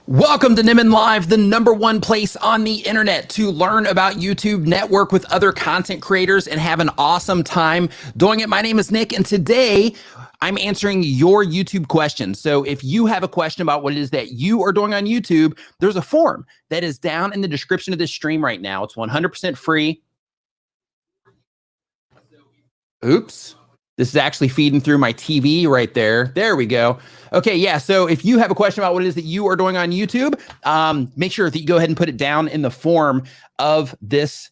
Welcome to Nimmin Live, the #1 place on the internet to learn about YouTube, network with other content creators, and have an awesome time doing it. My name is Nick, and today I'm answering your YouTube questions. So if you have a question about what it is that you are doing on YouTube, there's a form that is down in the description of this stream right now. It's 100% free. Oops. This is actually feeding through my TV right there. There we go. Okay, yeah, so if you have a question about what it is that you are doing on YouTube, make sure that you go ahead and put it down in the form of this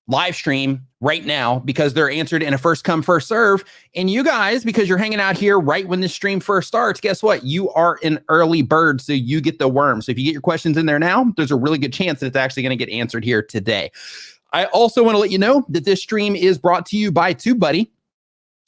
live stream right now, because they're answered in a first come, first serve. And you guys, because you're hanging out here right when this stream first starts, guess what? You are an early bird, so you get the worm. So if you get your questions in there now, there's a really good chance that it's actually going to get answered here today. I also want to let you know that this stream is brought to you by TubeBuddy,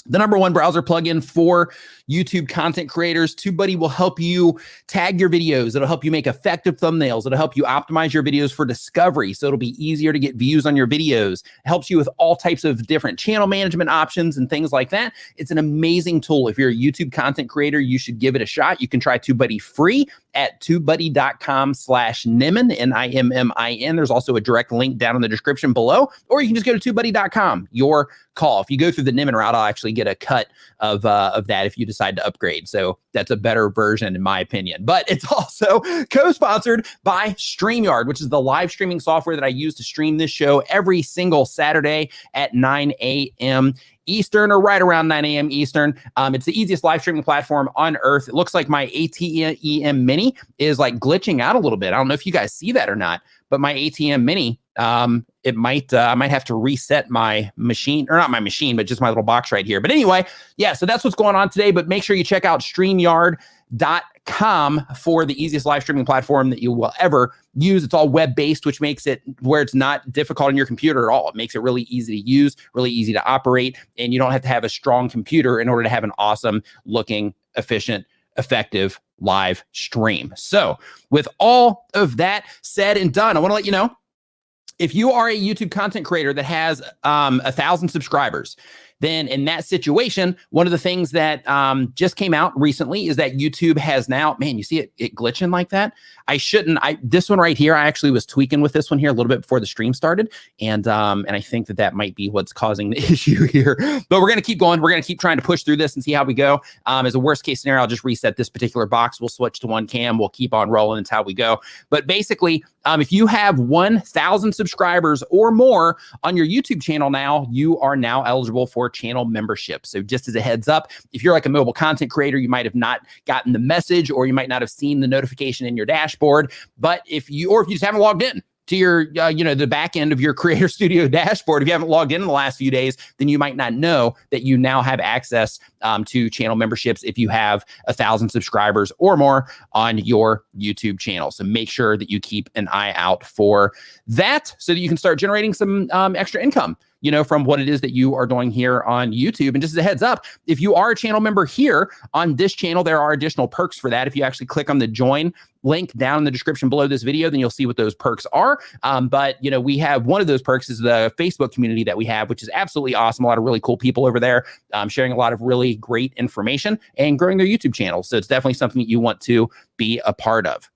the #1 browser plugin for YouTube content creators. TubeBuddy will help you tag your videos. It'll help you make effective thumbnails. It'll help you optimize your videos for discovery, so it'll be easier to get views on your videos. It helps you with all types of different channel management options and things like that. It's an amazing tool. If you're a YouTube content creator, you should give it a shot. You can try TubeBuddy free at tubebuddy.com/Nimmin, Nimmin. There's also a direct link down in the description below, or you can just go to tubebuddy.com. Your call. If you go through the Nimmin route, I'll actually get a cut of that if you decide to upgrade. So that's a better version in my opinion. But it's also co-sponsored by StreamYard, which is the live streaming software that I use to stream this show every single Saturday at 9 a.m. Eastern, or right around 9 a.m. Eastern. It's the easiest live streaming platform on earth. It looks like my ATEM Mini is like glitching out a little bit. I don't know if you guys see that or not, but my ATEM Mini, I might have to reset my machine, or not my machine, but just my little box right here. But anyway, yeah, so that's what's going on today. But make sure you check out StreamYard.com for the easiest live streaming platform that you will ever use. It's all web-based, which makes it where it's not difficult on your computer at all. It makes it really easy to use, really easy to operate, and you don't have to have a strong computer in order to have an awesome looking, efficient, effective live stream. So with all of that said and done, I want to let you know, if you are a YouTube content creator that has 1,000 subscribers, then in that situation, one of the things that just came out recently is that YouTube has now, man, you see it glitching like that? This one right here, I actually was tweaking with this one here a little bit before the stream started. And I think that might be what's causing the issue here. But we're going to keep going. We're going to keep trying to push through this and see how we go. As a worst case scenario, I'll just reset this particular box. We'll switch to one cam. We'll keep on rolling. It's how we go. But basically, if you have 1,000 subscribers or more on your YouTube channel now, you are now eligible for channel membership. So just as a heads up, if you're like a mobile content creator, you might have not gotten the message, or you might not have seen the notification in your dashboard. But if you just haven't logged in to your, the back end of your Creator Studio dashboard, if you haven't logged in the last few days, then you might not know that you now have access to channel memberships if you have 1,000 subscribers or more on your YouTube channel. So make sure that you keep an eye out for that, so that you can start generating some extra income, from what it is that you are doing here on YouTube. And just as a heads up, if you are a channel member here on this channel, there are additional perks for that. If you actually click on the join link down in the description below this video, then you'll see what those perks are. But we have one of those perks is the Facebook community that we have, which is absolutely awesome. A lot of really cool people over there sharing a lot of really great information and growing their YouTube channel. So it's definitely something that you want to be a part of.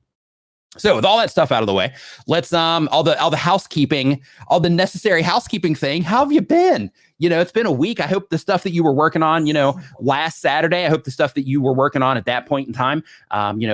So with all that stuff out of the way, let's all the housekeeping, all the necessary housekeeping thing. How have you been? It's been a week. I hope the stuff that you were working on, last Saturday, I hope the stuff that you were working on at that point in time,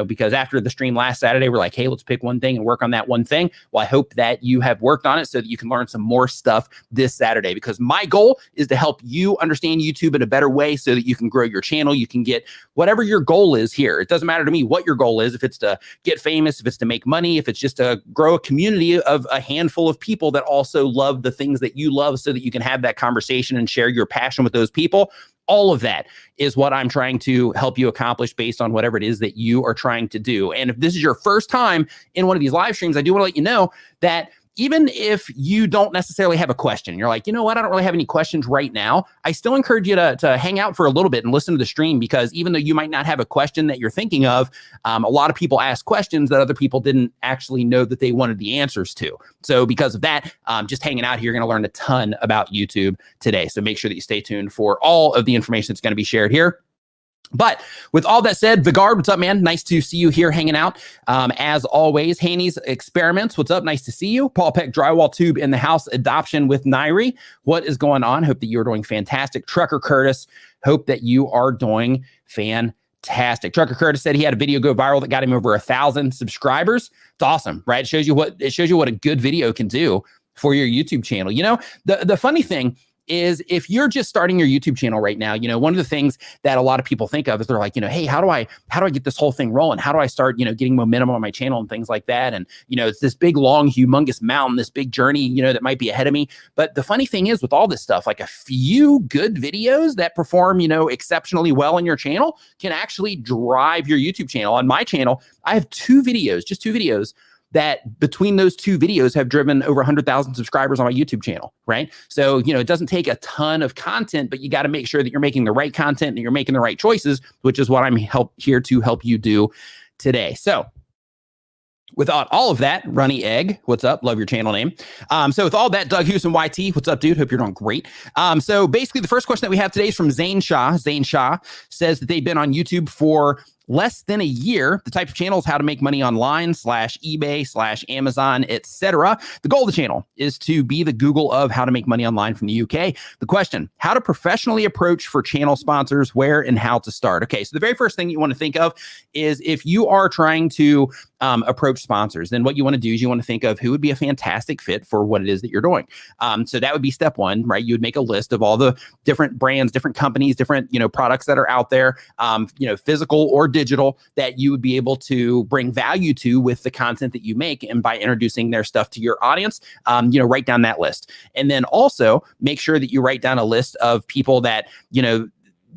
because after the stream last Saturday, we're like, hey, let's pick one thing and work on that one thing. Well, I hope that you have worked on it so that you can learn some more stuff this Saturday, because my goal is to help you understand YouTube in a better way so that you can grow your channel. You can get whatever your goal is here. It doesn't matter to me what your goal is, if it's to get famous, if it's to make money, if it's just to grow a community of a handful of people that also love the things that you love, so that you can have that conversation and share your passion with those people. All of that is what I'm trying to help you accomplish based on whatever it is that you are trying to do. And if this is your first time in one of these live streams, I do want to let you know that even if you don't necessarily have a question, you're like, you know what, I don't really have any questions right now, I still encourage you to hang out for a little bit and listen to the stream, because even though you might not have a question that you're thinking of, a lot of people ask questions that other people didn't actually know that they wanted the answers to. So because of that, just hanging out here, you're going to learn a ton about YouTube today. So make sure that you stay tuned for all of the information that's going to be shared here. But with all that said, Vigard, what's up, man? Nice to see you here hanging out. As always, Haney's Experiments, what's up? Nice to see you. Paul Peck, Drywall Tube in the house, Adoption with Nairi. What is going on? Hope that you're doing fantastic. Trucker Curtis, hope that you are doing fantastic. Trucker Curtis said he had a video go viral that got him over 1,000 subscribers. It's awesome, right? It shows you what a good video can do for your YouTube channel. You know, the funny thing is if you're just starting your YouTube channel right now, you know, one of the things that a lot of people think of is they're like, you know, hey, how do I get this whole thing rolling? How do I start, you know, getting momentum on my channel and things like that? And, you know, it's this big, long, humongous mountain, this big journey, you know, that might be ahead of me. But the funny thing is with all this stuff, like a few good videos that perform, you know, exceptionally well on your channel can actually drive your YouTube channel. On my channel, I have just two videos that between those two videos have driven over 100,000 subscribers on my YouTube channel, right? So, you know, it doesn't take a ton of content, but you got to make sure that you're making the right content and you're making the right choices, which is what I'm here to help you do today. So without all of that, Runny Egg, what's up? Love your channel name. So with all that, Doug Houston YT, what's up, dude? Hope you're doing great. So basically the first question that we have today is from Zane Shah. Zane Shah says that they've been on YouTube for less than a year. The type of channel is how to make money online /eBay /Amazon, etc. The goal of the channel is to be the Google of how to make money online from the UK. The question, how to professionally approach for channel sponsors, where and how to start. Okay, so the very first thing you want to think of is if you are trying to approach sponsors, then what you want to do is you want to think of who would be a fantastic fit for what it is that you're doing. So that would be step one, right? You would make a list of all the different brands, different companies, different, you know, products that are out there, you know, physical or digital, that you would be able to bring value to with the content that you make. And by introducing their stuff to your audience, you know, write down that list. And then also make sure that you write down a list of people that, you know,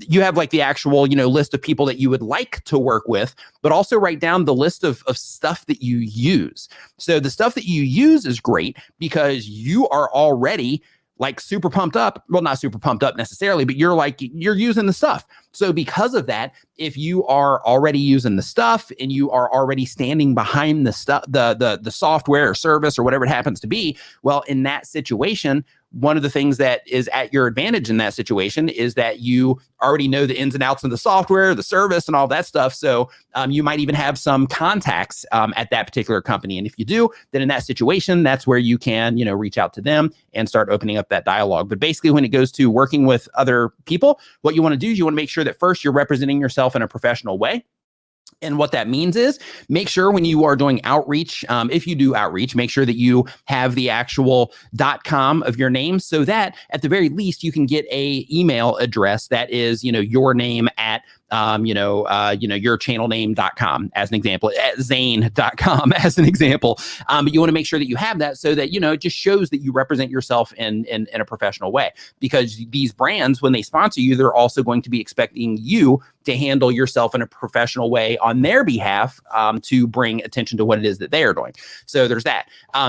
you have like the actual, you know, list of people that you would like to work with, but also write down the list of stuff that you use. So the stuff that you use is great because you are already like super pumped up. Well, not super pumped up necessarily, but you're using the stuff. So because of that, if you are already using the stuff and you are already standing behind the stuff, the software or service or whatever it happens to be, well, in that situation, one of the things that is at your advantage in that situation is that you already know the ins and outs of the software, the service, and all that stuff. So you might even have some contacts at that particular company. And if you do, then in that situation, that's where you can, you know, reach out to them and start opening up that dialogue. But basically, when it goes to working with other people, what you want to do is you want to make sure that first you're representing yourself in a professional way. And what that means is make sure when you are doing outreach, if you do outreach, make sure that you have the actual .com of your name so that at the very least you can get a email address that is, you know, your name at yourchannelname.com as an example, at zane.com as an example. But you want to make sure that you have that so that, you know, it just shows that you represent yourself in a professional way, because these brands, when they sponsor you, they're also going to be expecting you to handle yourself in a professional way on their behalf to bring attention to what it is that they are doing. So there's that.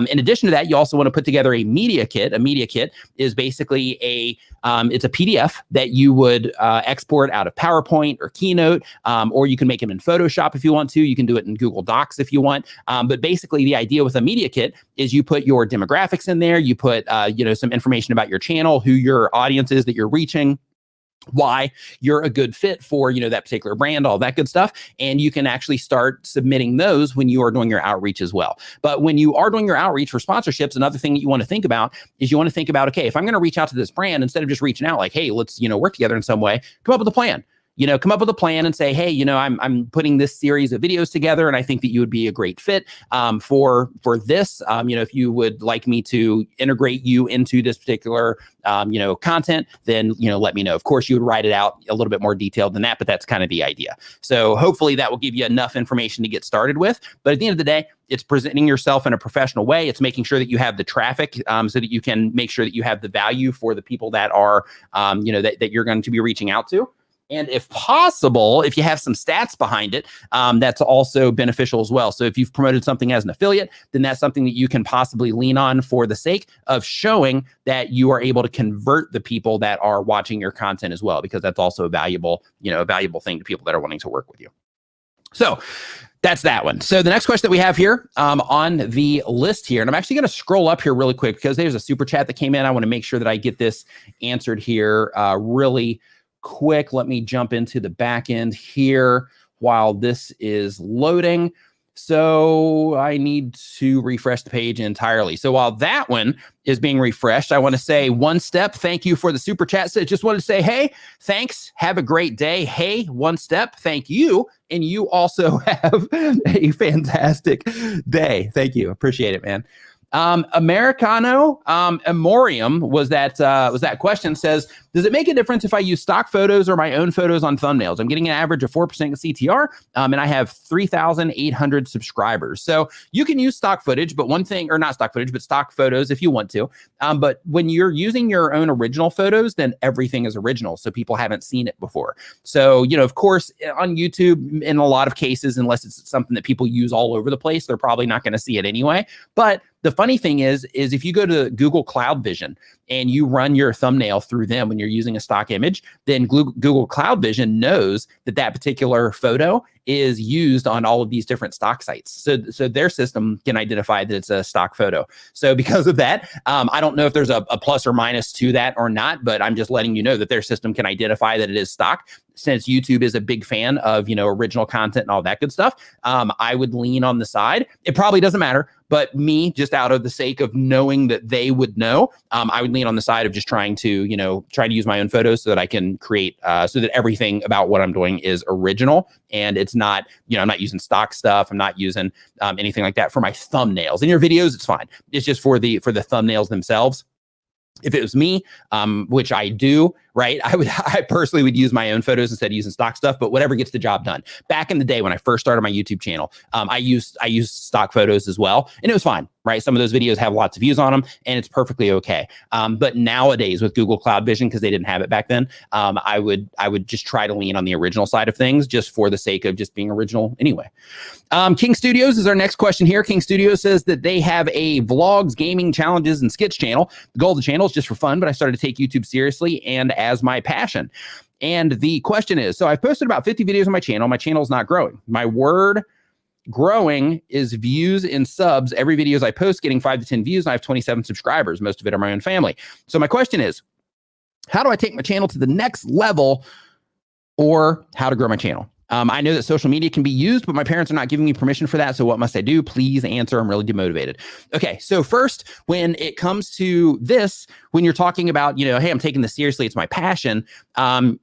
In addition to that, you also want to put together a media kit. A media kit is basically it's a PDF that you would export out of PowerPoint or Keynote, or you can make them in Photoshop if you want to. You can do it in Google Docs if you want. But basically, the idea with a media kit is you put your demographics in there. You put some information about your channel, who your audience is that you're reaching, why you're a good fit for, you know, that particular brand, all that good stuff. And you can actually start submitting those when you are doing your outreach as well. But when you are doing your outreach for sponsorships, another thing that you want to think about is you want to think about, okay, if I'm going to reach out to this brand, instead of just reaching out like, hey, let's, you know, work together in some way, come up with a plan. You know, come up with a plan and say, hey, you know, I'm putting this series of videos together, and I think that you would be a great fit for this. You know, if you would like me to integrate you into this particular, content, then, you know, let me know. Of course, you would write it out a little bit more detailed than that, but that's kind of the idea. So hopefully that will give you enough information to get started with. But at the end of the day, it's presenting yourself in a professional way. It's making sure that you have the traffic so that you can make sure that you have the value for the people that are, that you're going to be reaching out to. And if possible, if you have some stats behind it, that's also beneficial as well. So if you've promoted something as an affiliate, then that's something that you can possibly lean on for the sake of showing that you are able to convert the people that are watching your content as well, because that's also a valuable thing to people that are wanting to work with you. So that's that one. So the next question that we have here on the list here, and I'm actually going to scroll up here really quick because there's a super chat that came in. I want to make sure that I get this answered here really quick. Let me jump into the back end here while this is loading. So I need to refresh the page entirely. So while that one is being refreshed, I want to say One Step, thank you for the super chat. So just wanted to say, hey, thanks. Have a great day. Hey, One Step, thank you. And you also have a fantastic day. Thank you. Appreciate it, man. Americano Amorium was that question. Says, does it make a difference if I use stock photos or my own photos on thumbnails? I'm getting an average of 4% CTR, and I have 3,800 subscribers. So you can use stock footage, but one thing, or not stock footage, but stock photos if you want to. But when you're using your own original photos, then everything is original. So people haven't seen it before. So, you know, of course, on YouTube, in a lot of cases, unless it's something that people use all over the place, they're probably not going to see it anyway. But the funny thing is if you go to Google Cloud Vision and you run your thumbnail through them when you're using a stock image, then Google Cloud Vision knows that that particular photo is used on all of these different stock sites. So their system can identify that it's a stock photo. So because of that, I don't know if there's a plus or minus to that or not, but I'm just letting you know that their system can identify that it is stock. Since YouTube is a big fan of, you know, original content and all that good stuff, I would lean on the side. It probably doesn't matter, but me, just out of the sake of knowing that they would know, I would lean on the side of just trying to use my own photos so that I can create, so that everything about what I'm doing is original and it's not, you know, I'm not using stock stuff. I'm not using anything like that for my thumbnails. In your videos, it's fine. It's just for the thumbnails themselves. If it was me, which I do, right, I personally would use my own photos instead of using stock stuff, but whatever gets the job done. Back in the day when I first started my YouTube channel, I used stock photos as well, and it was fine, right? Some of those videos have lots of views on them, and it's perfectly okay. But nowadays with Google Cloud Vision, because they didn't have it back then, I would just try to lean on the original side of things, just for the sake of just being original anyway. King Studios is our next question here. King Studios says that they have a vlogs, gaming, challenges, and skits channel. The goal of the channel is just for fun, but I started to take YouTube seriously and as my passion. And the question is, so I've posted about 50 videos on my channel. My channel is not growing. My word growing is views and subs. Every videos I post getting 5 to 10 views, and I have 27 subscribers. Most of it are my own family. So my question is, how do I take my channel to the next level, or how to grow my channel? I know that social media can be used, but my parents are not giving me permission for that. So what must I do? Please answer. I'm really demotivated. Okay. So first, when it comes to this, when you're talking about, you know, hey, I'm taking this seriously, it's my passion.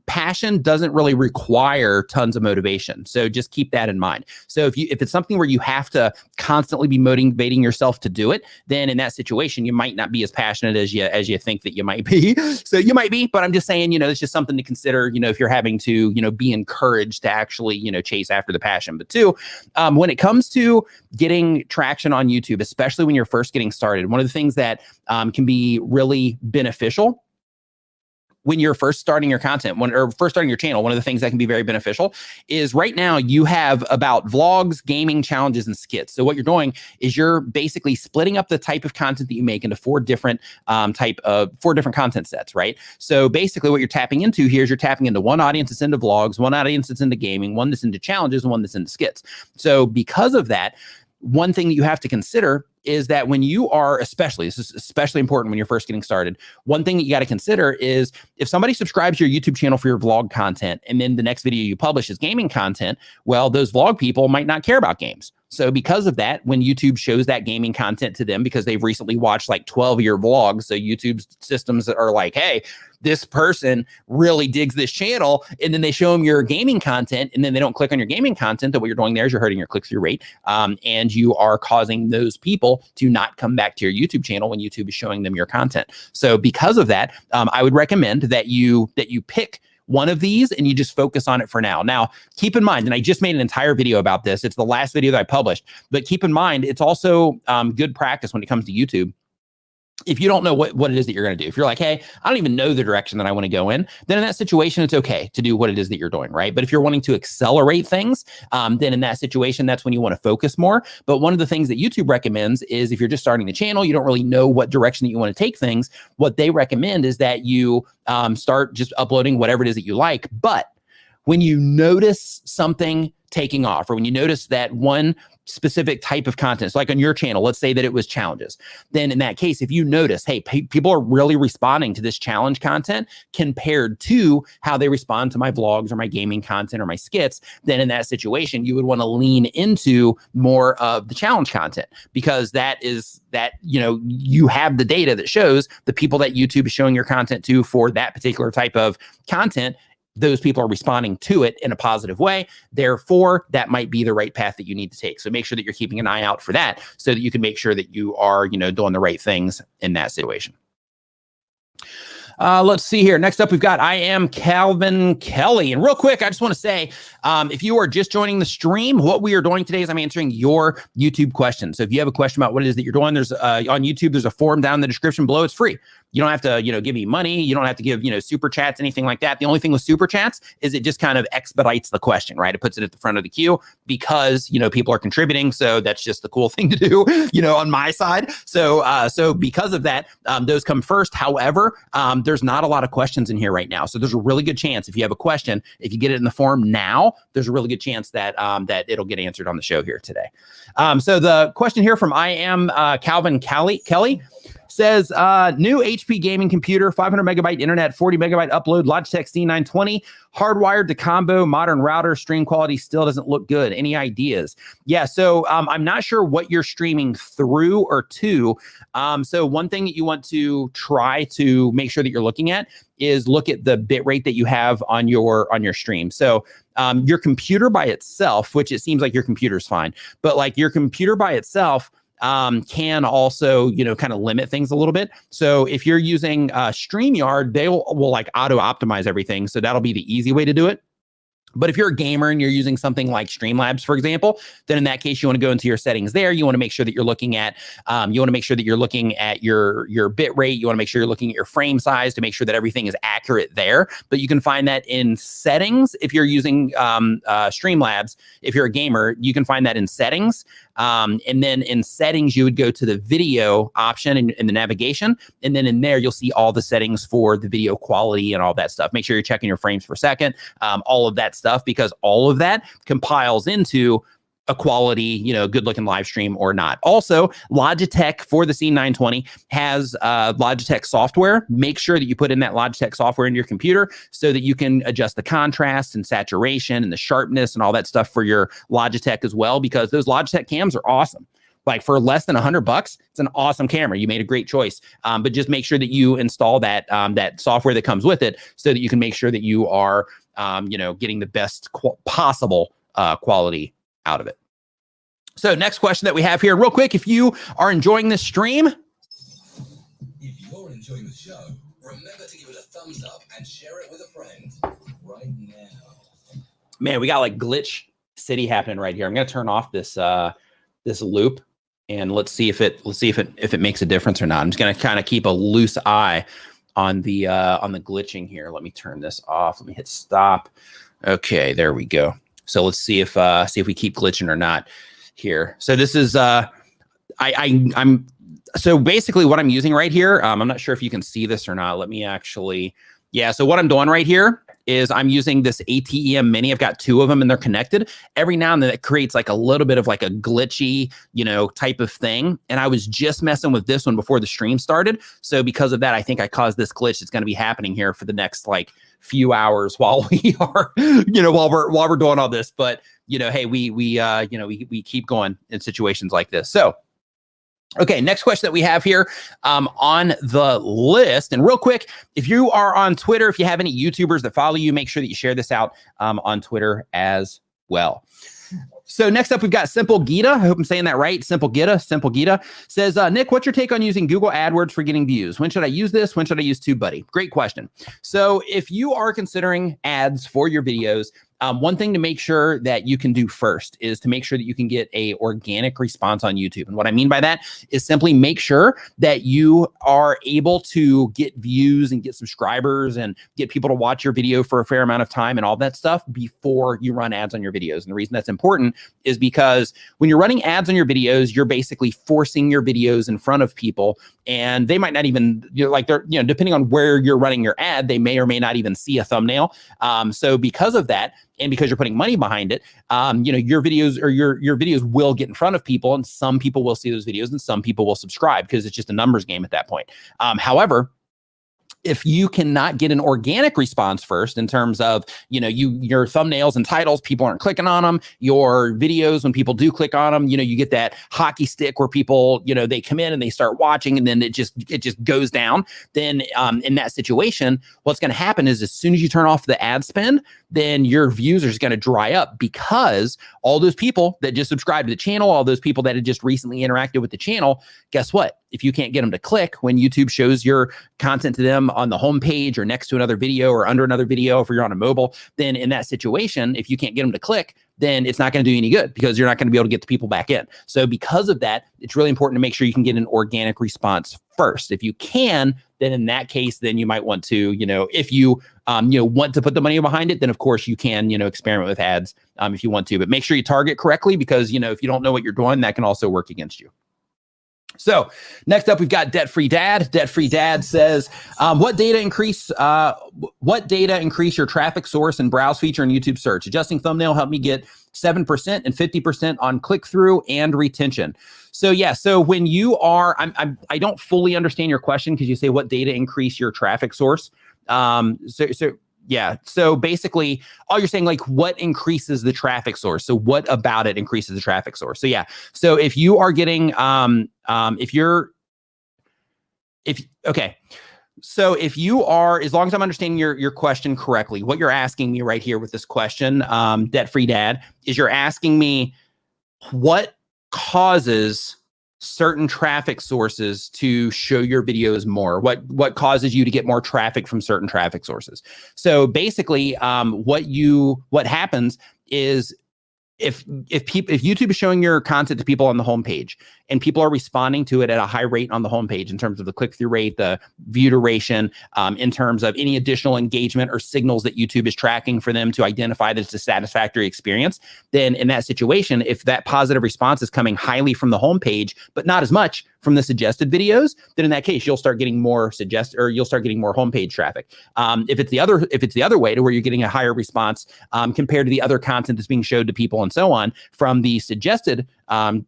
Passion doesn't really require tons of motivation. So just keep that in mind. So if it's something where you have to constantly be motivating yourself to do it, then in that situation, you might not be as passionate as you think that you might be. So you might be, but I'm just saying, you know, it's just something to consider, you know, if you're having to, you know, be encouraged to actually, you know, chase after the passion. But two, when it comes to getting traction on YouTube, especially when you're first getting started, one of the things that can be really beneficial when you're first starting your content, or first starting your channel, one of the things that can be very beneficial is right now you have about vlogs, gaming, challenges, and skits. So what you're doing is you're basically splitting up the type of content that you make into four different content sets, right? So basically what you're tapping into here is you're tapping into one audience that's into vlogs, one audience that's into gaming, one that's into challenges, and one that's into skits. So because of that, one thing that you have to consider is that when you are, this is especially important when you're first getting started, one thing that you got to consider is if somebody subscribes to your YouTube channel for your vlog content, and then the next video you publish is gaming content, well, those vlog people might not care about games. So because of that, when YouTube shows that gaming content to them, because they've recently watched like 12 of your vlogs, so YouTube's systems are like, hey, this person really digs this channel, and then they show them your gaming content, and then they don't click on your gaming content, then what you're doing there is you're hurting your click-through rate, and you are causing those people to not come back to your YouTube channel when YouTube is showing them your content. So because of that, I would recommend that you pick one of these and you just focus on it for now. Now, keep in mind, and I just made an entire video about this. It's the last video that I published, but keep in mind, it's also good practice when it comes to YouTube. If you don't know what it is that you're going to do, if you're like, hey, I don't even know the direction that I want to go in, then in that situation, it's okay to do what it is that you're doing, right? But if you're wanting to accelerate things, then in that situation, that's when you want to focus more. But one of the things that YouTube recommends is if you're just starting the channel, you don't really know what direction that you want to take things, what they recommend is that you start just uploading whatever it is that you like. But when you notice something taking off, or when you notice that one specific type of content, so like on your channel, let's say that it was challenges, then in that case, if you notice, hey, people are really responding to this challenge content compared to how they respond to my vlogs or my gaming content or my skits, then in that situation, you would want to lean into more of the challenge content, because that is that, you have the data that shows the people that YouTube is showing your content to for that particular type of content, those people are responding to it in a positive way. Therefore, that might be the right path that you need to take. So make sure that you're keeping an eye out for that so that you can make sure that you are, doing the right things in that situation. Let's see here. Next up, we've got I am Calvin Kelly. And real quick, I just want to say, if you are just joining the stream, what we are doing today is I'm answering your YouTube questions. So if you have a question about what it is that you're doing, there's on YouTube, there's a form down in the description below. It's free. You don't have to, give me money. You don't have to give, super chats, anything like that. The only thing with super chats is it just kind of expedites the question, right? It puts it at the front of the queue because, people are contributing. So that's just the cool thing to do, on my side. So because of that, those come first. However, there's not a lot of questions in here right now. So there's a really good chance if you have a question, if you get it in the form now, there's a really good chance that that it'll get answered on the show here today. So the question here from I am Calvin Kelly says, new HP gaming computer, 500 megabyte internet, 40 megabyte upload, Logitech C920, hardwired to combo, modern router, stream quality still doesn't look good. Any ideas? Yeah, so I'm not sure what you're streaming through or to. So one thing that you want to try to make sure that you're looking at is look at the bit rate that you have on your stream. So your computer by itself, which it seems like your computer's fine, but like your computer by itself can also, kind of limit things a little bit. So if you're using StreamYard, they will like auto optimize everything. So that'll be the easy way to do it. But if you're a gamer and you're using something like Streamlabs, for example, then in that case, you want to go into your settings there. You want to make sure that you're looking at, your bit rate. You want to make sure you're looking at your frame size to make sure that everything is accurate there. But you can find that in settings. If you're using Streamlabs, if you're a gamer, you can find that in settings. And then in settings, you would go to the video option in the navigation. And then in there, you'll see all the settings for the video quality and all that stuff. Make sure you're checking your frames per second, all of that stuff, because all of that compiles into a quality, good looking live stream or not. Also, Logitech for the C920 has Logitech software. Make sure that you put in that Logitech software in your computer so that you can adjust the contrast and saturation and the sharpness and all that stuff for your Logitech as well, because those Logitech cams are awesome. Like for less than $100, it's an awesome camera. You made a great choice, but just make sure that you install that that software that comes with it so that you can make sure that you are, getting the best possible quality out of it. So next question that we have here, real quick, if you are enjoying this stream. If you're enjoying the show, remember to give it a thumbs up and share it with a friend right now. Man, we got like glitch city happening right here. I'm going to turn off this this loop and let's see if it makes a difference or not. I'm just going to kind of keep a loose eye on the glitching here. Let me turn this off. Let me hit stop. Okay, there we go. So let's see if we keep glitching or not here. So this is I'm so basically what I'm using right here. I'm not sure if you can see this or not. Let me actually, yeah. So what I'm doing right here is I'm using this ATEM Mini. I've got two of them and they're connected. Every now and then it creates like a little bit of like a glitchy, type of thing. And I was just messing with this one before the stream started. So because of that, I think I caused this glitch that's going to be happening here for the next like few hours while we are, while we're doing all this. But hey, we keep going in situations like this. So okay, next question that we have here on the list. And real quick, if you are on Twitter, if you have any YouTubers that follow you, make sure that you share this out on Twitter as well. So next up, we've got Simple Gita. I hope I'm saying that right. Simple Gita says, Nick, what's your take on using Google AdWords for getting views? When should I use this? When should I use TubeBuddy? Great question. So if you are considering ads for your videos, one thing to make sure that you can do first is to make sure that you can get a organic response on YouTube. And what I mean by that is simply make sure that you are able to get views and get subscribers and get people to watch your video for a fair amount of time and all that stuff before you run ads on your videos. And the reason that's important is because when you're running ads on your videos, you're basically forcing your videos in front of people, and they might not even, depending on where you're running your ad, they may or may not even see a thumbnail. So because of that, and because you're putting money behind it, your videos or your videos will get in front of people, and some people will see those videos and some people will subscribe because it's just a numbers game at that point. However, if you cannot get an organic response first in terms of, your thumbnails and titles, people aren't clicking on them, your videos, when people do click on them, you get that hockey stick where people, they come in and they start watching and then it just goes down. Then in that situation, what's going to happen is as soon as you turn off the ad spend, then your views are just going to dry up because all those people that just subscribed to the channel, all those people that had just recently interacted with the channel, guess what? If you can't get them to click when YouTube shows your content to them on the homepage or next to another video or under another video, if you're on a mobile, then in that situation, if you can't get them to click, then it's not going to do any good because you're not going to be able to get the people back in. So because of that, it's really important to make sure you can get an organic response first. If you can, then in that case, then you might want to, if you, want to put the money behind it, then of course you can, experiment with ads if you want to, but make sure you target correctly because, if you don't know what you're doing, that can also work against you. So next up, we've got Debt Free Dad. Debt Free Dad says, what data increase your traffic source and browse feature in YouTube search? Adjusting thumbnail helped me get 7% and 50% on click through and retention. So yeah, so when you are, I don't fully understand your question because you say what data increase your traffic source. Yeah. So basically, all you're saying, like, what increases the traffic source? So what about it increases the traffic source? So yeah. So if you are getting, So if you are, as long as I'm understanding your question correctly, what you're asking me right here with this question, Debt Free Dad, is you're asking me what causes certain traffic sources to show your videos more? What causes you to get more traffic from certain traffic sources? So basically, what happens is if YouTube is showing your content to people on the homepage and people are responding to it at a high rate on the homepage in terms of the click-through rate, the view duration, in terms of any additional engagement or signals that YouTube is tracking for them to identify that it's a satisfactory experience, then in that situation, if that positive response is coming highly from the homepage, but not as much from the suggested videos, then in that case, you'll start getting more you'll start getting more homepage traffic. If it's the other way to where you're getting a higher response compared to the other content that's being showed to people and so on from the suggested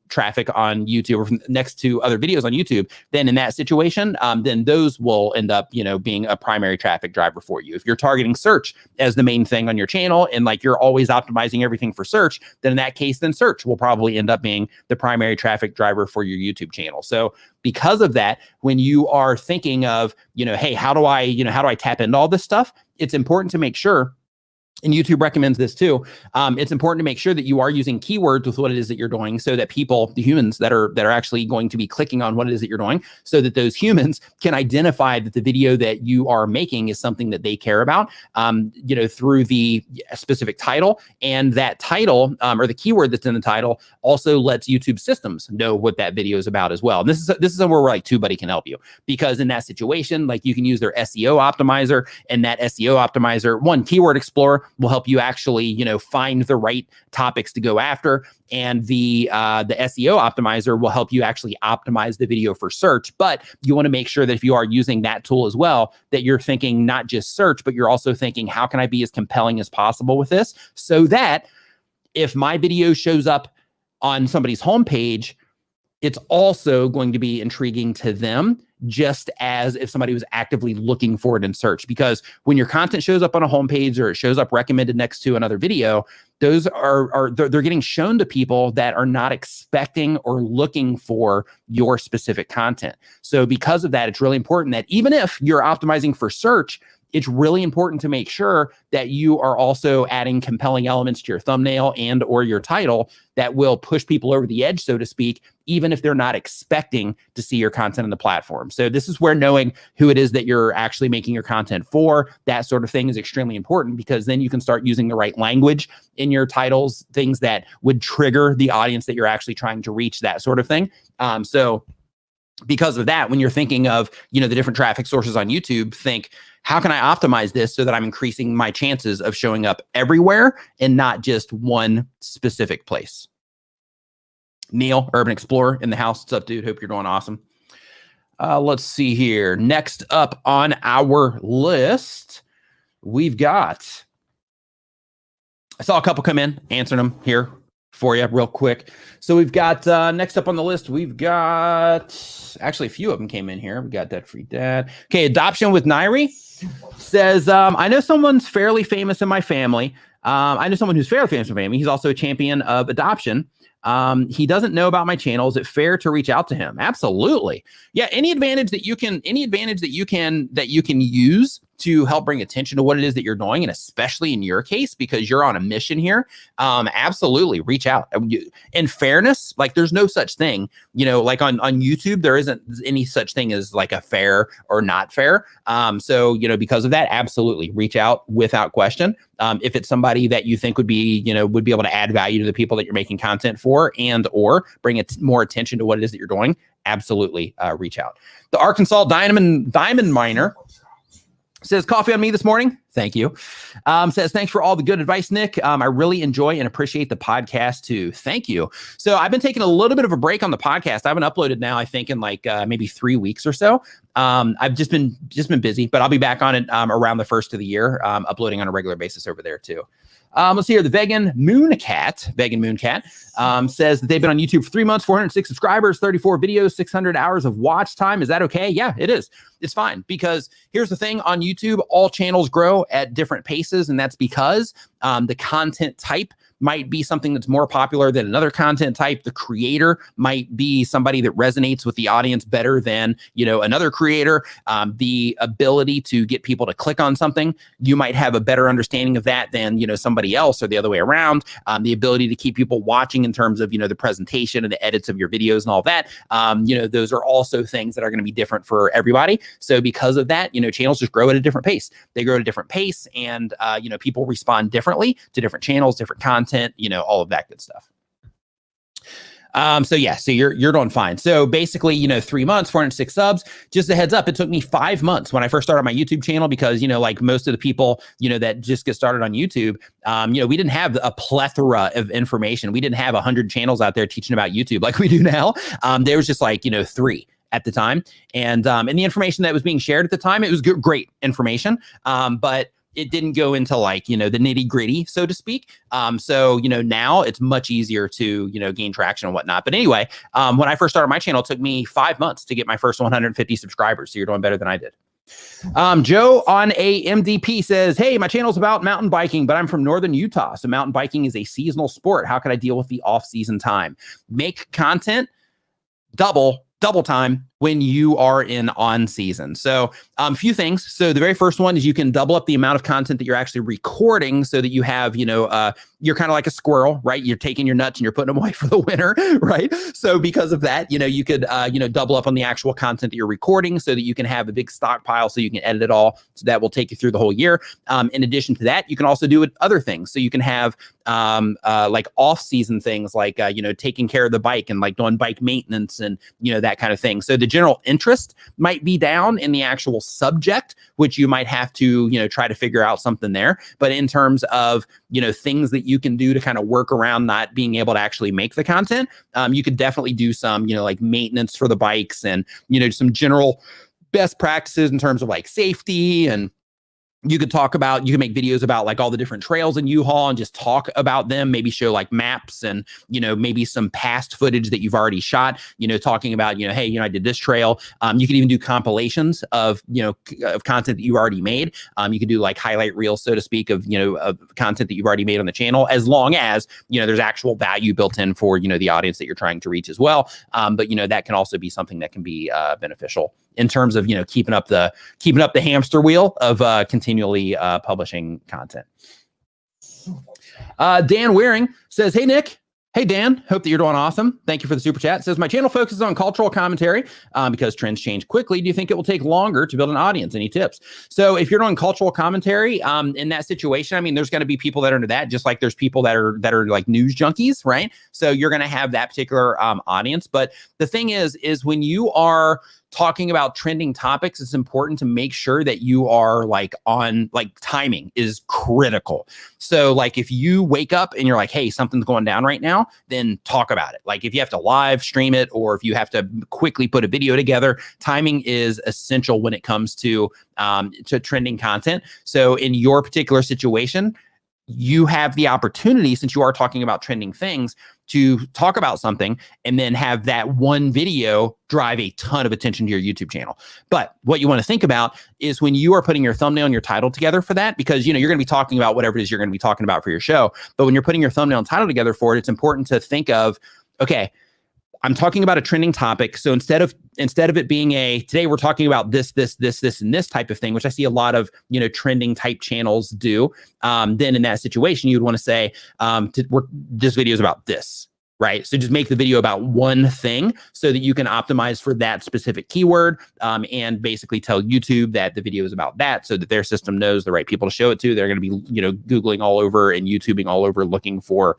traffic on YouTube or from next to other videos on YouTube, then in that situation, then those will end up, being a primary traffic driver for you. If you're targeting search as the main thing on your channel and like you're always optimizing everything for search, then in that case, then search will probably end up being the primary traffic driver for your YouTube channel. So because of that, when you are thinking of, hey, how do I tap into all this stuff? It's important to make sure, and YouTube recommends this too. It's important to make sure that you are using keywords with what it is that you're doing so that people, the humans that are actually going to be clicking on what it is that you're doing, so that those humans can identify that the video that you are making is something that they care about, through the specific title. And that title or the keyword that's in the title also lets YouTube systems know what that video is about as well. And this is somewhere where like TubeBuddy can help you, because in that situation, like you can use their SEO optimizer, and that SEO optimizer, one, Keyword Explorer, will help you actually, find the right topics to go after. And the SEO optimizer will help you actually optimize the video for search. But you want to make sure that if you are using that tool as well, that you're thinking not just search, but you're also thinking, how can I be as compelling as possible with this? So that if my video shows up on somebody's homepage, it's also going to be intriguing to them, just as if somebody was actively looking for it in search. Because when your content shows up on a homepage or it shows up recommended next to another video, those they're getting shown to people that are not expecting or looking for your specific content. So because of that, it's really important that even if you're optimizing for search, it's really important to make sure that you are also adding compelling elements to your thumbnail and or your title that will push people over the edge, so to speak, even if they're not expecting to see your content on the platform. So this is where knowing who it is that you're actually making your content for, that sort of thing, is extremely important, because then you can start using the right language in your titles, things that would trigger the audience that you're actually trying to reach, that sort of thing. So because of that, when you're thinking of, the different traffic sources on YouTube, think, how can I optimize this so that I'm increasing my chances of showing up everywhere and not just one specific place? Neil, Urban Explorer in the house. What's up, dude? Hope you're doing awesome. Let's see here. Next up on our list, we've got I saw a couple come in, answering them here for you real quick. So we've got next up on the list, we've got actually a few of them came in here. We got Debt Free Dad. Okay, Adoption with Nairi says, I know someone's fairly famous in my family. I know someone who's fairly famous in my family. He's also a champion of adoption. He doesn't know about my channel. Is it fair to reach out to him? Absolutely. Yeah. Any advantage that you can use to help bring attention to what it is that you're doing, and especially in your case, because you're on a mission here, absolutely reach out. In fairness, like there's no such thing, like on YouTube, there isn't any such thing as like a fair or not fair. So, because of that, absolutely reach out without question. If it's somebody that you think would be able to add value to the people that you're making content for, and or bring more attention to what it is that you're doing, absolutely reach out. The Arkansas Diamond Miner says, coffee on me this morning. Thank you. Says, thanks for all the good advice, Nick. I really enjoy and appreciate the podcast too. Thank you. So I've been taking a little bit of a break on the podcast. I haven't uploaded now, I think in like maybe 3 weeks or so. I've just been busy, but I'll be back on it around the first of the year, uploading on a regular basis over there too. Let's see here. The Vegan Mooncat says that they've been on YouTube for 3 months, 406 subscribers, 34 videos, 600 hours of watch time. Is that okay? Yeah, it is. It's fine, because here's the thing on YouTube, all channels grow at different paces. And that's because the content type might be something that's more popular than another content type. The creator might be somebody that resonates with the audience better than, another creator. The ability to get people to click on something, you might have a better understanding of that than, somebody else, or the other way around. The ability to keep people watching in terms of, the presentation and the edits of your videos and all that. Those are also things that are going to be different for everybody. So because of that, channels just grow at a different pace. They grow at a different pace, and, people respond differently to different channels, different content, all of that good stuff. So you're doing fine. So basically, 3 months, 406 subs. Just a heads up, it took me 5 months when I first started my YouTube channel, because, like most of the people, that just get started on YouTube, we didn't have a plethora of information. We didn't have 100 channels out there teaching about YouTube like we do now. There was just like, 3 at the time. And the information that was being shared at the time, it was great information. But it didn't go into like, the nitty gritty, so to speak. So, now it's much easier to, gain traction and whatnot. But anyway, when I first started my channel, it took me 5 months to get my first 150 subscribers. So you're doing better than I did. Joe on a MDP says, hey, my channel's about mountain biking, but I'm from northern Utah. So mountain biking is a seasonal sport. How can I deal with the off-season time? Make content double time when you are in on season. So a few things. So the very first one is you can double up the amount of content that you're actually recording, so that you have, you're kind of like a squirrel, right? You're taking your nuts and you're putting them away for the winter, right? So because of that, you could, double up on the actual content that you're recording, so that you can have a big stockpile, so you can edit it all. So that will take you through the whole year. In addition to that, you can also do other things. So you can have like off-season things like, taking care of the bike and like doing bike maintenance and, that kind of thing. So the general interest might be down in the actual subject, which you might have to, try to figure out something there. But in terms of, things that you can do to kind of work around not being able to actually make the content, you could definitely do some, like maintenance for the bikes, and, some general best practices in terms of like safety. And you could make videos about like all the different trails in U-Haul and just talk about them, maybe show like maps and, maybe some past footage that you've already shot, talking about, hey, I did this trail. You can even do compilations of, of content that you already made. You could do like highlight reels, so to speak, of, of content that you've already made on the channel, as long as, there's actual value built in for, the audience that you're trying to reach as well. But, that can also be something that can be beneficial in terms of, keeping up the hamster wheel of continually publishing content. Dan Waring says, hey, Nick. Hey, Dan, hope that you're doing awesome. Thank you for the super chat. It says, my channel focuses on cultural commentary because trends change quickly. Do you think it will take longer to build an audience? Any tips? So if you're doing cultural commentary in that situation, I mean, there's going to be people that are into that, just like there's people that are like news junkies, right? So you're going to have that particular audience. But the thing is when you are talking about trending topics, it's important to make sure that you are like on, like, timing is critical. So like if you wake up and you're like, hey, something's going down right now, then talk about it. Like if you have to live stream it, or if you have to quickly put a video together, timing is essential when it comes to trending content. So in your particular situation, you have the opportunity, since you are talking about trending things, to talk about something and then have that one video drive a ton of attention to your YouTube channel. But what you want to think about is when you are putting your thumbnail and your title together for that, because you're going to be talking about whatever it is you're going to be talking about for your show. But when you're putting your thumbnail and title together for it, it's important to think of, okay, I'm talking about a trending topic. So instead of it being today we're talking about this, and this type of thing, which I see a lot of, trending type channels do. Then in that situation, you'd want to say, this video is about this, right? So just make the video about one thing so that you can optimize for that specific keyword, and basically tell YouTube that the video is about that, so that their system knows the right people to show it to. They're going to be, Googling all over and YouTubing all over looking for,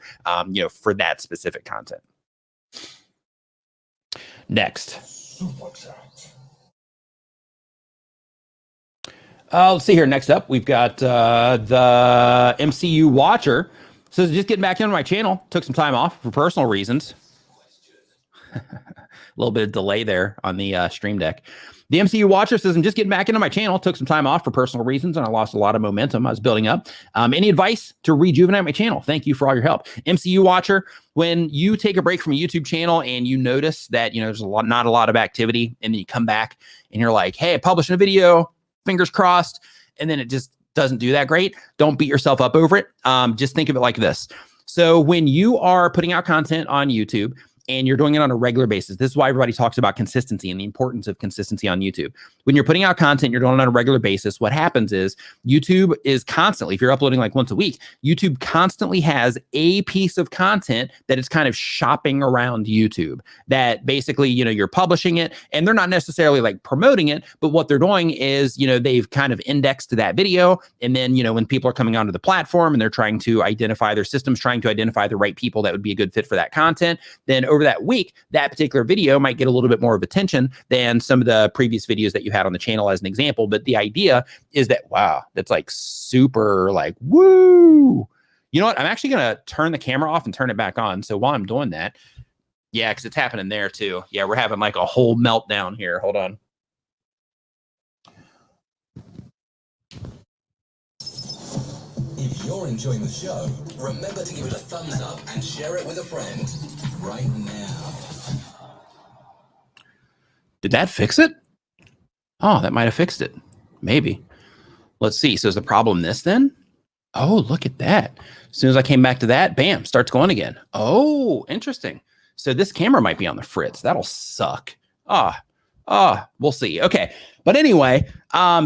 for that specific content. Next. Let's see here. Next up, we've got the MCU Watcher. So just getting back into my channel. Took some time off for personal reasons. A little bit of delay there on the Stream Deck. The MCU Watcher says, I'm just getting back into my channel. Took some time off for personal reasons, and I lost a lot of momentum I was building up. Any advice to rejuvenate my channel? Thank you for all your help. MCU Watcher, when you take a break from a YouTube channel and you notice that, there's not a lot of activity, and then you come back and you're like, hey, I published a video, fingers crossed, and then it just doesn't do that great. Don't beat yourself up over it. Just think of it like this. So when you are putting out content on YouTube, and you're doing it on a regular basis. This is why everybody talks about consistency and the importance of consistency on YouTube. When you're putting out content, you're doing it on a regular basis. What happens is YouTube is constantly, if you're uploading like once a week, YouTube constantly has a piece of content that is kind of shopping around YouTube, that basically, you're publishing it and they're not necessarily like promoting it, but what they're doing is, they've kind of indexed to that video. And then, when people are coming onto the platform and they're trying to identify, their system's trying to identify the right people that would be a good fit for that content, then over that week, that particular video might get a little bit more of attention than some of the previous videos that you had on the channel, as an example. But the idea is that, wow, that's like super like, woo. You know what? I'm actually going to turn the camera off and turn it back on. So while I'm doing that, yeah, because it's happening there too. Yeah, we're having like a whole meltdown here. Hold on. If you're enjoying the show, remember to give it a thumbs up and share it with a friend right now. Did that fix it? Oh, that might have fixed it. Maybe. Let's see. So is the problem this then? Oh, look at that. As soon as I came back to that, bam, starts going again. Oh, interesting. So this camera might be on the fritz. That'll suck. We'll see. Okay. But anyway,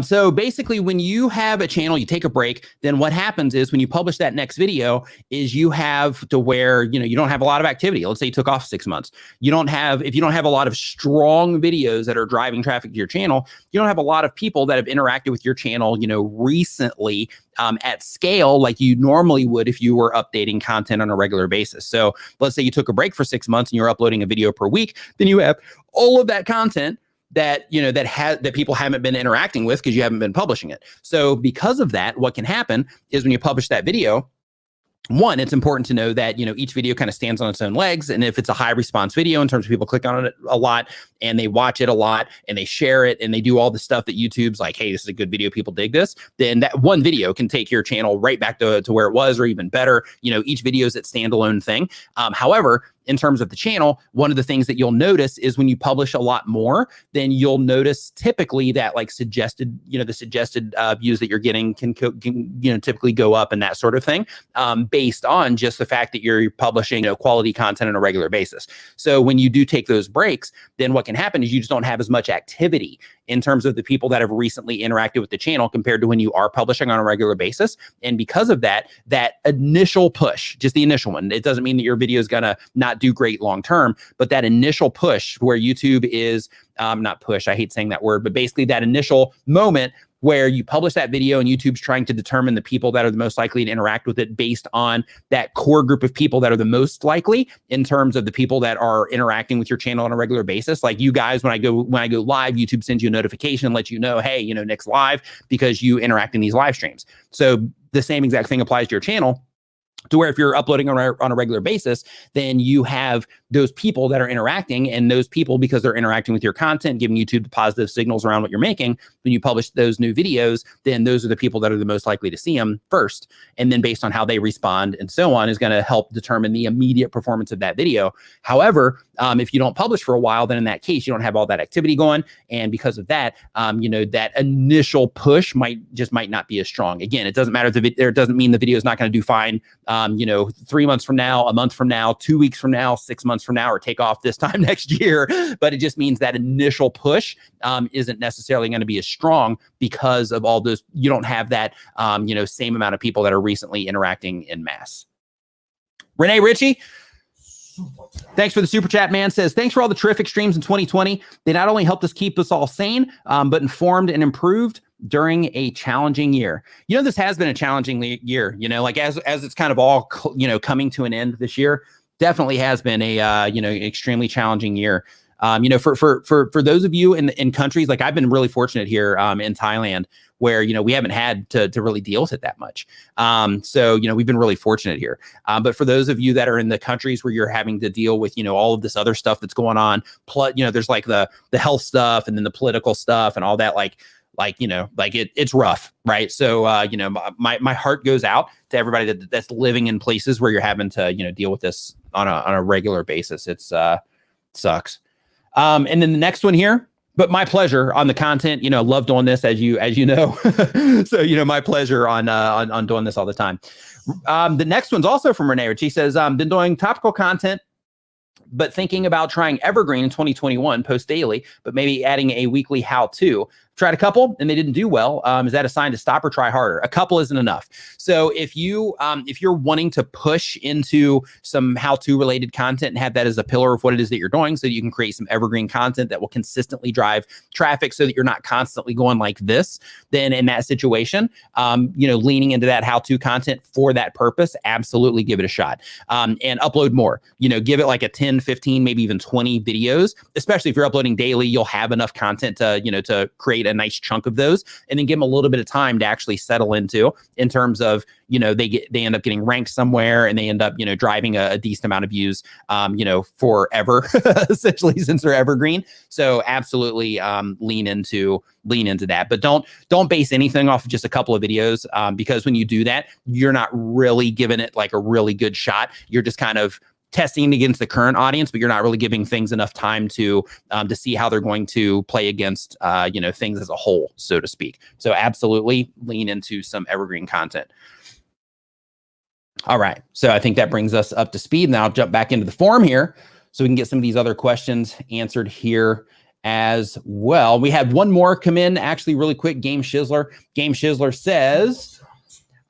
so basically when you have a channel, you take a break, then what happens is when you publish that next video is you have to where, you don't have a lot of activity. Let's say you took off 6 months. If you don't have a lot of strong videos that are driving traffic to your channel, you don't have a lot of people that have interacted with your channel, recently at scale like you normally would if you were updating content on a regular basis. So let's say you took a break for 6 months and you're uploading a video per week, then you have all of that content that that people haven't been interacting with because you haven't been publishing it. So because of that, what can happen is when you publish that video, one, it's important to know that, each video kind of stands on its own legs. And if it's a high response video in terms of people click on it a lot and they watch it a lot and they share it and they do all the stuff that YouTube's like, hey, this is a good video, people dig this, then that one video can take your channel right back to where it was or even better. Each video is its standalone thing. However, in terms of the channel, one of the things that you'll notice is when you publish a lot more, then you'll notice typically that like suggested, the suggested views that you're getting can typically go up and that sort of thing, based on just the fact that you're publishing quality content on a regular basis. So when you do take those breaks, then what can happen is you just don't have as much activity in terms of the people that have recently interacted with the channel compared to when you are publishing on a regular basis. And because of that, that initial push, just the initial one, it doesn't mean that your video is gonna not do great long term, but that initial push where YouTube is not push, I hate saying that word, but basically that initial moment where you publish that video and YouTube's trying to determine the people that are the most likely to interact with it based on that core group of people that are the most likely in terms of the people that are interacting with your channel on a regular basis. Like you guys, when I go live, YouTube sends you a notification and lets you know, hey, Nick's live because you interact in these live streams. So the same exact thing applies to your channel. to where if you're uploading on a regular basis, then you have those people that are interacting, and those people, because they're interacting with your content, giving YouTube the positive signals around what you're making, when you publish those new videos, then those are the people that are the most likely to see them first. And then based on how they respond and so on is going to help determine the immediate performance of that video. However, if you don't publish for a while, then in that case, you don't have all that activity going. And because of that, that initial push might not be as strong. Again, it doesn't matter it doesn't mean the video is not going to do fine. 3 months from now, a month from now, 2 weeks from now, 6 months from now, or take off this time next year. But it just means that initial push isn't necessarily going to be as strong because of all those. You don't have that, same amount of people that are recently interacting in mass. Renee Ritchie, thanks for the super chat, man. Says, thanks for all the terrific streams in 2020. They not only helped us keep us all sane, but informed and improved during a challenging year. This has been a challenging year, as it's kind of all, coming to an end this year, definitely has been a, extremely challenging year. For those of you in countries, like I've been really fortunate here in Thailand, where, we haven't had to really deal with it that much. So, we've been really fortunate here. But for those of you that are in the countries where you're having to deal with, all of this other stuff that's going on, plus, there's like the health stuff and then the political stuff and all that, it's rough, right? So, my heart goes out to everybody that's living in places where you're having to, deal with this on a regular basis. It's sucks. And then the next one here, but my pleasure on the content, love doing this as you know. So, my pleasure on doing this all the time. The next one's also from Renee, which she says, been doing topical content, but thinking about trying Evergreen in 2021, post daily, but maybe adding a weekly how-to. Tried a couple and they didn't do well. Is that a sign to stop or try harder? A couple isn't enough. So if you're wanting to push into some how-to related content and have that as a pillar of what it is that you're doing, so that you can create some evergreen content that will consistently drive traffic, so that you're not constantly going like this, then in that situation, leaning into that how-to content for that purpose, absolutely give it a shot. And upload more. Give it like a 10, 15, maybe even 20 videos. Especially if you're uploading daily, you'll have enough content to create a nice chunk of those, and then give them a little bit of time to actually settle into, in terms of, they end up getting ranked somewhere, and they end up, driving a decent amount of views, forever, essentially, since they're evergreen. So absolutely lean into that, but don't base anything off of just a couple of videos, because when you do that, you're not really giving it like a really good shot. You're just kind of testing against the current audience, but you're not really giving things enough time to see how they're going to play against, things as a whole, so to speak. So absolutely lean into some evergreen content. All right. So I think that brings us up to speed. Now I'll jump back into the forum here so we can get some of these other questions answered here as well. We had one more come in actually really quick. Game Shizzler says,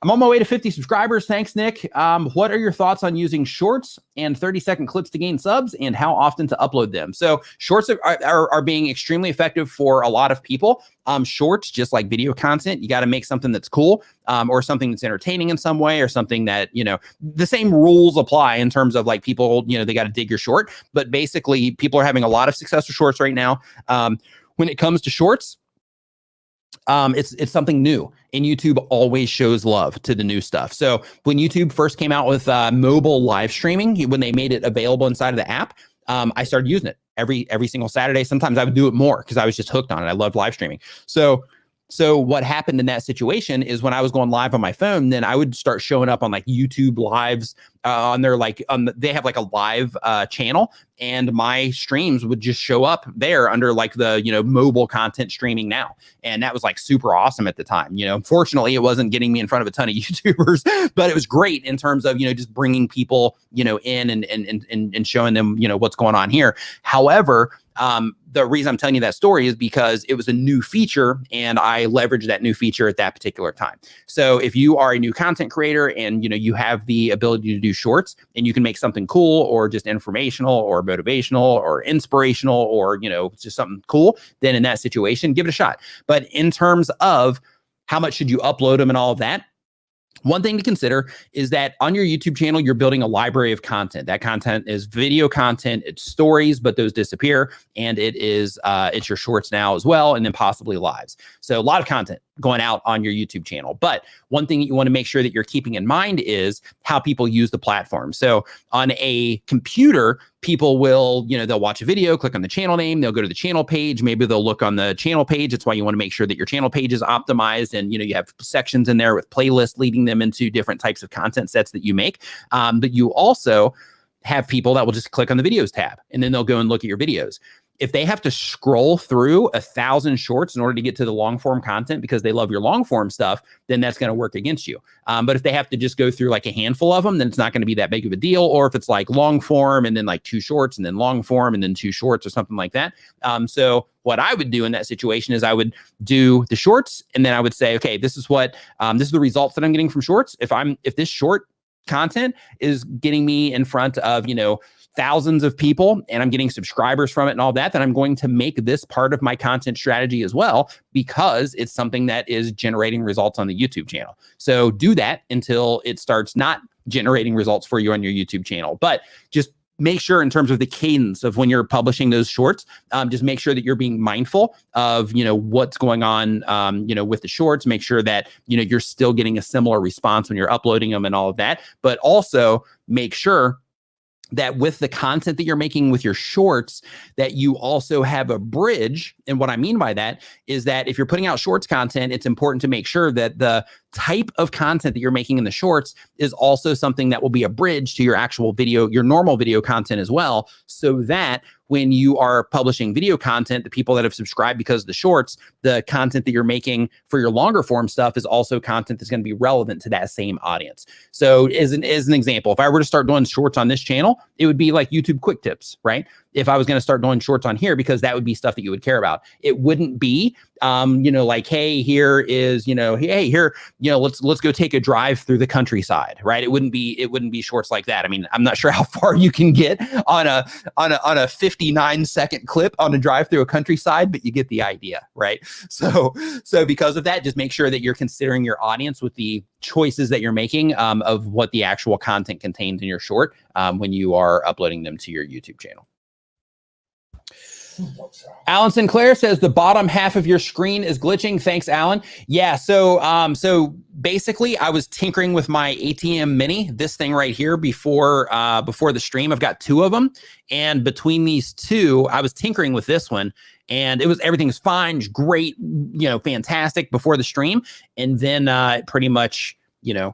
I'm on my way to 50 subscribers. Thanks, Nick. What are your thoughts on using shorts and 30-second clips to gain subs, and how often to upload them? So shorts are being extremely effective for a lot of people. Shorts, just like video content, you got to make something that's cool, or something that's entertaining in some way, or something that, the same rules apply in terms of like people, they got to dig your short. But basically, people are having a lot of success with shorts right now. When it comes to shorts, it's something new, and YouTube always shows love to the new stuff. So when YouTube first came out with mobile live streaming, when they made it available inside of the app, I started using it every single Saturday. Sometimes I would do it more because I was just hooked on it. I loved live streaming. So what happened in that situation is when I was going live on my phone, then I would start showing up on like YouTube lives on their they have like a live channel, and my streams would just show up there under like the, mobile content streaming now. And that was like super awesome at the time. Unfortunately, it wasn't getting me in front of a ton of YouTubers, but it was great in terms of, just bringing people, in and showing them, what's going on here. However, the reason I'm telling you that story is because it was a new feature, and I leveraged that new feature at that particular time. So if you are a new content creator and, you have the ability to do shorts, and you can make something cool or just informational or motivational or inspirational or, just something cool, then in that situation, give it a shot. But in terms of how much should you upload them and all of that, one thing to consider is that on your YouTube channel, you're building a library of content. That content is video content, it's stories, but those disappear. And it's your shorts now as well, and then possibly lives. So a lot of content. going out on your YouTube channel. But one thing that you want to make sure that you're keeping in mind is how people use the platform. So on a computer, people will, they'll watch a video, click on the channel name, they'll go to the channel page, maybe they'll look on the channel page. That's why you want to make sure that your channel page is optimized and, you have sections in there with playlists leading them into different types of content sets that you make. But you also have people that will just click on the videos tab and then they'll go and look at your videos. If they have to scroll through 1,000 shorts in order to get to the long form content because they love your long form stuff, then that's going to work against you. But if they have to just go through like a handful of them, then it's not going to be that big of a deal. Or if it's like long form and then like 2 shorts and then long form and then 2 shorts or something like that. So what I would do in that situation is I would do the shorts and then I would say, okay, this is the results that I'm getting from shorts. If this short content is getting me in front of, thousands of people and I'm getting subscribers from it and all that, then I'm going to make this part of my content strategy as well, because it's something that is generating results on the YouTube channel. So do that until it starts not generating results for you on your YouTube channel. But just make sure in terms of the cadence of when you're publishing those shorts, just make sure that you're being mindful of, what's going on, with the shorts. Make sure that, you're still getting a similar response when you're uploading them and all of that. But also make sure that with the content that you're making with your shorts, that you also have a bridge. And what I mean by that is that if you're putting out shorts content, it's important to make sure that the type of content that you're making in the shorts is also something that will be a bridge to your actual video, your normal video content as well, so that when you are publishing video content, the people that have subscribed because of the shorts, the content that you're making for your longer form stuff is also content that's going to be relevant to that same audience. So as an example, if I were to start doing shorts on this channel, it would be like YouTube quick tips, right? If I was going to start doing shorts on here, because that would be stuff that you would care about. It wouldn't be, like, hey, here is, hey, here, let's go take a drive through the countryside, right? It wouldn't be shorts like that. I mean, I'm not sure how far you can get on a 59-second clip on a drive through a countryside, but you get the idea, right? So because of that, just make sure that you're considering your audience with the choices that you're making of what the actual content contains in your short when you are uploading them to your YouTube channel. Alan Sinclair says the bottom half of your screen is glitching. Thanks, Alan. Yeah, so basically I was tinkering with my ATM Mini, this thing right here, before the stream. I've got 2 of them, and between these 2, I was tinkering with this one, and everything's fine, great, fantastic before the stream, and then it pretty much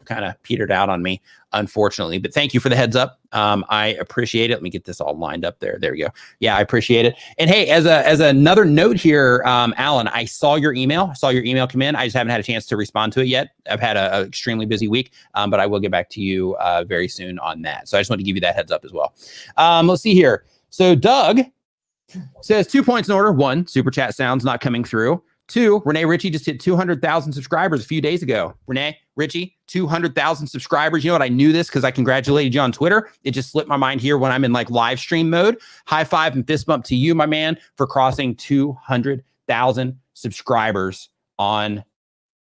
kind of petered out on me, unfortunately. But thank you for the heads up. I appreciate it. Let me get this all lined up there. There we go. Yeah, I appreciate it. And hey, as another note here, Alan, I saw your email. I saw your email come in. I just haven't had a chance to respond to it yet. I've had an extremely busy week, but I will get back to you very soon on that. So I just want to give you that heads up as well. Let's see here. So Doug says 2 points in order. 1, super chat sounds not coming through. 2, Renee Ritchie just hit 200,000 subscribers a few days ago. Renee Ritchie, 200,000 subscribers. You know what? I knew this because I congratulated you on Twitter. It just slipped my mind here when I'm in like live stream mode. High five and fist bump to you, my man, for crossing 200,000 subscribers on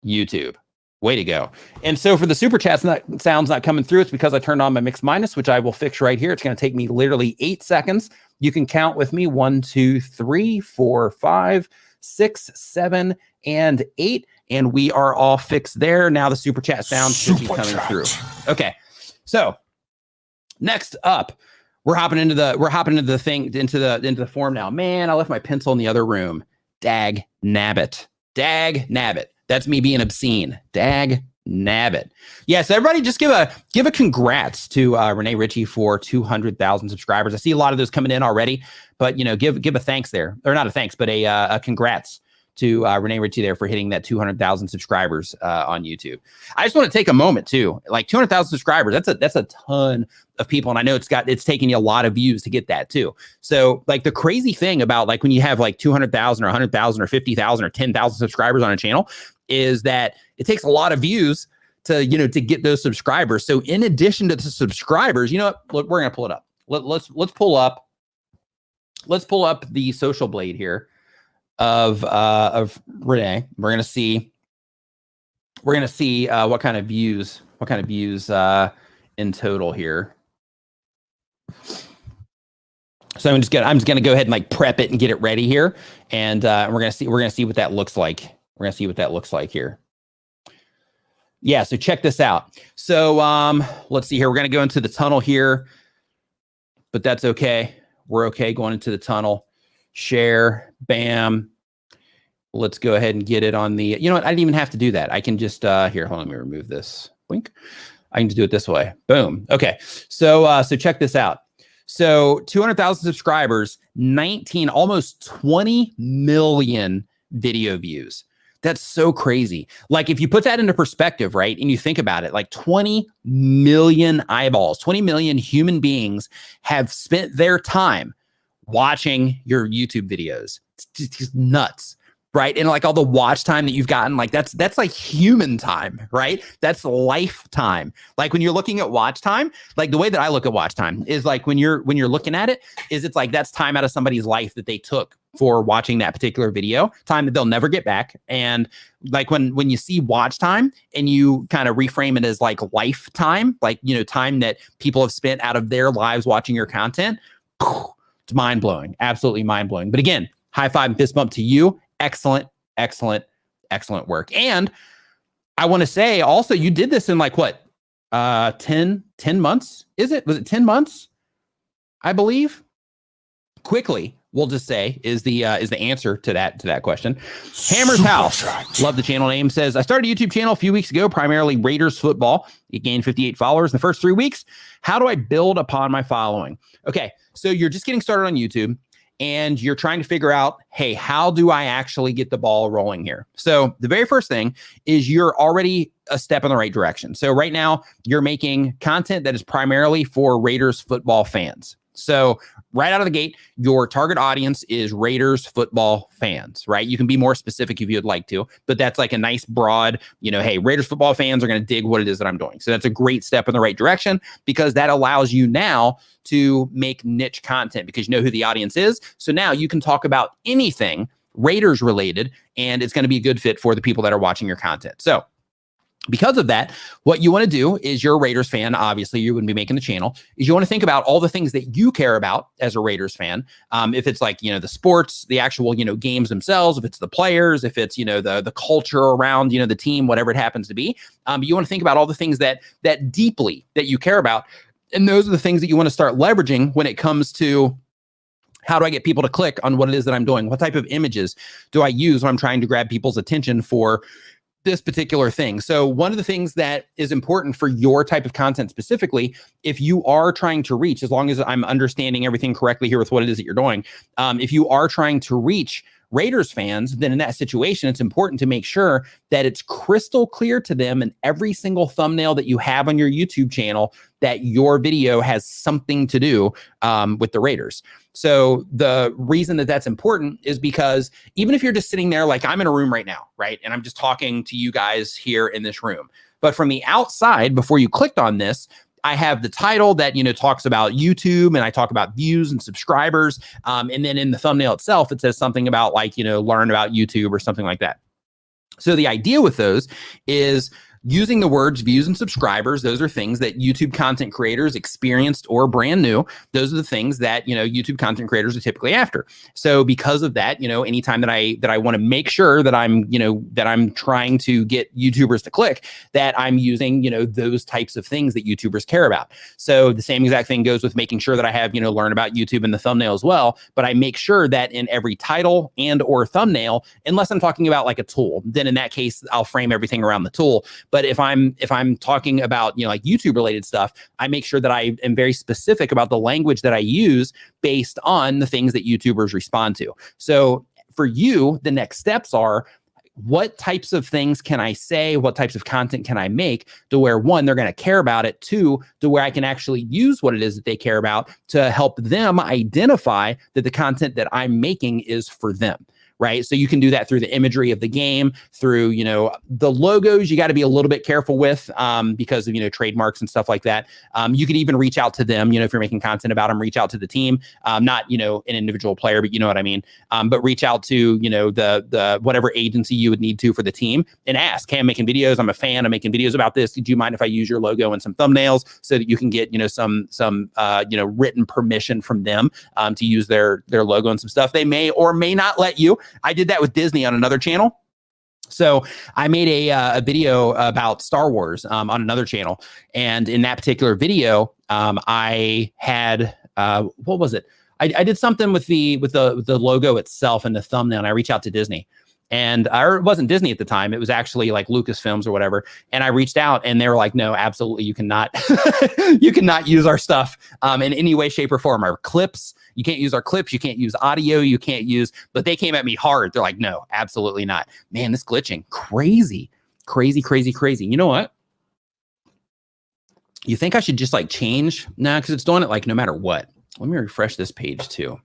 YouTube. Way to go. And so for the super chats, sounds not coming through. It's because I turned on my mix minus, which I will fix right here. It's going to take me literally 8 seconds. You can count with me. 1, 2, 3, 4, 5, 6, 7, and 8, and we are all fixed there. Now the super chat sound should be coming through. Okay, so next up, we're hopping into the form now. Man, I left my pencil in the other room. Dag nabbit. That's me being obscene. Dag nabbit. Yes, everybody, just give a congrats to Renee Ritchie for 200,000 subscribers. I see a lot of those coming in already, but give a thanks there, or not a thanks, but a congrats to Renee Ritchie there for hitting that 200,000 subscribers on YouTube. I just want to take a moment too, like 200,000 subscribers. That's a ton of people, and I know it's taking you a lot of views to get that too. So like the crazy thing about like when you have like 200,000 or 100,000 or 50,000 or 10,000 subscribers on a channel is that it takes a lot of views to get those subscribers. So in addition to the subscribers, look, we're gonna pull it up. Let's pull up the social blade here of Renee. We're gonna see what kind of views in total here. So I'm just gonna go ahead and like prep it and get it ready here, and we're gonna see what that looks like We're going to see what that looks like here. Yeah, so check this out. So let's see here. We're going to go into the tunnel here, but that's okay. We're okay going into the tunnel. Share, bam. Let's go ahead and get it on the, you know what? I didn't even have to do that. I can just, here, hold on, let me remove this link. I can just do it this way. Boom. Okay. So check this out. So 200,000 subscribers, almost 20 million video views. That's so crazy. Like if you put that into perspective, right? And you think about it, like 20 million eyeballs, 20 million human beings have spent their time watching your YouTube videos. It's just nuts. Right. And like all the watch time that you've gotten, like that's like human time, right? That's lifetime. Like when you're looking at watch time, like the way that I look at watch time is like when you're looking at it, is it's like that's time out of somebody's life that they took for watching that particular video, time that they'll never get back. And like when you see watch time and you kind of reframe it as like lifetime, like, you know, time that people have spent out of their lives watching your content, it's mind blowing, absolutely mind blowing. But again, high five and fist bump to you. Excellent, excellent, excellent work. And I want to say also, you did this in like what, 10 months? Was it 10 months? I believe. Quickly, we'll just say is the answer to that question. Hammer's House, love the channel name, says, I started a YouTube channel a few weeks ago, primarily Raiders football. It gained 58 followers in the first 3 weeks. How do I build upon my following? Okay, so you're just getting started on YouTube. And you're trying to figure out, hey, how do I actually get the ball rolling here? So the very first thing is you're already a step in the right direction. So right now you're making content that is primarily for Raiders football fans. So right out of the gate, your target audience is Raiders football fans, right? You can be more specific if you'd like to, but that's like a nice broad, you know, hey, Raiders football fans are going to dig what it is that I'm doing. So that's a great step in the right direction because that allows you now to make niche content because you know who the audience is. So now you can talk about anything Raiders related, and it's going to be a good fit for the people that are watching your content. So because of that, what you want to do is you're a Raiders fan. Obviously, you wouldn't be making the channel. Is you want to think about all the things that you care about as a Raiders fan. If it's like, you know, the sports, the actual, you know, games themselves, if it's the players, if it's, you know, the culture around, you know, the team, whatever it happens to be. You want to think about all the things that deeply that you care about. And those are the things that you want to start leveraging when it comes to how do I get people to click on what it is that I'm doing? What type of images do I use when I'm trying to grab people's attention for this particular thing? So one of the things that is important for your type of content specifically, if you are trying to reach, as long as I'm understanding everything correctly here with what it is that you're doing, if you are trying to reach Raiders fans, then in that situation, it's important to make sure that it's crystal clear to them in every single thumbnail that you have on your YouTube channel that your video has something to do with the Raiders. So the reason that that's important is because even if you're just sitting there, like I'm in a room right now, right? And I'm just talking to you guys here in this room. But from the outside, before you clicked on this, I have the title that, you know, talks about YouTube and I talk about views and subscribers. And then in the thumbnail itself, it says something about like, you know, learn about YouTube or something like that. So the idea with those is using the words views and subscribers. Those are things that YouTube content creators, experienced or brand new, those are the things that, you know, YouTube content creators are typically after. So because of that, you know, anytime that I want to make sure that I'm, you know, that I'm trying to get YouTubers to click, that I'm using, you know, those types of things that YouTubers care about. So the same exact thing goes with making sure that I have, you know, learn about YouTube in the thumbnail as well. But I make sure that in every title and or thumbnail, unless I'm talking about like a tool, then in that case, I'll frame everything around the tool. But if I'm talking about, you know, like YouTube related stuff, I make sure that I am very specific about the language that I use based on the things that YouTubers respond to. So for you, the next steps are, what types of things can I say? What types of content can I make to where, one, they're going to care about it, two, to where I can actually use what it is that they care about to help them identify that the content that I'm making is for them. Right. So you can do that through the imagery of the game, through, you know, the logos you got to be a little bit careful with because of, you know, trademarks and stuff like that. You could even reach out to them, you know, if you're making content about them, reach out to the team, not, you know, an individual player, but you know what I mean? But reach out to, you know, the whatever agency you would need to for the team and ask, hey, I'm making videos. I'm a fan. I'm making videos about this. Do you mind if I use your logo and some thumbnails so that you can get, you know, some you know, written permission from them to use their logo and some stuff? They may or may not let you. I did that with Disney on another channel. So I made a video about Star Wars on another channel, and in that particular video, I had what was it? I did something with the logo itself and the thumbnail, and I reached out to Disney. And it wasn't Disney at the time. It was actually like Lucasfilms or whatever. And I reached out and they were like, no, absolutely. You cannot, you cannot use our stuff in any way, shape or form. Our clips, you can't use our clips. You can't use audio. You can't use, but they came at me hard. They're like, no, absolutely not. Man, this glitching, crazy, crazy, crazy, crazy. You know what? You think I should just like change? Nah, because it's doing it like no matter what. Let me refresh this page too.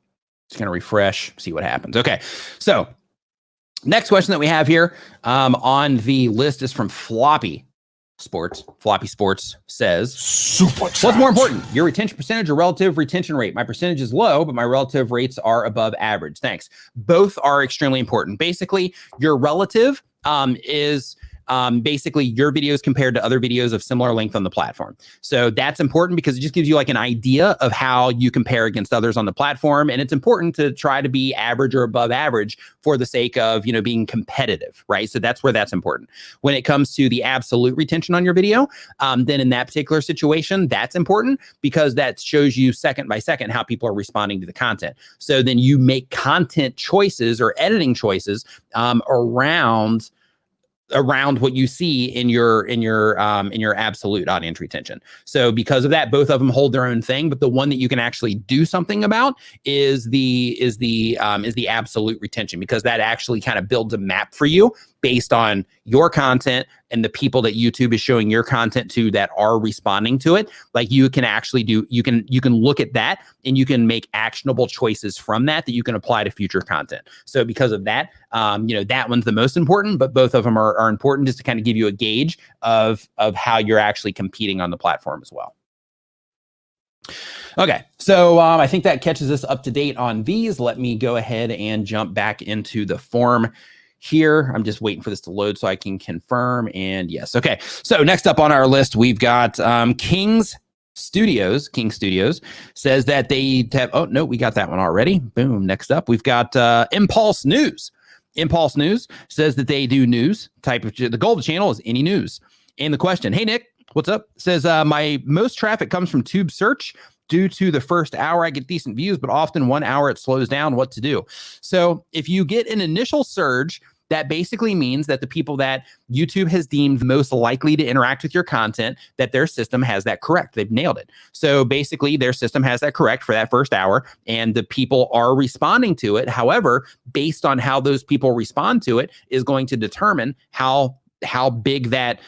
Just going to refresh, see what happens. Okay. So, next question that we have here on the list is from Floppy Sports. Floppy Sports says, superchat. What's more important, your retention percentage or relative retention rate? My percentage is low, but my relative rates are above average. Thanks. Both are extremely important. Basically, your relative is basically your videos compared to other videos of similar length on the platform. So that's important because it just gives you like an idea of how you compare against others on the platform. And it's important to try to be average or above average for the sake of, you know, being competitive, right? So that's where that's important. When it comes to the absolute retention on your video, then in that particular situation, that's important because that shows you second by second how people are responding to the content. So then you make content choices or editing choices around what you see in your absolute audience retention. So because of that, both of them hold their own thing, but the one that you can actually do something about is the absolute retention, because that actually kind of builds a map for you based on your content and the people that YouTube is showing your content to that are responding to it. Like you can actually you can look at that and you can make actionable choices from that you can apply to future content. So because of that, that one's the most important, but both of them are important just to kind of give you a gauge of how you're actually competing on the platform as well. Okay, so I think that catches us up to date on these. Let me go ahead and jump back into the form here. I'm just waiting for this to load so I can confirm. And yes, okay. So next up on our list, we've got King Studios says that they have, oh no, we got that one already. Boom. Next up, we've got Impulse News. Impulse News says that they do news type of, the goal of the channel is any news. And the question, hey Nick, what's up? Says my most traffic comes from tube search. Due to the first hour, I get decent views, but often 1 hour it slows down. What to do? So if you get an initial surge, that basically means that the people that YouTube has deemed most likely to interact with your content, that their system has that correct. They've nailed it. So basically their system has that correct for that first hour and the people are responding to it. However, based on how those people respond to it is going to determine how big that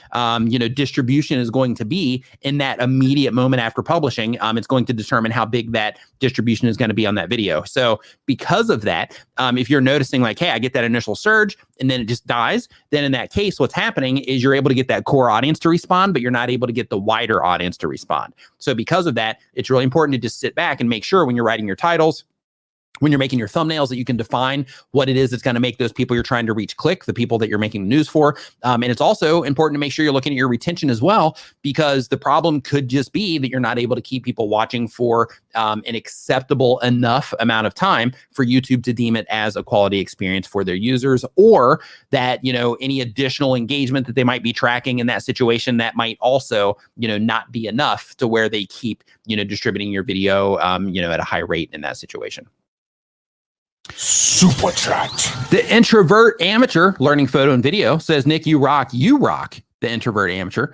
distribution is going to be in that immediate moment after publishing. It's going to determine how big that distribution is going to be on that video. So because of that, if you're noticing like, hey, I get that initial surge and then it just dies, then in that case, what's happening is you're able to get that core audience to respond, but you're not able to get the wider audience to respond. So because of that, it's really important to just sit back and make sure when you're writing your titles, when you're making your thumbnails, that you can define what it is that's going to make those people you're trying to reach click, the people that you're making the news for. And it's also important to make sure you're looking at your retention as well, because the problem could just be that you're not able to keep people watching for an acceptable enough amount of time for YouTube to deem it as a quality experience for their users, or that, any additional engagement that they might be tracking in that situation, that might also, not be enough to where they keep, distributing your video, at a high rate in that situation. Super chat. The introvert amateur learning photo and video says, Nick, you rock. The introvert amateur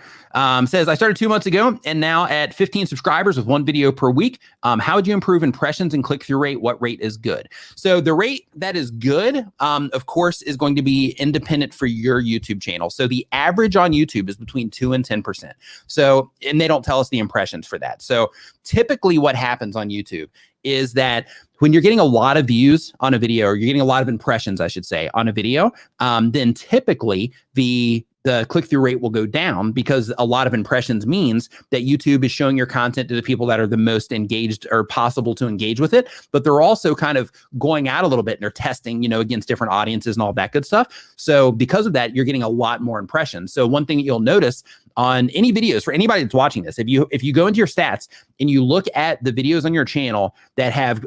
says, I started 2 months ago and now at 15 subscribers with 1 video per week. How would you improve impressions and click-through rate? What rate is good? So the rate that is good, of course, is going to be independent for your YouTube channel. So the average on YouTube is between 2 and 10%. So, and they don't tell us the impressions for that. So typically what happens on YouTube is that when you're getting a lot of views on a video, or you're getting a lot of impressions, I should say, on a video, then typically the click-through rate will go down, because a lot of impressions means that YouTube is showing your content to the people that are the most engaged or possible to engage with it. But they're also kind of going out a little bit and they're testing, against different audiences and all that good stuff. So because of that, you're getting a lot more impressions. So one thing that you'll notice on any videos for anybody that's watching this. If you go into your stats and you look at the videos on your channel that have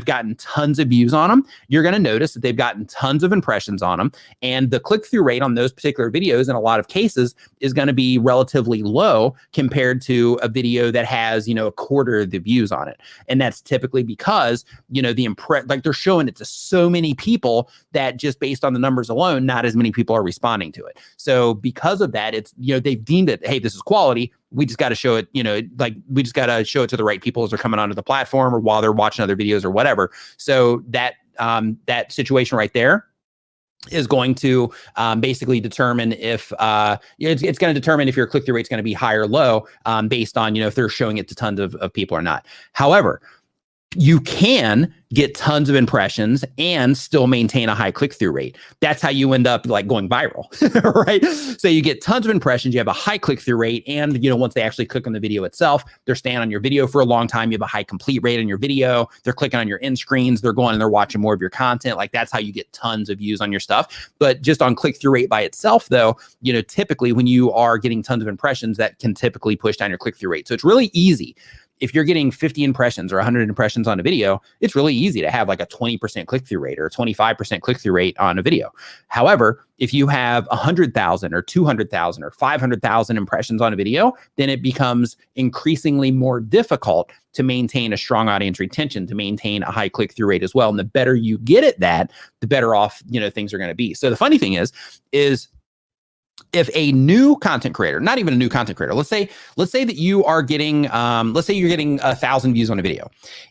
gotten tons of views on them, you're going to notice that they've gotten tons of impressions on them, and the click-through rate on those particular videos in a lot of cases is going to be relatively low compared to a video that has, a quarter of the views on it. And that's typically because, they're showing it to so many people that just based on the numbers alone, not as many people are responding to it. So because of that, it's, they've deemed it, hey, this is quality. We just got to show it, we just got to show it to the right people as they're coming onto the platform or while they're watching other videos or whatever. So that situation right there is going to basically determine if it's going to determine if your click-through rate is going to be high or low based on, if they're showing it to tons of people or not. However, you can get tons of impressions and still maintain a high click-through rate. That's how you end up like going viral, right? So you get tons of impressions, you have a high click-through rate, and once they actually click on the video itself, they're staying on your video for a long time. You have a high complete rate on your video. They're clicking on your end screens. They're going and they're watching more of your content. Like that's how you get tons of views on your stuff. But just on click-through rate by itself, though, typically when you are getting tons of impressions, that can typically push down your click-through rate. So it's really easy. If you're getting 50 impressions or 100 impressions on a video, it's really easy to have like a 20% click-through rate or a 25% click-through rate on a video. However, if you have 100,000 or 200,000 or 500,000 impressions on a video, then it becomes increasingly more difficult to maintain a strong audience retention, to maintain a high click-through rate as well. And the better you get at that, the better off, things are going to be. So the funny thing is if a new content creator, not even a new content creator, let's say that you are getting, let's say you're getting 1,000 views on a video.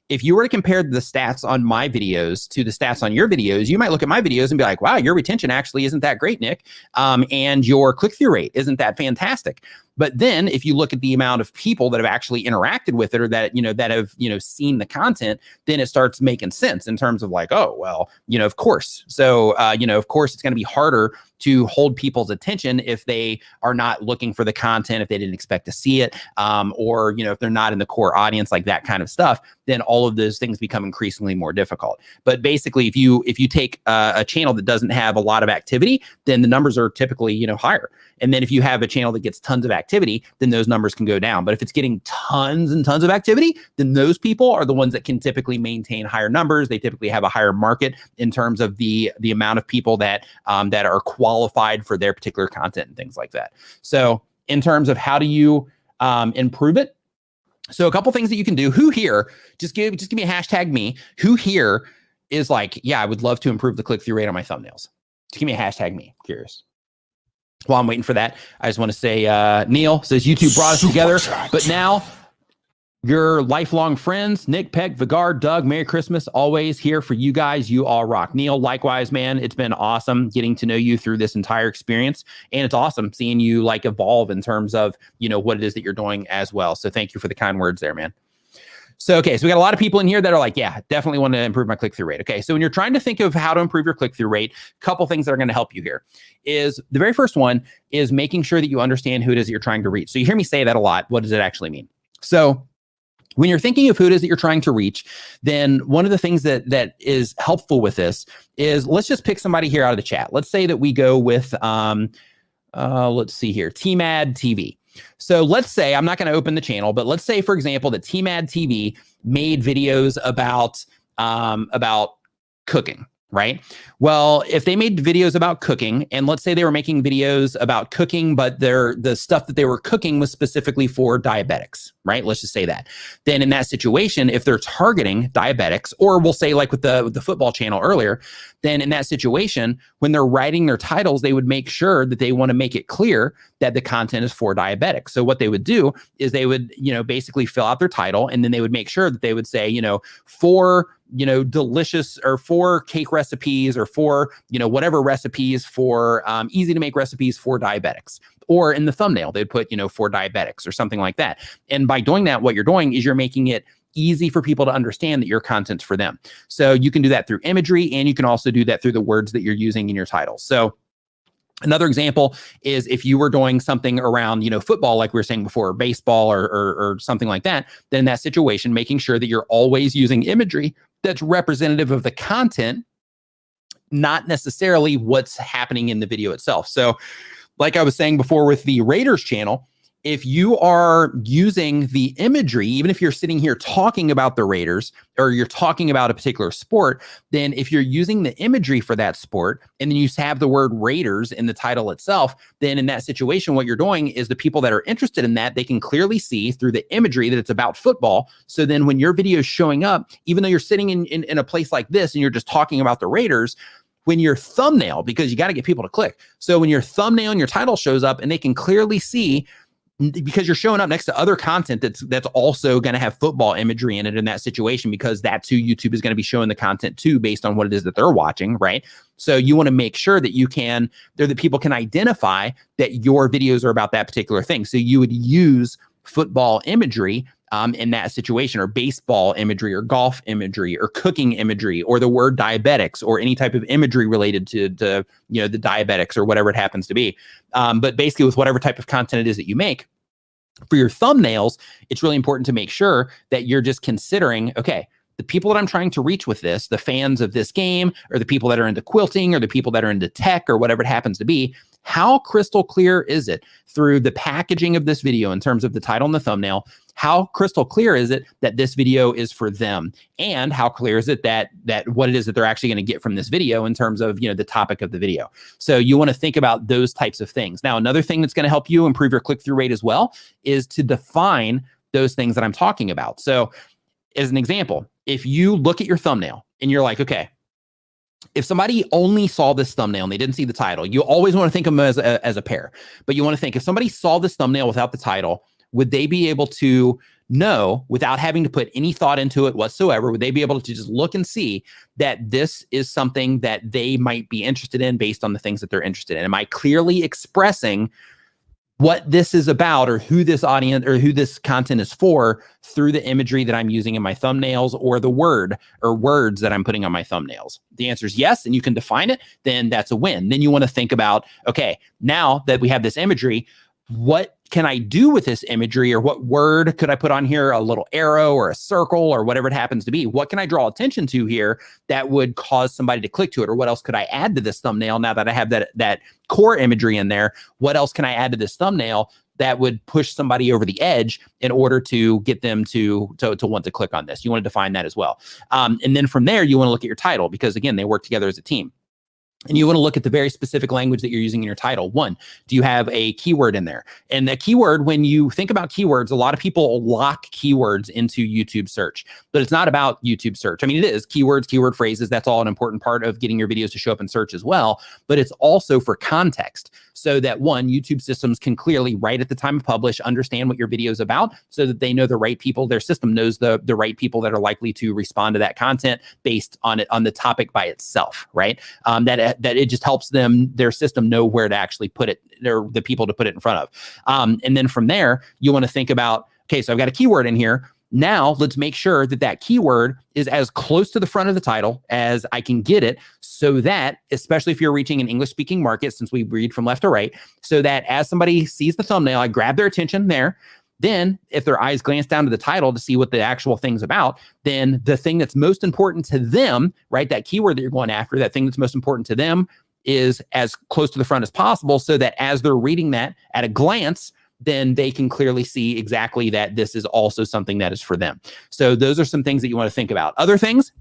If you were to compare the stats on my videos to the stats on your videos, you might look at my videos and be like, wow, your retention actually isn't that great, Nick. And your click-through rate isn't that fantastic. But then if you look at the amount of people that have actually interacted with it or that, that have, seen the content, then it starts making sense in terms of like, oh, well, of course. So, of course, it's going to be harder to hold people's attention if they are not looking for the content, if they didn't expect to see it, or, if they're not in the core audience, like that kind of stuff, then all of those things become increasingly more difficult. But basically, if you take a channel that doesn't have a lot of activity, then the numbers are typically, higher. And then if you have a channel that gets tons of activity, then those numbers can go down. But if it's getting tons and tons of activity, then those people are the ones that can typically maintain higher numbers. They typically have a higher market in terms of the amount of people that are qualified for their particular content and things like that. So in terms of how do you improve it? So a couple things that you can do. Who here, just give me a hashtag me. Who here is like, yeah, I would love to improve the click-through rate on my thumbnails. Just give me a hashtag me. Curious. While I'm waiting for that, I just want to say, Neil says YouTube brought us together, but now your lifelong friends, Nick, Peck, Vigard, Doug, Merry Christmas, always here for you guys. You all rock. Neil, likewise, man. It's been awesome getting to know you through this entire experience. And it's awesome seeing you like evolve in terms of, what it is that you're doing as well. So thank you for the kind words there, man. So, okay, so we got a lot of people in here that are like, yeah, definitely want to improve my click-through rate. Okay, so when you're trying to think of how to improve your click-through rate, a couple things that are going to help you here is the very first one is making sure that you understand who it is that you're trying to reach. So you hear me say that a lot. What does it actually mean? So when you're thinking of who it is that you're trying to reach, then one of the things that is helpful with this is let's just pick somebody here out of the chat. Let's say that we go with, let's see here, TMAD TV. So let's say, I'm not going to open the channel, but let's say, for example, that TMAD TV made videos about cooking, right? Well, if they made videos about cooking, and let's say they were making videos about cooking, but the stuff that they were cooking was specifically for diabetics, right? Let's just say that. Then in that situation, if they're targeting diabetics, or we'll say like with the football channel earlier, then in that situation, when they're writing their titles, they would make sure that they want to make it clear that the content is for diabetics. So what they would do is they would, basically fill out their title, and then they would make sure that they would say, for delicious, or for cake recipes, or for, whatever recipes for easy to make recipes for diabetics. Or in the thumbnail, they'd put, for diabetics or something like that. And by doing that, what you're doing is you're making it easy for people to understand that your content's for them. So you can do that through imagery, and you can also do that through the words that you're using in your titles. So another example is if you were doing something around, football, like we were saying before, or baseball or something like that, then in that situation, making sure that you're always using imagery that's representative of the content, not necessarily what's happening in the video itself. So like I was saying before with the Raiders channel, if you are using the imagery, even if you're sitting here talking about the Raiders or you're talking about a particular sport, then if you're using the imagery for that sport and then you have the word Raiders in the title itself, then in that situation, what you're doing is the people that are interested in that, they can clearly see through the imagery that it's about football. So then when your video is showing up, even though you're sitting in a place like this and you're just talking about the Raiders, when your thumbnail, because you got to get people to click. So when your thumbnail and your title shows up and they can clearly see, because you're showing up next to other content that's also going to have football imagery in it in that situation, because that's who YouTube is going to be showing the content to based on what it is that they're watching, right? So you want to make sure that that people can identify that your videos are about that particular thing. So you would use football imagery in that situation, or baseball imagery, or golf imagery, or cooking imagery, or the word diabetics, or any type of imagery related to the diabetics or whatever it happens to be. But basically, with whatever type of content it is that you make, for your thumbnails, it's really important to make sure that you're just considering, okay, the people that I'm trying to reach with this, the fans of this game, or the people that are into quilting, or the people that are into tech, or whatever it happens to be, how crystal clear is it through the packaging of this video in terms of the title and the thumbnail? How crystal clear is it that this video is for them? And how clear is it that what it is that they're actually going to get from this video in terms of, the topic of the video? So you want to think about those types of things. Now, another thing that's going to help you improve your click-through rate as well is to define those things that I'm talking about. So as an example, if you look at your thumbnail and you're like, okay, if somebody only saw this thumbnail and they didn't see the title, you always want to think of them as a pair. But you want to think, if somebody saw this thumbnail without the title, would they be able to know, without having to put any thought into it whatsoever, would they be able to just look and see that this is something that they might be interested in based on the things that they're interested in? Am I clearly expressing what this is about, or who this audience or who this content is for, through the imagery that I'm using in my thumbnails, or the word or words that I'm putting on my thumbnails? The answer is yes, and you can define it, then that's a win. Then you want to think about, okay, now that we have this imagery, what can I do with this imagery, or what word could I put on here? A little arrow or a circle or whatever it happens to be. What can I draw attention to here that would cause somebody to click to it? Or what else could I add to this thumbnail now that I have that core imagery in there? What else can I add to this thumbnail that would push somebody over the edge in order to get them to want to click on this? You want to define that as well. And then from there, you want to look at your title, because again, they work together as a team. And you want to look at the very specific language that you're using in your title. One, do you have a keyword in there? And the keyword, when you think about keywords, a lot of people lock keywords into YouTube search, but it's not about YouTube search. I mean, it is keywords, keyword phrases. That's all an important part of getting your videos to show up in search as well. But it's also for context, so that one, YouTube systems can clearly, right at the time of publish, understand what your video is about, so that they know the right people. Their system knows the right people that are likely to respond to that content based on it, on the topic by itself, right? That it just helps their system know where to actually put it, the people to put it in front of. And then from there, you want to think about, okay, so I've got a keyword in here. Now let's make sure that keyword is as close to the front of the title as I can get it, so that, especially if you're reaching an English-speaking market, since we read from left to right, so that as somebody sees the thumbnail, I grab their attention there. Then if their eyes glance down to the title to see what the actual thing's about, then the thing that's most important to them, right, that keyword that you're going after, that thing that's most important to them is as close to the front as possible, so that as they're reading that at a glance, then they can clearly see exactly that this is also something that is for them. So those are some things that you want to think about. Other things,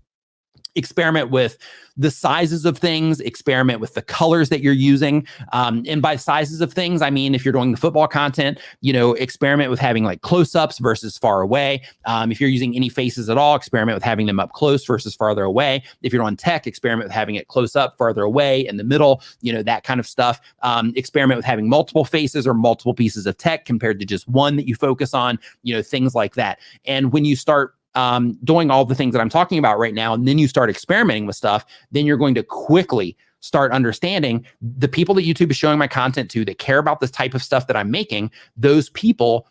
experiment with the sizes of things, experiment with the colors that you're using. And by sizes of things, I mean, if you're doing the football content, experiment with having like close-ups versus far away. If you're using any faces at all, experiment with having them up close versus farther away. If you're on tech, experiment with having it close up, farther away, in the middle, that kind of stuff. Experiment with having multiple faces or multiple pieces of tech compared to just one that you focus on, things like that. And when you start doing all the things that I'm talking about right now, and then you start experimenting with stuff, then you're going to quickly start understanding the people that YouTube is showing my content to, that care about this type of stuff that I'm making. Those people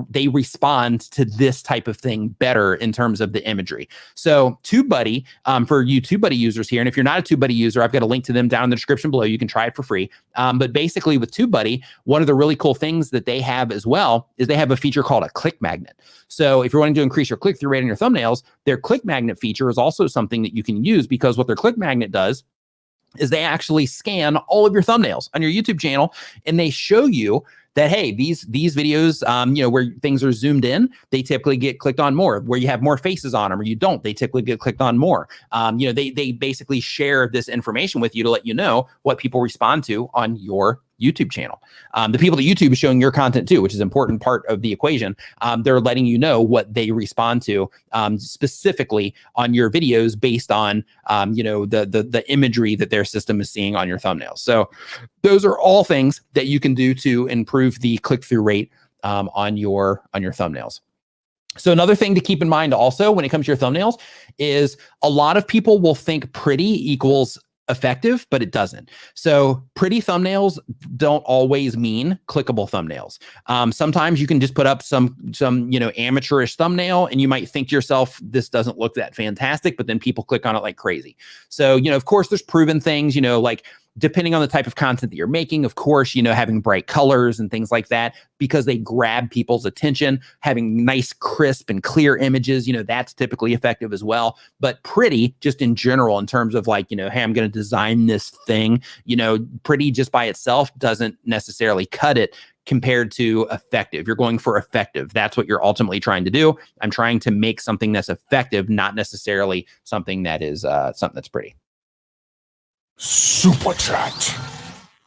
they respond to this type of thing better in terms of the imagery. So TubeBuddy, for you TubeBuddy users here, and if you're not a TubeBuddy user, I've got a link to them down in the description below. You can try it for free. But basically with TubeBuddy, one of the really cool things that they have as well is they have a feature called a click magnet. So if you're wanting to increase your click-through rate on your thumbnails, their click magnet feature is also something that you can use, because what their click magnet does is they actually scan all of your thumbnails on your YouTube channel, and they show you that, hey, these videos, where things are zoomed in, they typically get clicked on more. Where you have more faces on them or you don't, they typically get clicked on more. They basically share this information with you to let you know what people respond to on your YouTube channel. The people that YouTube is showing your content to, which is an important part of the equation. They're letting you know what they respond to specifically on your videos based on the imagery that their system is seeing on your thumbnails. So those are all things that you can do to improve the click-through rate on your thumbnails. So another thing to keep in mind also when it comes to your thumbnails is a lot of people will think pretty equals effective, but it doesn't. So pretty thumbnails don't always mean clickable thumbnails. Sometimes you can just put up some amateurish thumbnail and you might think to yourself, this doesn't look that fantastic, but then people click on it like crazy. So, of course there's proven things, like depending on the type of content that you're making, of course, having bright colors and things like that, because they grab people's attention, having nice, crisp and clear images, that's typically effective as well. But pretty, just in general, in terms of like, hey, I'm going to design this thing, pretty just by itself doesn't necessarily cut it compared to effective. You're going for effective. That's what you're ultimately trying to do. I'm trying to make something that's effective, not necessarily something that is something that's pretty. Super chat.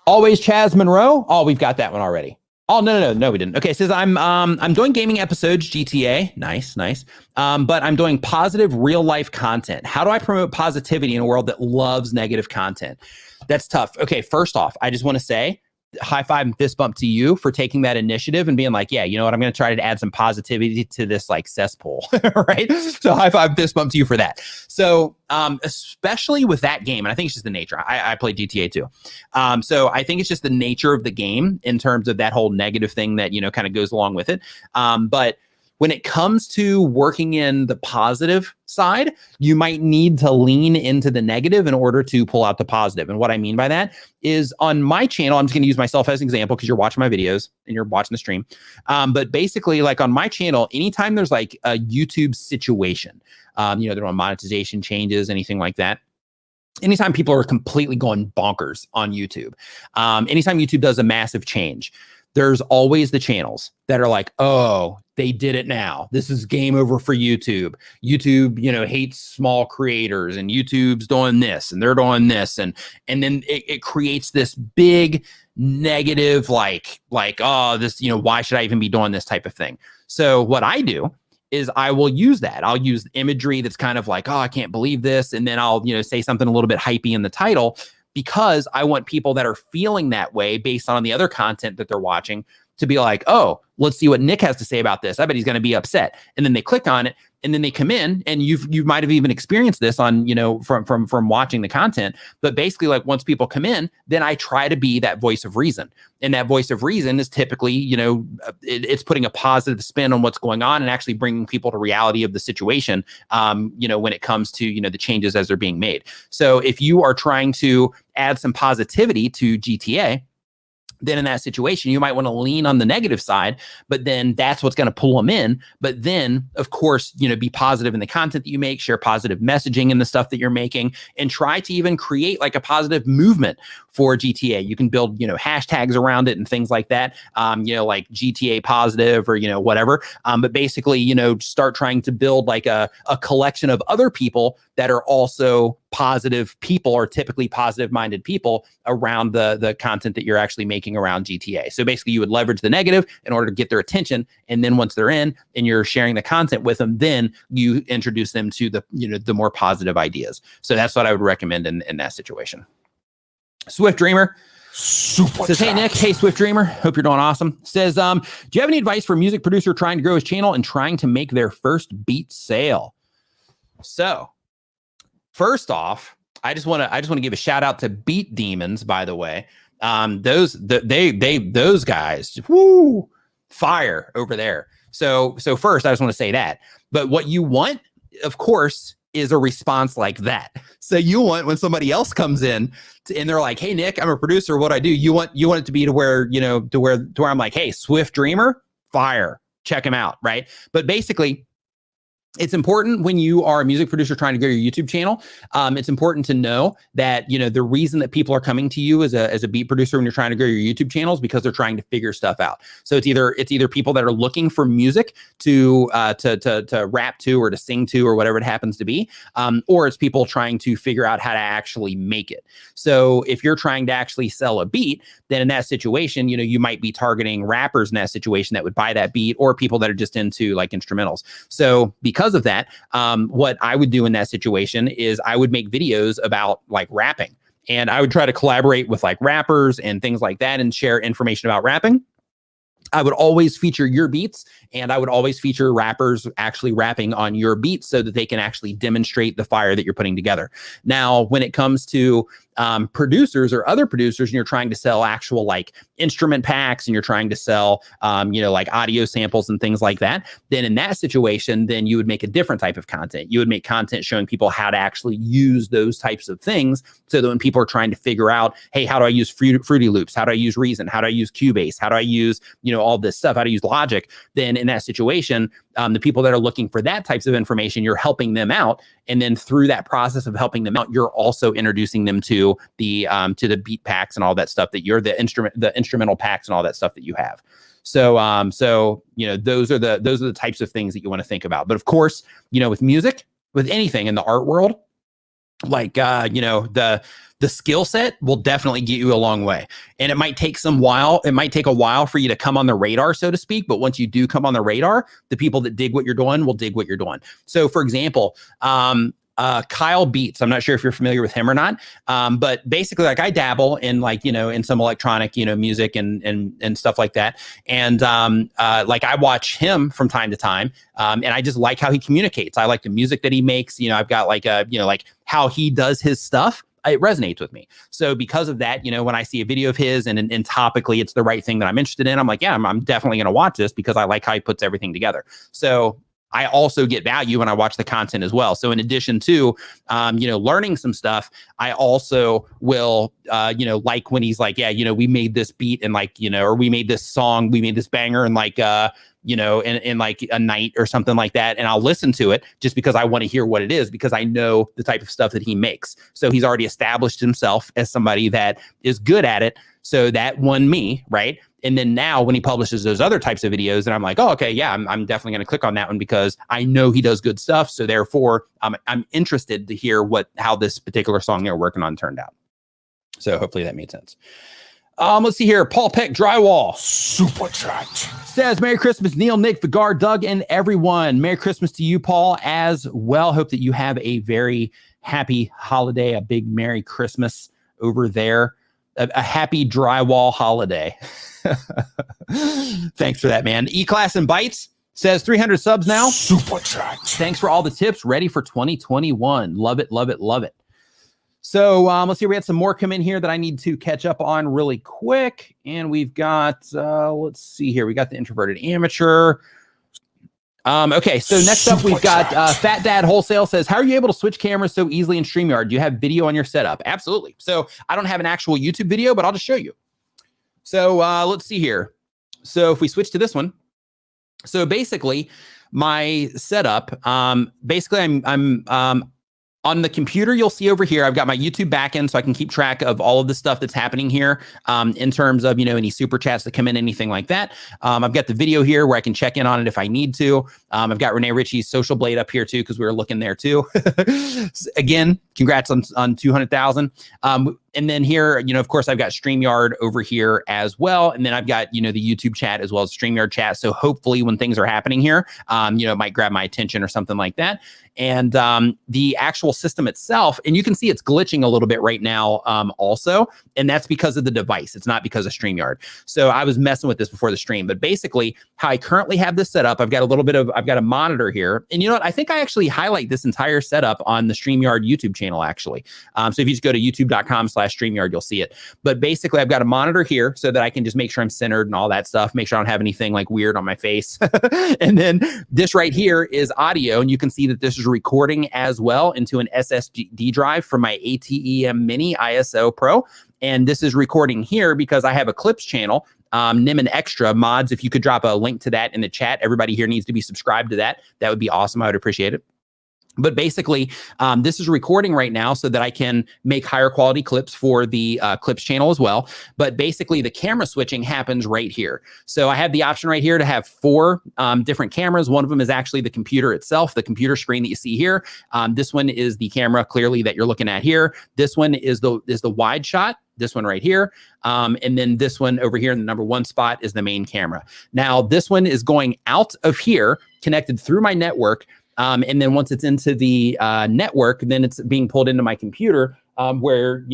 Always Chaz Monroe. Oh, we've got that one already. Oh, no, we didn't. Okay, it says I'm doing gaming episodes, GTA. Nice. But I'm doing positive real life content. How do I promote positivity in a world that loves negative content? That's tough. Okay, first off, I just want to say high five and fist bump to you for taking that initiative and being like, yeah, you know what, I'm going to try to add some positivity to this like cesspool, right? So high five, fist bump to you for that. So especially with that game, and I think it's just the nature. I play GTA too. So I think it's just the nature of the game in terms of that whole negative thing that, kind of goes along with it. But when it comes to working in the positive side, you might need to lean into the negative in order to pull out the positive. And what I mean by that is on my channel, I'm just going to use myself as an example because you're watching my videos and you're watching the stream. But basically, like on my channel, anytime there's like a YouTube situation, there are monetization changes, anything like that. Anytime people are completely going bonkers on YouTube, anytime YouTube does a massive change, there's always the channels that are like, oh, they did it now. This is game over for YouTube. YouTube, hates small creators and YouTube's doing this and they're doing this. And then it creates this big negative, like, oh, this, why should I even be doing this type of thing? So what I do is I will use that. I'll use imagery that's kind of like, oh, I can't believe this. And then I'll, say something a little bit hypey in the title, because I want people that are feeling that way based on the other content that they're watching to be like, oh, let's see what Nick has to say about this. I bet he's going to be upset. And then they click on it and then they come in, and you might have even experienced this on, from watching the content. But basically, like once people come in, then I try to be that voice of reason. And that voice of reason is typically, it's putting a positive spin on what's going on and actually bringing people to reality of the situation, when it comes to, the changes as they're being made. So if you are trying to add some positivity to GTA, then in that situation, you might want to lean on the negative side, but then that's what's going to pull them in. But then, of course, be positive in the content that you make, share positive messaging in the stuff that you're making, and try to even create like a positive movement for GTA. You can build, hashtags around it and things like that, like GTA positive or, whatever. But basically, start trying to build like a collection of other people that are also positive people, or typically positive minded people around the content that you're actually making around GTA. So basically you would leverage the negative in order to get their attention. And then once they're in and you're sharing the content with them, then you introduce them to the more positive ideas. So that's what I would recommend in that situation. Swift Dreamer says, hey Nick, hey Swift Dreamer, hope you're doing awesome. Says, do you have any advice for a music producer trying to grow his channel and trying to make their first beat sale? So first off, I just want to give a shout out to Beat Demons, by the way. Those guys, woo, fire over there. So first, I just want to say that. But what you want, of course, is a response like that. So you want when somebody else comes in and they're like, "Hey Nick, I'm a producer. What do I do?" You want it to be to where I'm like, "Hey, Swift Dreamer, fire, check him out," right? But basically, it's important when you are a music producer trying to grow your YouTube channel. It's important to know that, you know, the reason that people are coming to you as a beat producer when you're trying to grow your YouTube channel is because they're trying to figure stuff out. So it's either people that are looking for music to rap to or to sing to or whatever it happens to be, or it's people trying to figure out how to actually make it. So if you're trying to actually sell a beat, then in that situation, you know, you might be targeting rappers in that situation that would buy that beat, or people that are just into like instrumentals. So because of that, what I would do in that situation is I would make videos about like rapping, and I would try to collaborate with like rappers and things like that and share information about rapping. I would always feature your beats, and I would always feature rappers actually rapping on your beats so that they can actually demonstrate the fire that you're putting together. Now, when it comes to producers or other producers, and you're trying to sell actual like instrument packs, and you're trying to sell, you know, like audio samples and things like that, then in that situation, then you would make a different type of content. You would make content showing people how to actually use those types of things, so that when people are trying to figure out, hey, how do I use Fruity Loops? How do I use Reason? How do I use Cubase? How do I use, you know, all this stuff? How to use Logic? Then in that situation, the people that are looking for that types of information, you're helping them out. And then through that process of helping them out, you're also introducing them to the beat packs and all that stuff that you're the instrumental packs and all that stuff that you have. So, so, you know, those are the types of things that you want to think about. But of course, you know, with music, with anything in the art world, like, you know, the skill set will definitely get you a long way. And it might take a while for you to come on the radar, so to speak. But once you do come on the radar, the people that dig what you're doing will dig what you're doing. So for example, Kyle Beats, I'm not sure if you're familiar with him or not. But basically, like, I dabble in, like, you know, in some electronic, you know, music and stuff like that. And like, I watch him from time to time. And I just like how he communicates. I like the music that he makes. You know, I've got like you know, like how he does his stuff. It resonates with me. So because of that, you know, when I see a video of his and topically it's the right thing that I'm interested in, I'm like, yeah, I'm definitely going to watch this because I like how he puts everything together. So I also get value when I watch the content as well. So in addition to, you know, learning some stuff, I also will, you know, like when he's like, yeah, you know, we made this beat and like, you know, or we made this song, we made this banger and like, you know, in like a night or something like that. And I'll listen to it just because I want to hear what it is, because I know the type of stuff that he makes. So he's already established himself as somebody that is good at it. So that won me, right? And then now when he publishes those other types of videos, and I'm like, oh, okay, yeah, I'm definitely going to click on that one because I know he does good stuff. So therefore, I'm interested to hear how this particular song they're working on turned out. So hopefully that made sense. Let's see here. Paul Peck Drywall Superchat says, Merry Christmas, Neil, Nick, Vigar, Doug, and everyone. Merry Christmas to you, Paul, as well. Hope that you have a very happy holiday, a big Merry Christmas over there, a happy drywall holiday. Thanks for that, man. E-Class and Bites says 300 subs now. Superchat. Thanks for all the tips. Ready for 2021. Love it, love it, love it. So let's see, we had some more come in here that I need to catch up on really quick. And we've got, let's see here. We got the Introverted Amateur. Okay, so next up, we've got Fat Dad Wholesale says, how are you able to switch cameras so easily in StreamYard? Do you have video on your setup? Absolutely. So I don't have an actual YouTube video, but I'll just show you. So let's see here. So if we switch to this one. So basically, my setup, basically I'm on the computer, you'll see over here, I've got my YouTube backend, so I can keep track of all of the stuff that's happening here in terms of, you know, any super chats that come in, anything like that. I've got the video here where I can check in on it if I need to. I've got Renee Ritchie's Social Blade up here too, because we were looking there too. Again, congrats on 200,000. And then here, you know, of course, I've got StreamYard over here as well. And then I've got, you know, the YouTube chat as well as StreamYard chat. So hopefully when things are happening here, you know, it might grab my attention or something like that. And the actual system itself, and you can see it's glitching a little bit right now also. And that's because of the device. It's not because of StreamYard. So I was messing with this before the stream. But basically, how I currently have this set up, I've got a monitor here. And you know what? I think I actually highlight this entire setup on the StreamYard YouTube channel, actually. So if you just go to youtube.com/StreamYard, you'll see it. But basically, I've got a monitor here so that I can just make sure I'm centered and all that stuff, make sure I don't have anything like weird on my face. And then this right here is audio. And you can see that this is recording as well into an SSD drive from my ATEM Mini ISO Pro. And this is recording here because I have a clips channel Nim and Extra mods. If you could drop a link to that in the chat, everybody here needs to be subscribed to that. That would be awesome. I would appreciate it. But basically, this is recording right now so that I can make higher quality clips for the clips channel as well. But basically, the camera switching happens right here. So I have the option right here to have 4 different cameras. One of them is actually the computer itself, the computer screen that you see here. This one is the camera clearly that you're looking at here. This one is the wide shot. This one right here. And then this one over here in the number 1 spot is the main camera. Now, this one is going out of here, connected through my network. And then once it's into the network, then it's being pulled into my computer where,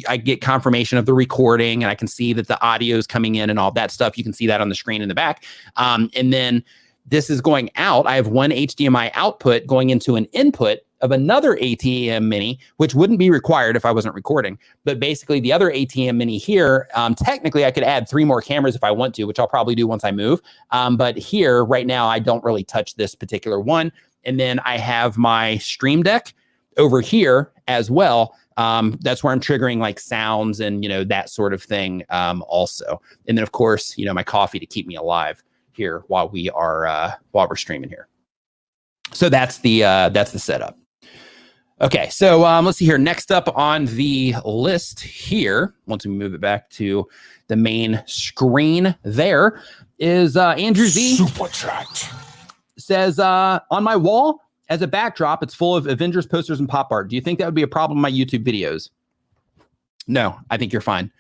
I get confirmation of the recording and I can see that the audio is coming in and all that stuff. You can see that on the screen in the back. And then this is going out. I have one HDMI output going into an input of another ATEM Mini, which wouldn't be required if I wasn't recording. But basically the other ATEM Mini here, technically I could add 3 more cameras if I want to, which I'll probably do once I move. But here right now, I don't really touch this particular one. And then I have my Stream Deck over here as well. That's where I'm triggering like sounds and, that sort of thing also. And then of course, my coffee to keep me alive here while we're streaming here. So that's the setup. Okay, so let's see here. Next up on the list here, once we move it back to the main screen, there is Andrew Z. Superchat. Says, on my wall, as a backdrop, it's full of Avengers posters and pop art. Do you think that would be a problem in my YouTube videos? No, I think you're fine.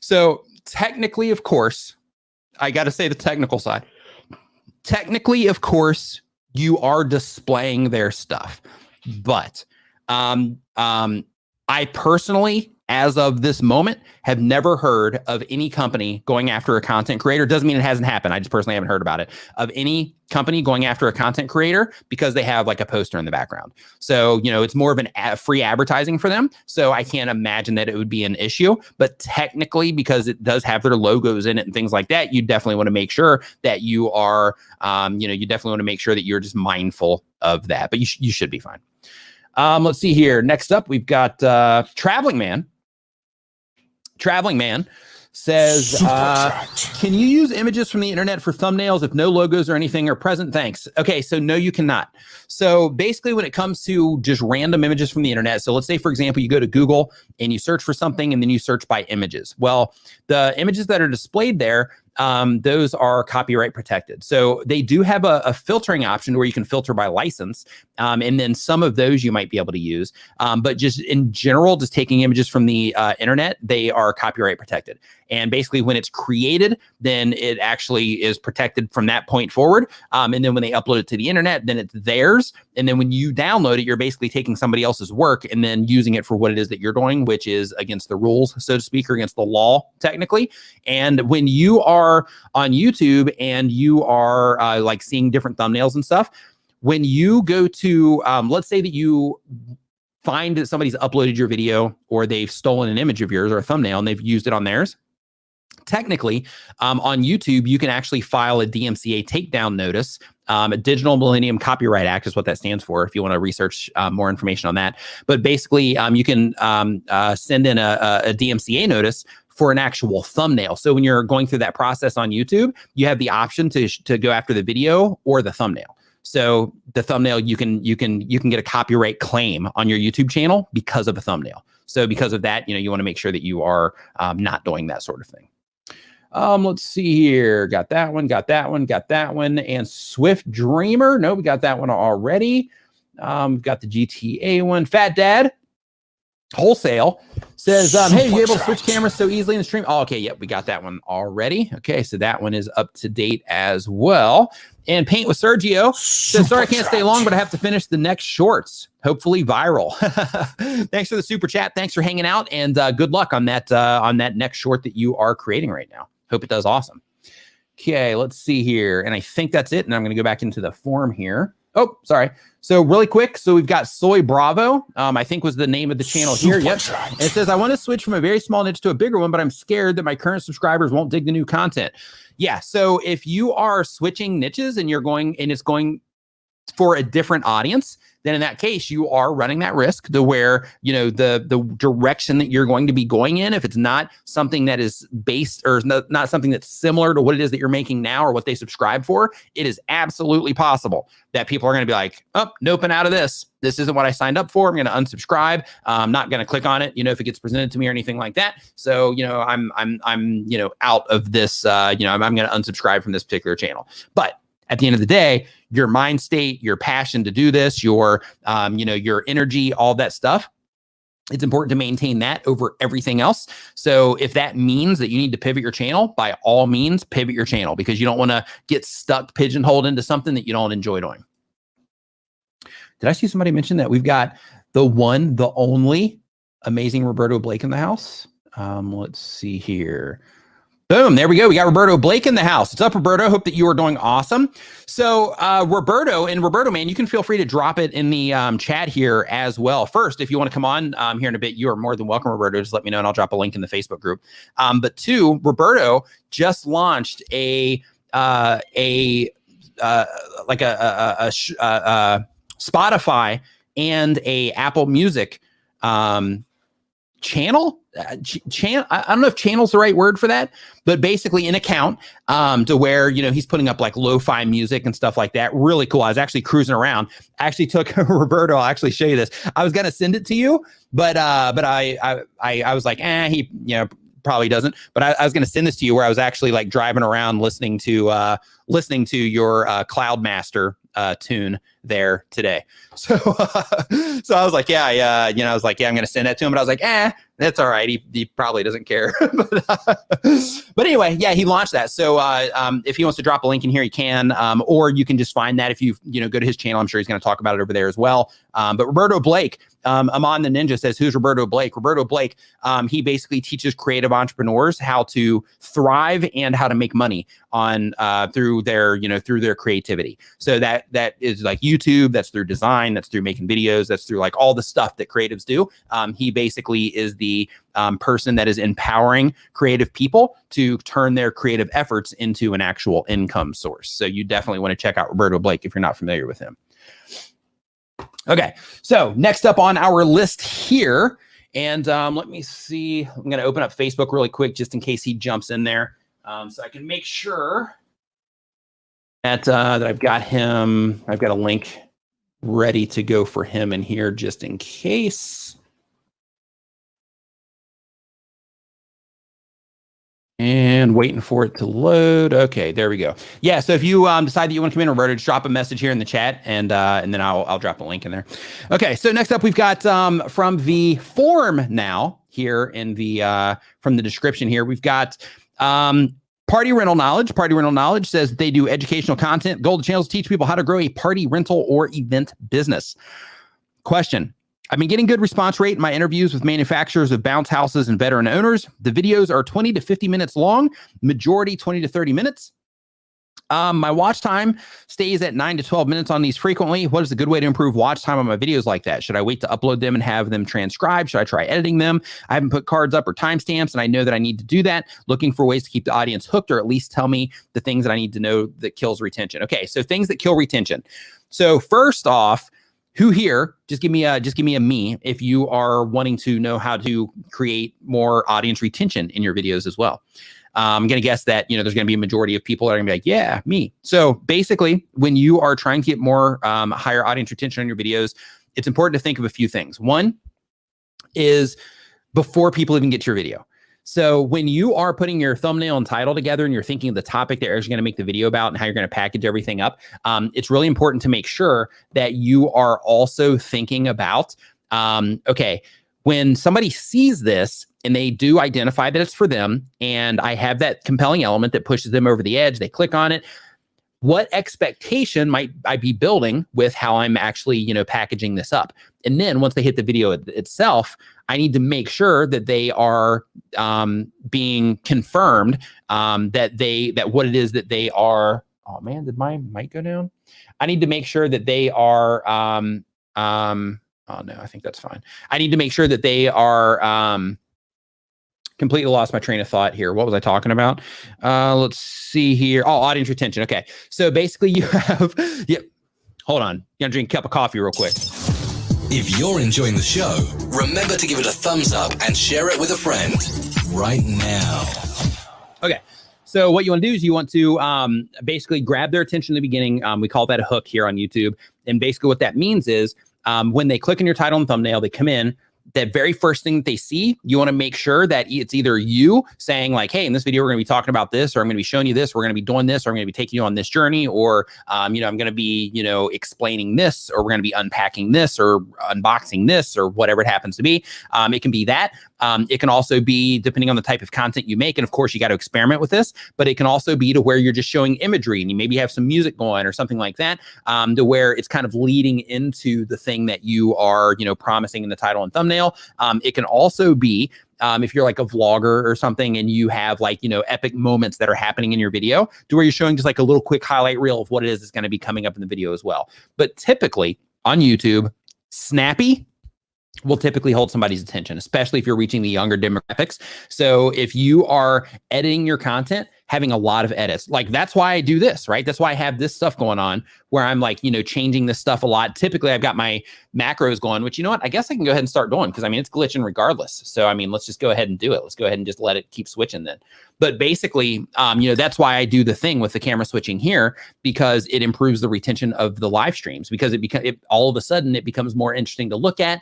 So technically, of course, I got to say the technical side. Technically, of course, you are displaying their stuff. But I personally, as of this moment, have never heard of any company going after a content creator. Doesn't mean it hasn't happened. I just personally haven't heard about it. Of any company going after a content creator because they have like a poster in the background. So, it's more of an free advertising for them. So I can't imagine that it would be an issue. But technically, because it does have their logos in it and things like that, you definitely want to make sure that you are, you definitely want to make sure that you're just mindful of that. But you should be fine. Let's see here. Next up, we've got Traveling Man. Traveling Man says, can you use images from the internet for thumbnails if no logos or anything are present? Thanks. Okay, so no, you cannot. So basically when it comes to just random images from the internet, so let's say, for example, you go to Google and you search for something and then you search by images. Well, the images that are displayed there, those are copyright protected. So they do have a filtering option where you can filter by license. And then some of those you might be able to use. But just in general, just taking images from the internet, they are copyright protected. And basically when it's created, then it actually is protected from that point forward. And then when they upload it to the internet, then it's theirs. And then when you download it, you're basically taking somebody else's work and then using it for what it is that you're doing, which is against the rules, so to speak, or against the law, technically. And when you are on YouTube and you are like seeing different thumbnails and stuff, when you go to, let's say that you find that somebody's uploaded your video or they've stolen an image of yours or a thumbnail and they've used it on theirs, technically, on YouTube, you can actually file a DMCA takedown notice. A Digital Millennium Copyright Act is what that stands for, if you want to research more information on that. But basically, you can send in a DMCA notice for an actual thumbnail. So when you're going through that process on YouTube, you have the option to go after the video or the thumbnail. So the thumbnail, you can get a copyright claim on your YouTube channel because of a thumbnail. So because of that, you want to make sure that you are not doing that sort of thing. Let's see here. Got that one. And Swift Dreamer. No, we got that one already. Got the GTA one. Fat Dad Wholesale says, hey, you able to switch cameras so easily in the stream? Oh, okay. Yep. We got that one already. Okay. So that one is up to date as well. And Paint with Sergio says, sorry, I can't stay long, but I have to finish the next shorts. Hopefully viral. Thanks for the super chat. Thanks for hanging out, and good luck on that next short that you are creating right now. Hope it does awesome. Okay, let's see here. And I think that's it. And I'm going to go back into the form here. Oh, sorry. So really quick. So we've got Soy Bravo, I think was the name of the channel here. Yep. And it says, I want to switch from a very small niche to a bigger one, but I'm scared that my current subscribers won't dig the new content. Yeah. So if you are switching niches and it's going for a different audience, then in that case, you are running that risk to where, you know, the direction that you're going to be going in, if it's not something that is based or not something that's similar to what it is that you're making now or what they subscribe for, it is absolutely possible that people are going to be like, oh, nope, and out of this. This isn't what I signed up for. I'm going to unsubscribe. I'm not going to click on it, you know, if it gets presented to me or anything like that. So, you know, I'm you know, out of this, you know, I'm going to unsubscribe from this particular channel. But at the end of the day, your mind state, your passion to do this, your, you know, your energy, all that stuff, it's important to maintain that over everything else. So if that means that you need to pivot your channel, by all means, pivot your channel, because you don't want to get stuck pigeonholed into something that you don't enjoy doing. Did I see somebody mention that we've got the one, the only amazing Roberto Blake in the house? Let's see here. Boom, there we go. We got Roberto Blake in the house. What's up, Roberto? Hope that you are doing awesome. So Roberto, man, you can feel free to drop it in the chat here as well. First, if you want to come on here in a bit, you are more than welcome, Roberto. Just let me know and I'll drop a link in the Facebook group. But two, Roberto just launched a Spotify and a Apple Music channel. I don't know if channel's the right word for that, but basically an account to where, you know, he's putting up like lo-fi music and stuff like that. Really cool. I was actually cruising around. I actually took Roberto. I'll actually show you this. I was going to send it to you, but I was like, he, you know, probably doesn't, but I was going to send this to you where I was actually like driving around listening to your Cloudmaster tune there today. So so I was like, you know, I was like, I'm going to send that to him, but I was like, that's all right. He probably doesn't care. But anyway, yeah, he launched that. So if he wants to drop a link in here, he can, or you can just find that if you go to his channel. I'm sure he's going to talk about it over there as well. But Roberto Blake, Amon the Ninja says, who's Roberto Blake? Roberto Blake, he basically teaches creative entrepreneurs how to thrive and how to make money on through their creativity. So that is like YouTube, that's through design, that's through making videos, that's through like all the stuff that creatives do. He basically is the person that is empowering creative people to turn their creative efforts into an actual income source. So you definitely want to check out Roberto Blake if you're not familiar with him. Okay, so next up on our list here, and let me see. I'm going to open up Facebook really quick just in case he jumps in there, so I can make sure that I've got him. I've got a link ready to go for him in here just in case. And waiting for it to load. Okay, there we go. Yeah, so if you decide that you want to come in, Roberto, just drop a message here in the chat, and then I'll drop a link in there. Okay, so next up we've got from the forum now here in the from the description here, we've got Party Rental Knowledge. Party Rental Knowledge says they do educational content. Goal of the channel is to teach people how to grow a party rental or event business. Question. I've been getting good response rate in my interviews with manufacturers of bounce houses and veteran owners. The videos are 20 to 50 minutes long, majority 20 to 30 minutes. My watch time stays at 9 to 12 minutes on these frequently. What is a good way to improve watch time on my videos like that? Should I wait to upload them and have them transcribed? Should I try editing them? I haven't put cards up or timestamps, and I know that I need to do that. Looking for ways to keep the audience hooked, or at least tell me the things that I need to know that kills retention. Okay, so things that kill retention. So first off, who here, just give me a me if you are wanting to know how to create more audience retention in your videos as well. I'm going to guess that, there's going to be a majority of people that are going to be like, yeah, me. So basically, when you are trying to get more higher audience retention on your videos, it's important to think of a few things. One is before people even get to your video. So when you are putting your thumbnail and title together and you're thinking of the topic that you're going to make the video about and how you're going to package everything up, it's really important to make sure that you are also thinking about, okay, when somebody sees this and they do identify that it's for them, and I have that compelling element that pushes them over the edge, they click on it, what expectation might I be building with how I'm actually, packaging this up? And then once they hit the video itself, I need to make sure that they are being confirmed that what it is that they are. Oh man, did my mic go down? I need to make sure that they are. Oh no, I think that's fine. I need to make sure that they are. Completely lost my train of thought here. What was I talking about? Let's see here. Oh, audience retention. Okay, so basically you have. Yep. Hold on. Gonna drink a cup of coffee real quick. If you're enjoying the show, remember to give it a thumbs up and share it with a friend right now. Okay. So what you want to do is you want to basically grab their attention in the beginning. We call that a hook here on YouTube. And basically what that means is when they click on your title and thumbnail, they come in. That very first thing that they see, you want to make sure that it's either you saying like, hey, in this video, we're going to be talking about this, or I'm going to be showing you this, we're going to be doing this, or I'm going to be taking you on this journey, or, I'm going to be, explaining this, or we're going to be unpacking this, or unboxing this, or whatever it happens to be. It can be that. It can also be, depending on the type of content you make, and of course, you got to experiment with this, but it can also be to where you're just showing imagery, and you maybe have some music going or something like that, to where it's kind of leading into the thing that you are, promising in the title and thumbnail. It can also be if you're like a vlogger or something and you have like, epic moments that are happening in your video to where you're showing just like a little quick highlight reel of what it is that's going to be coming up in the video as well. But typically on YouTube, snappy will typically hold somebody's attention, especially if you're reaching the younger demographics. So if you are editing your content, having a lot of edits, like that's why I do this, right? That's why I have this stuff going on where I'm like, changing this stuff a lot. Typically I've got my macros going, which, I guess I can go ahead and start doing, because it's glitching regardless. So, let's just go ahead and do it. Let's go ahead and just let it keep switching then. But basically, that's why I do the thing with the camera switching here, because it improves the retention of the live streams, because all of a sudden it becomes more interesting to look at.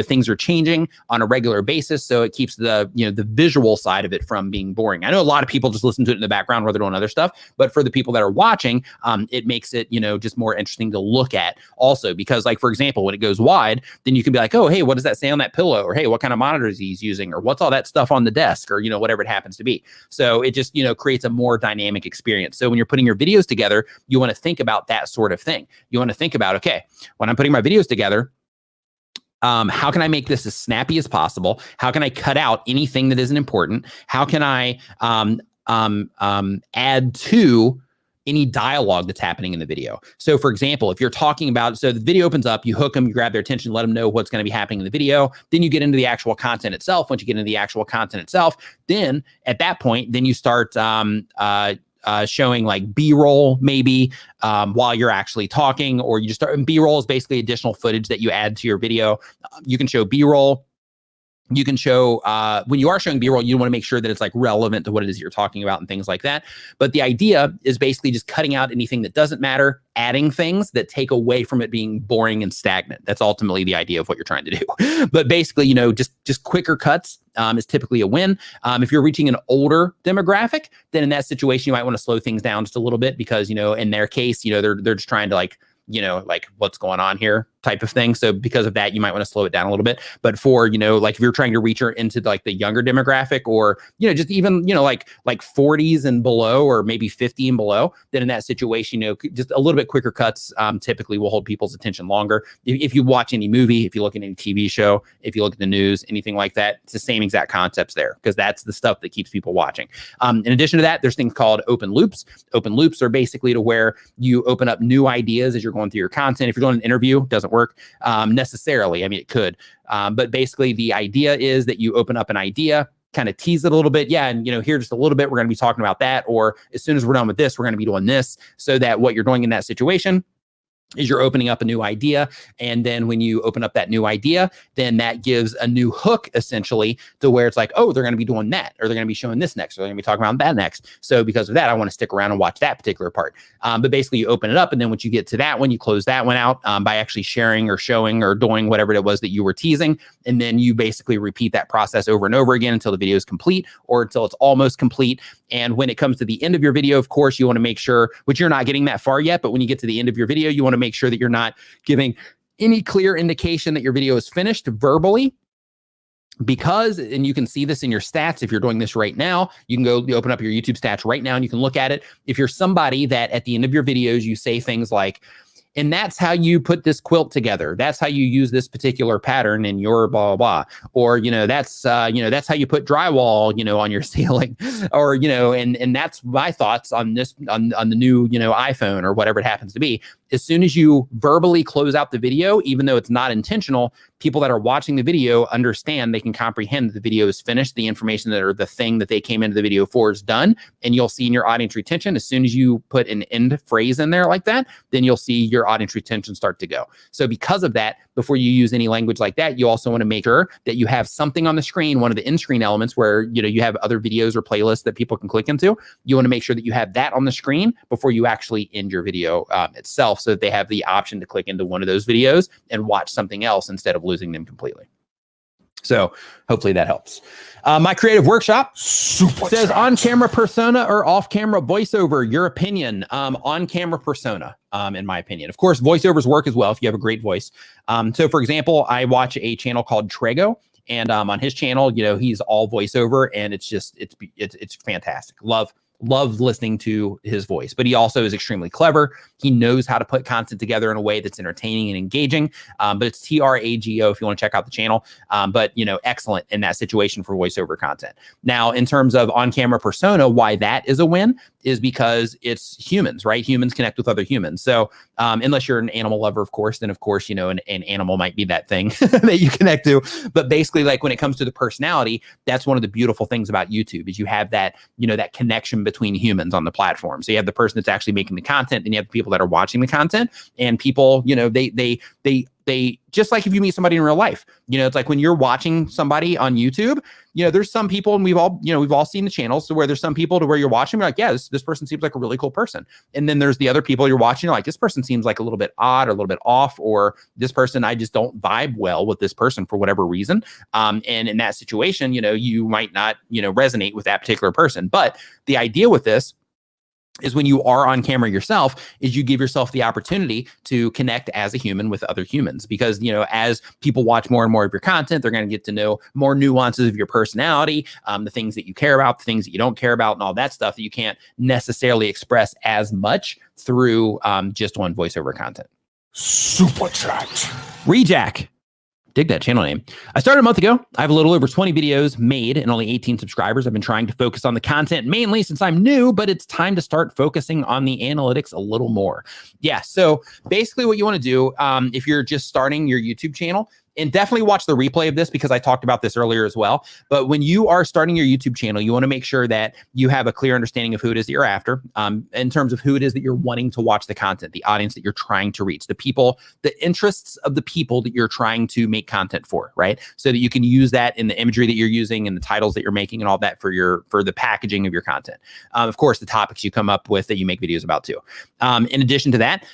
Things are changing on a regular basis. So it keeps the visual side of it from being boring. I know a lot of people just listen to it in the background where they're doing other stuff, but for the people that are watching, it makes it, just more interesting to look at also, because like, for example, when it goes wide, then you can be like, oh, hey, what does that say on that pillow? Or, hey, what kind of monitors he's using? Or what's all that stuff on the desk? Or, whatever it happens to be. So it just, creates a more dynamic experience. So when you're putting your videos together, you want to think about that sort of thing. You want to think about, okay, when I'm putting my videos together, how can I make this as snappy as possible? How can I cut out anything that isn't important? How can I add to any dialogue that's happening in the video? So for example, if you're talking about, so the video opens up, you hook them, you grab their attention, let them know what's going to be happening in the video. Then you get into the actual content itself. Once you get into the actual content itself, then at that point, then you start showing like B-roll maybe while you're actually talking, or you just start, B-roll is basically additional footage that you add to your video. You can show B-roll. You can show, when you are showing B-roll, you want to make sure that it's like relevant to what it is you're talking about and things like that. But the idea is basically just cutting out anything that doesn't matter, adding things that take away from it being boring and stagnant. That's ultimately the idea of what you're trying to do. But basically, just quicker cuts is typically a win. If you're reaching an older demographic, then in that situation, you might want to slow things down just a little bit, because, in their case, they're just trying to like what's going on here type of thing. So because of that, you might want to slow it down a little bit. But for, like if you're trying to reach her into like the younger demographic, or, just even, like 40s and below, or maybe 50 and below, then in that situation, just a little bit quicker cuts typically will hold people's attention longer. If you watch any movie, if you look at any TV show, if you look at the news, anything like that, it's the same exact concepts there, because that's the stuff that keeps people watching. In addition to that, there's things called open loops. Open loops are basically to where you open up new ideas as you're going through your content. If you're doing an interview, it doesn't work necessarily. It could, but basically the idea is that you open up an idea, kind of tease it a little bit. Yeah. And, here just a little bit, we're going to be talking about that. Or as soon as we're done with this, we're going to be doing this, so that what you're doing in that situation is you're opening up a new idea. And then when you open up that new idea, then that gives a new hook essentially to where it's like, oh, they're going to be doing that, or they're going to be showing this next, or they're going to be talking about that next. So because of that, I want to stick around and watch that particular part. But basically you open it up, and then once you get to that one, you close that one out by actually sharing or showing or doing whatever it was that you were teasing. And then you basically repeat that process over and over again until the video is complete, or until it's almost complete. And when it comes to the end of your video, of course, you want to make sure, which you're not getting that far yet, but when you get to the end of your video, you want to make sure that you're not giving any clear indication that your video is finished verbally, because, and you can see this in your stats, if you're doing this right now, you can go open up your YouTube stats right now and you can look at it. If you're somebody that at the end of your videos, you say things like, and that's how you put this quilt together, that's how you use this particular pattern in your blah, blah, blah. Or, that's how you put drywall, on your ceiling, or, and that's my thoughts on this, on the new, iPhone, or whatever it happens to be. As soon as you verbally close out the video, even though it's not intentional, people that are watching the video understand, they can comprehend that the video is finished, the information that or the thing that they came into the video for is done. And you'll see in your audience retention, as soon as you put an end phrase in there like that, then you'll see your audience retention start to go. So because of that, before you use any language like that, you also want to make sure that you have something on the screen, one of the in-screen elements where, you know, you have other videos or playlists that people can click into. You want to make sure that you have that on the screen before you actually end your video itself, so that they have the option to click into one of those videos and watch something else instead of losing them completely. So hopefully that helps. My creative workshop says on-camera persona or off-camera voiceover. Your opinion. On-camera persona, in my opinion. Of course, voiceovers work as well if you have a great voice. So for example, I watch a channel called Trego, and on his channel, you know, he's all voiceover, and it's just it's fantastic. Love listening to his voice, but he also is extremely clever. He knows how to put content together in a way that's entertaining and engaging. But it's Trago if you want to check out the channel. But, you know, excellent in that situation for voiceover content. Now, in terms of on-camera persona, why that is a win is because it's humans, right? Humans connect with other humans. So unless you're an animal lover, of course, then of course, you know, an animal might be that thing that you connect to. But basically, like when it comes to the personality, that's one of the beautiful things about YouTube is you have that, you know, that connection between humans on the platform. So you have the person that's actually making the content, and you have the people that are watching the content, and people, you know, they just like if you meet somebody in real life, you know, it's like when you're watching somebody on YouTube, you know, there's some people, and we've all seen the channels to where there's some people to where you're watching, you're like, yeah, this person seems like a really cool person. And then there's the other people you're watching, you're like, this person seems like a little bit odd or a little bit off, or this person, I just don't vibe well with this person for whatever reason. And in that situation, you know, you might not, you know, resonate with that particular person. But the idea with this is when you are on camera yourself, is you give yourself the opportunity to connect as a human with other humans. Because, you know, as people watch more and more of your content, they're going to get to know more nuances of your personality, the things that you care about, the things that you don't care about, and all that stuff that you can't necessarily express as much through just one voiceover content. Superchat. Rejack. Dig that channel name. I started a month ago. I have a little over 20 videos made and only 18 subscribers. I've been trying to focus on the content mainly since I'm new, but it's time to start focusing on the analytics a little more. Yeah, so basically what you want to do if you're just starting your YouTube channel, and definitely watch the replay of this because I talked about this earlier as well. But when you are starting your YouTube channel, you want to make sure that you have a clear understanding of who it is that you're after, in terms of who it is that you're wanting to watch the content, the audience that you're trying to reach, the people, the interests of the people that you're trying to make content for, right? So that you can use that in the imagery that you're using and the titles that you're making and all that for the packaging of your content. Of course, the topics you come up with that you make videos about too. In addition to that,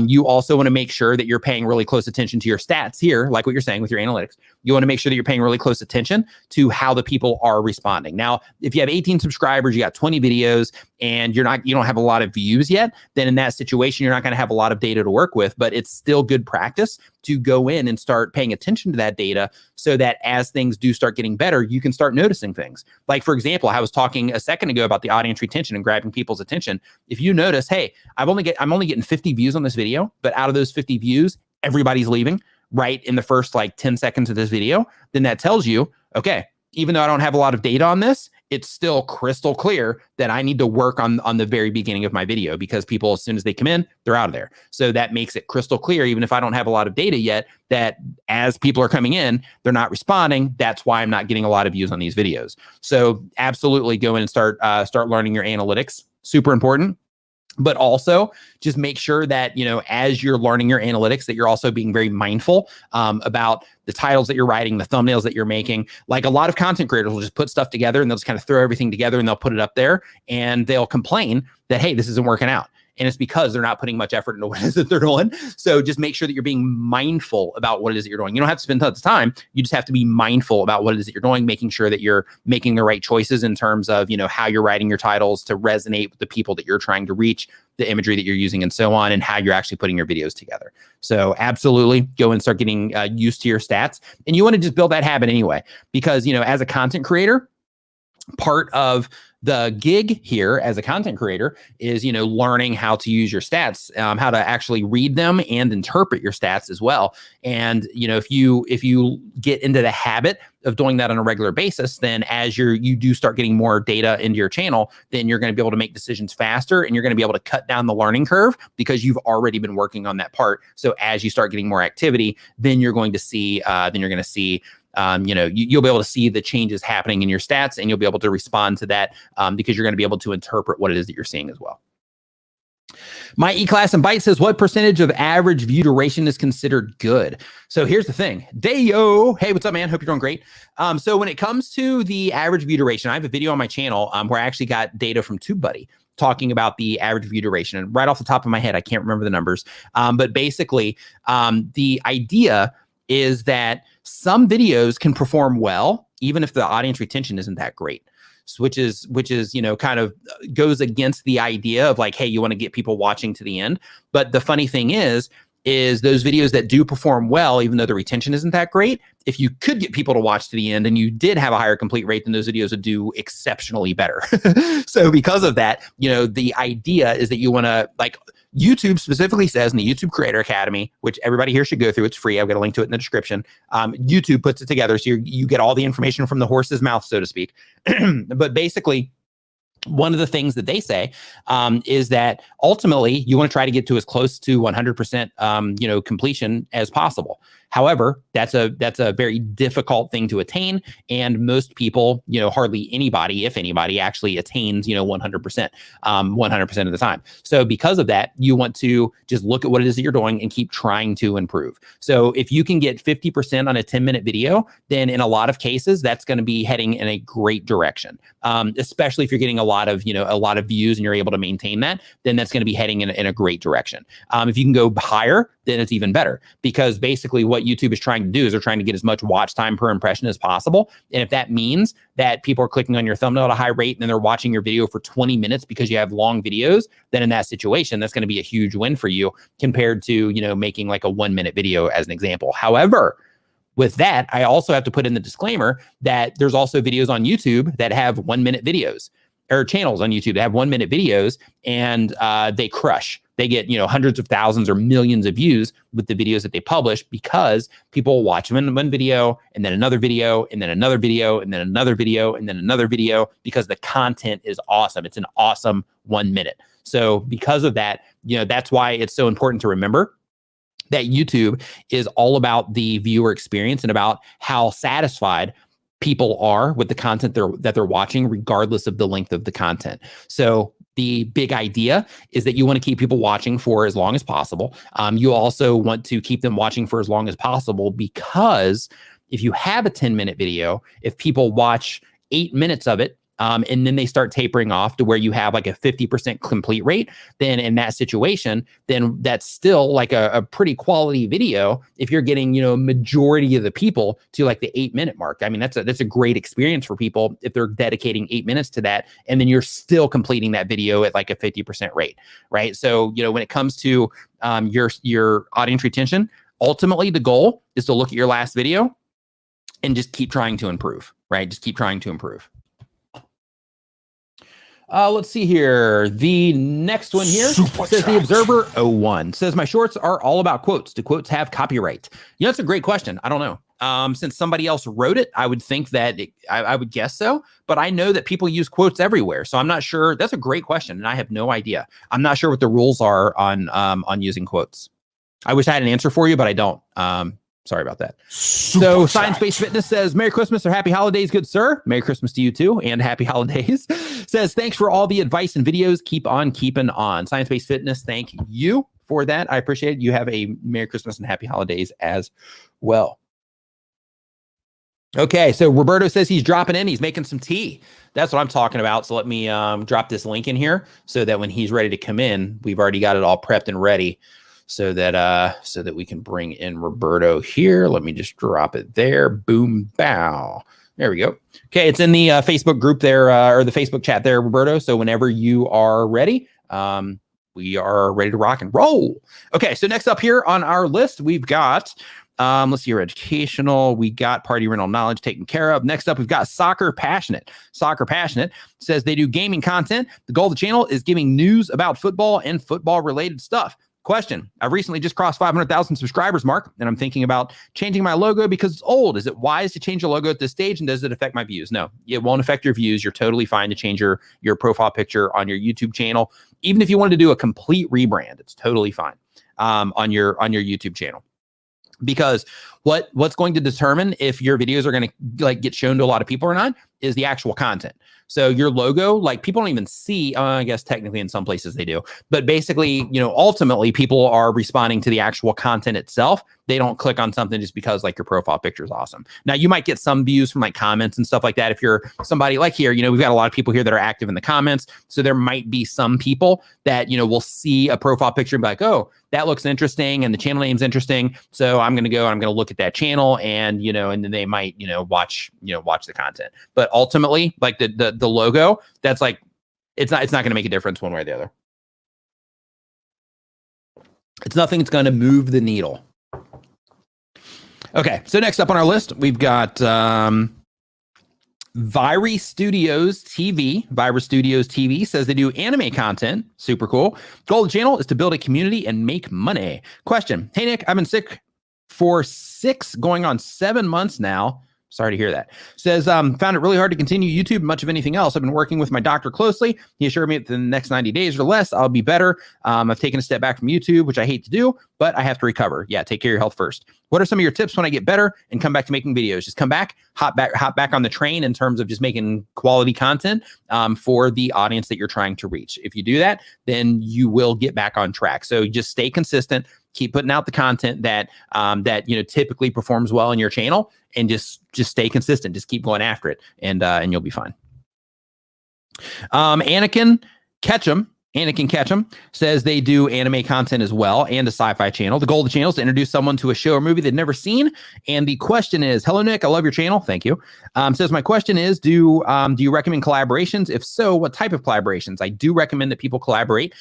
you also want to make sure that you're paying really close attention to your stats here, like what you're saying with your analytics. You want to make sure that you're paying really close attention to how the people are responding. Now, if you have 18 subscribers, you got 20 videos, and you don't have a lot of views yet, then in that situation, you're not going to have a lot of data to work with, but it's still good practice to go in and start paying attention to that data so that as things do start getting better, you can start noticing things. Like, for example, I was talking a second ago about the audience retention and grabbing people's attention. If you notice, hey, I'm only getting 50 views on this video, but out of those 50 views, everybody's leaving right in the first like 10 seconds of this video, then that tells you, okay, even though I don't have a lot of data on this, it's still crystal clear that I need to work on the very beginning of my video, because people, as soon as they come in, they're out of there. So that makes it crystal clear, even if I don't have a lot of data yet, that as people are coming in, they're not responding. That's why I'm not getting a lot of views on these videos. So absolutely go in and start learning your analytics. Super important. But also just make sure that, you know, as you're learning your analytics, that you're also being very mindful about the titles that you're writing, the thumbnails that you're making. Like, a lot of content creators will just put stuff together and they'll just kind of throw everything together and they'll put it up there and they'll complain that, hey, this isn't working out. And it's because they're not putting much effort into what it is that they're doing. So just make sure that you're being mindful about what it is that you're doing. You don't have to spend tons of time. You just have to be mindful about what it is that you're doing, making sure that you're making the right choices in terms of, you know, how you're writing your titles to resonate with the people that you're trying to reach, the imagery that you're using, and so on, and how you're actually putting your videos together. So absolutely go and start getting used to your stats. And you want to just build that habit anyway, because, you know, as a content creator, part of the gig here as a content creator is, learning how to use your stats, how to actually read them and interpret your stats as well. And, if you get into the habit of doing that on a regular basis, then as you do start getting more data into your channel, then you're going to be able to make decisions faster, and you're going to be able to cut down the learning curve because you've already been working on that part. So as you start getting more activity, then you're going to see, you'll be able to see the changes happening in your stats, and you'll be able to respond to that because you're going to be able to interpret what it is that you're seeing as well. My E-Class and Byte says, what percentage of average view duration is considered good? So here's the thing. Dayo, hey, what's up, man? Hope you're doing great. So when it comes to the average view duration, I have a video on my channel where I actually got data from TubeBuddy talking about the average view duration. And right off the top of my head, I can't remember the numbers. But basically, the idea is that some videos can perform well, even if the audience retention isn't that great. Which is, kind of goes against the idea of like, hey, you want to get people watching to the end. But the funny thing is those videos that do perform well, even though the retention isn't that great, if you could get people to watch to the end and you did have a higher complete rate, then those videos would do exceptionally better. So because of that, the idea is that you want to, like, YouTube specifically says in the YouTube Creator Academy, which everybody here should go through. It's free. I've got a link to it in the description. YouTube puts it together. So you get all the information from the horse's mouth, so to speak. But basically, one of the things that they say is that ultimately you want to try to get to as close to 100% completion as possible. However, that's a very difficult thing to attain, and most people, hardly anybody, if anybody, actually attains 100% 100% of the time. So because of that, you want to just look at what it is that you're doing and keep trying to improve. So if you can get 50% on a 10-minute video, then in a lot of cases that's going to be heading in a great direction. Especially if you're getting a lot of views and you're able to maintain that, then that's going to be heading in a great direction. If you can go higher, then it's even better, because basically what YouTube is trying to do is they're trying to get as much watch time per impression as possible. And if that means that people are clicking on your thumbnail at a high rate and then they're watching your video for 20 minutes because you have long videos, then in that situation, that's going to be a huge win for you compared to, making like a 1-minute video as an example. However, with that, I also have to put in the disclaimer that there's also videos on YouTube that have 1-minute videos, or channels on YouTube that have 1-minute videos, and they crush. They get, hundreds of thousands or millions of views with the videos that they publish, because people watch one video and then another video and then another video and then another video and then another video, because the content is awesome. It's an awesome 1 minute. So because of that, that's why it's so important to remember that YouTube is all about the viewer experience and about how satisfied people are with the content that they're watching, regardless of the length of the content. So the big idea is that you want to keep people watching for as long as possible. You also want to keep them watching for as long as possible, because if you have a 10-minute video, if people watch 8 minutes of it, and then they start tapering off to where you have like a 50% complete rate, then in that situation, then that's still like a pretty quality video if you're getting, majority of the people to like the 8-minute mark. I mean, that's a great experience for people if they're dedicating 8 minutes to that, and then you're still completing that video at like a 50% rate, right? So, when it comes to your audience retention, ultimately the goal is to look at your last video and just keep trying to improve, right? Just keep trying to improve. Let's see here. The next one here says The Observer 01 says, my shorts are all about quotes. Do quotes have copyright? That's a great question. I don't know. Since somebody else wrote it, I would think that I would guess so, but I know that people use quotes everywhere. So I'm not sure. That's a great question, and I have no idea. I'm not sure what the rules are on using quotes. I wish I had an answer for you, but I don't. Sorry about that. So Science-Based Fitness says, Merry Christmas or Happy Holidays, good sir. Merry Christmas to you too, and Happy Holidays. Says, thanks for all the advice and videos. Keep on keeping on. Science-Based Fitness, thank you for that. I appreciate it. You have a Merry Christmas and Happy Holidays as well. Okay, so Roberto says he's dropping in. He's making some tea. That's what I'm talking about. So let me drop this link in here so that when he's ready to come in, we've already got it all prepped and ready. So that we can bring in Roberto here. Let me just drop it there. Boom, bow. There we go. Okay, it's in the Facebook group there, or the Facebook chat there, Roberto. So whenever you are ready, we are ready to rock and roll. Okay, so next up here on our list, we've got Let's see your educational. We got party rental knowledge taken care of. Next up, we've got Soccer Passionate. Soccer Passionate says they do gaming content. The goal of the channel is giving news about football and football related stuff. Question. I've recently just crossed 500,000 subscribers mark, and I'm thinking about changing my logo because it's old. Is it wise to change the logo at this stage, and does it affect my views? No, it won't affect your views. You're totally fine to change your profile picture on your YouTube channel. Even if you wanted to do a complete rebrand, it's totally fine on your YouTube channel. Because what's going to determine if your videos are going to like get shown to a lot of people or not is the actual content. So your logo, like people don't even see, I guess technically in some places they do, but basically, ultimately people are responding to the actual content itself. They don't click on something just because like your profile picture is awesome. Now you might get some views from like comments and stuff like that. If you're somebody like here, we've got a lot of people here that are active in the comments. So there might be some people that, will see a profile picture and be like, oh, that looks interesting and the channel name's interesting. So I'm going to look at that channel and, and then they might, watch the content. But ultimately, like the logo, that's like, it's not going to make a difference one way or the other. It's nothing that's going to move the needle. Okay, so next up on our list, we've got Viry Studios TV. Viry Studios TV says they do anime content. Super cool. Goal of the channel is to build a community and make money. Question. Hey, Nick, I've been sick for 6 going on 7 months now. Sorry to hear that. Says, found it really hard to continue YouTube, much of anything else. I've been working with my doctor closely. He assured me that in the next 90 days or less, I'll be better. I've taken a step back from YouTube, which I hate to do, but I have to recover. Yeah, take care of your health first. What are some of your tips when I get better and come back to making videos? Just come back, hop back on the train in terms of just making quality content for the audience that you're trying to reach. If you do that, then you will get back on track. So just stay consistent. Keep putting out the content that typically performs well in your channel, and just stay consistent. Just keep going after it, and you'll be fine. Anakin Ketchum says they do anime content as well and a sci-fi channel. The goal of the channel is to introduce someone to a show or movie they've never seen. And the question is, hello, Nick, I love your channel. Thank you. Says, my question is, do you recommend collaborations? If so, what type of collaborations? I do recommend that people collaborate.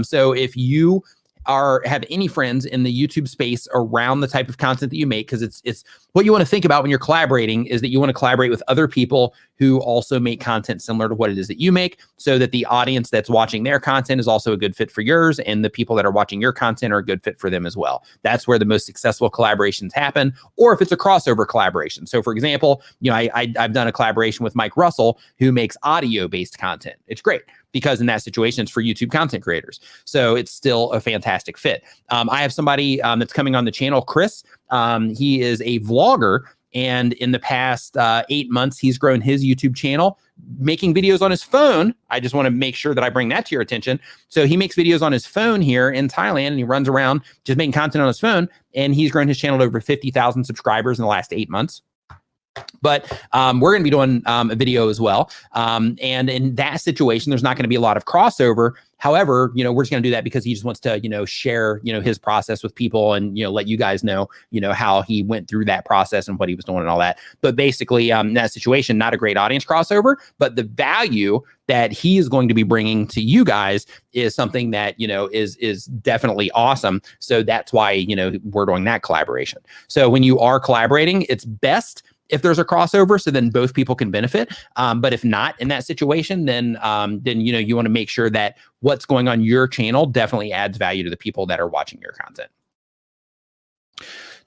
So if you have any friends in the YouTube space around the type of content that you make, because it's what you want to think about when you're collaborating is that you want to collaborate with other people who also make content similar to what it is that you make, so that the audience that's watching their content is also a good fit for yours, and the people that are watching your content are a good fit for them as well. That's where the most successful collaborations happen, or if it's a crossover collaboration. So for example, I've done a collaboration with Mike Russell, who makes audio-based content. It's great, because in that situation, it's for YouTube content creators. So it's still a fantastic fit. I have somebody that's coming on the channel, Chris. He is a vlogger, and in the past 8 months, he's grown his YouTube channel making videos on his phone. I just want to make sure that I bring that to your attention. So he makes videos on his phone here in Thailand, and he runs around just making content on his phone, and he's grown his channel to over 50,000 subscribers in the last 8 months. But we're going to be doing a video as well. And in that situation, there's not going to be a lot of crossover. However, we're just going to do that because he just wants to, share, his process with people and, let you guys know, how he went through that process and what he was doing and all that. But basically, in that situation, not a great audience crossover, but the value that he is going to be bringing to you guys is something that, is definitely awesome. So that's why, we're doing that collaboration. So when you are collaborating, it's best if there's a crossover, so then both people can benefit. But if not in that situation, then you want to make sure that what's going on your channel definitely adds value to the people that are watching your content.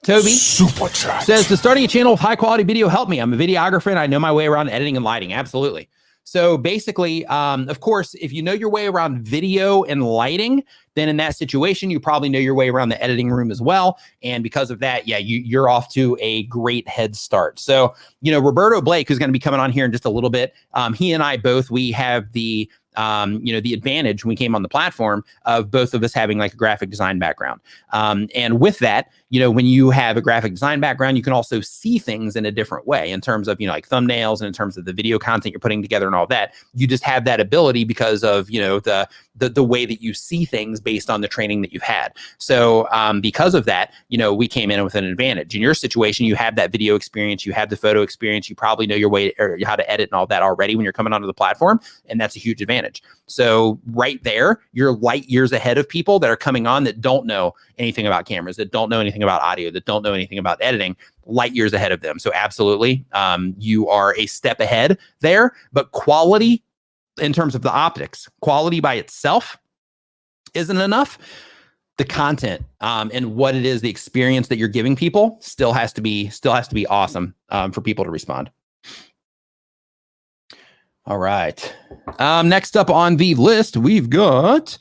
Toby says, does starting a channel with high quality video help me? I'm a videographer and I know my way around editing and lighting. Absolutely. So basically, of course, if you know your way around video and lighting, then in that situation, you probably know your way around the editing room as well. And because of that, you're off to a great head start. So, Roberto Blake, who's going to be coming on here in just a little bit, he and I both, we have the advantage when we came on the platform of both of us having like a graphic design background. And with that, when you have a graphic design background, you can also see things in a different way in terms of, like thumbnails and in terms of the video content you're putting together and all that. You just have that ability because of, the way that you see things based on the training that you've had. So because of that, we came in with an advantage. In your situation, you have that video experience, you have the photo experience, you probably know your way or how to edit and all that already when you're coming onto the platform. And that's a huge advantage. So right there, you're light years ahead of people that are coming on that don't know anything about cameras, that don't know anything anything about audio, that don't know anything about editing, light years ahead of them. So absolutely, you are a step ahead there. But quality, in terms of the optics, quality by itself isn't enough. The content and what it is, the experience that you're giving people still has to be awesome for people to respond. All right. Next up on the list, we've got,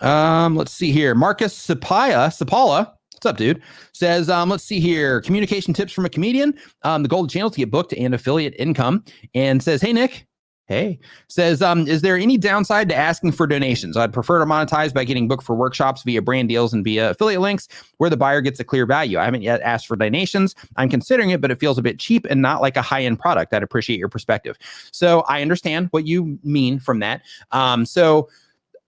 let's see here. Marcus Sapala. What's up, dude? Says, let's see here. Communication tips from a comedian. The goal of the channel to get booked and affiliate income. And says, hey, Nick. Hey, says, is there any downside to asking for donations? I'd prefer to monetize by getting booked for workshops via brand deals and via affiliate links where the buyer gets a clear value. I haven't yet asked for donations. I'm considering it, but it feels a bit cheap and not like a high-end product. I'd appreciate your perspective. So I understand what you mean from that. So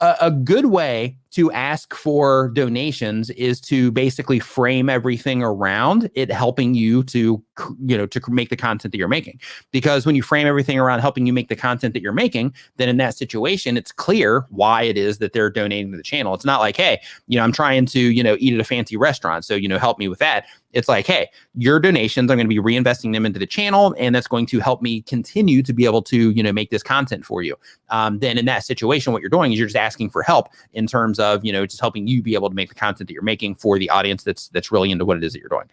a good way to ask for donations is to basically frame everything around it helping you to make the content that you're making. Because when you frame everything around helping you make the content that you're making, then in that situation, it's clear why it is that they're donating to the channel. It's not like, hey, I'm trying to, eat at a fancy restaurant, so, help me with that. It's like, hey, your donations, I'm going to be reinvesting them into the channel, and that's going to help me continue to be able to, make this content for you. Then in that situation, what you're doing is you're just asking for help in terms of, just helping you be able to make the content that you're making for the audience that's really into what it is that you're doing.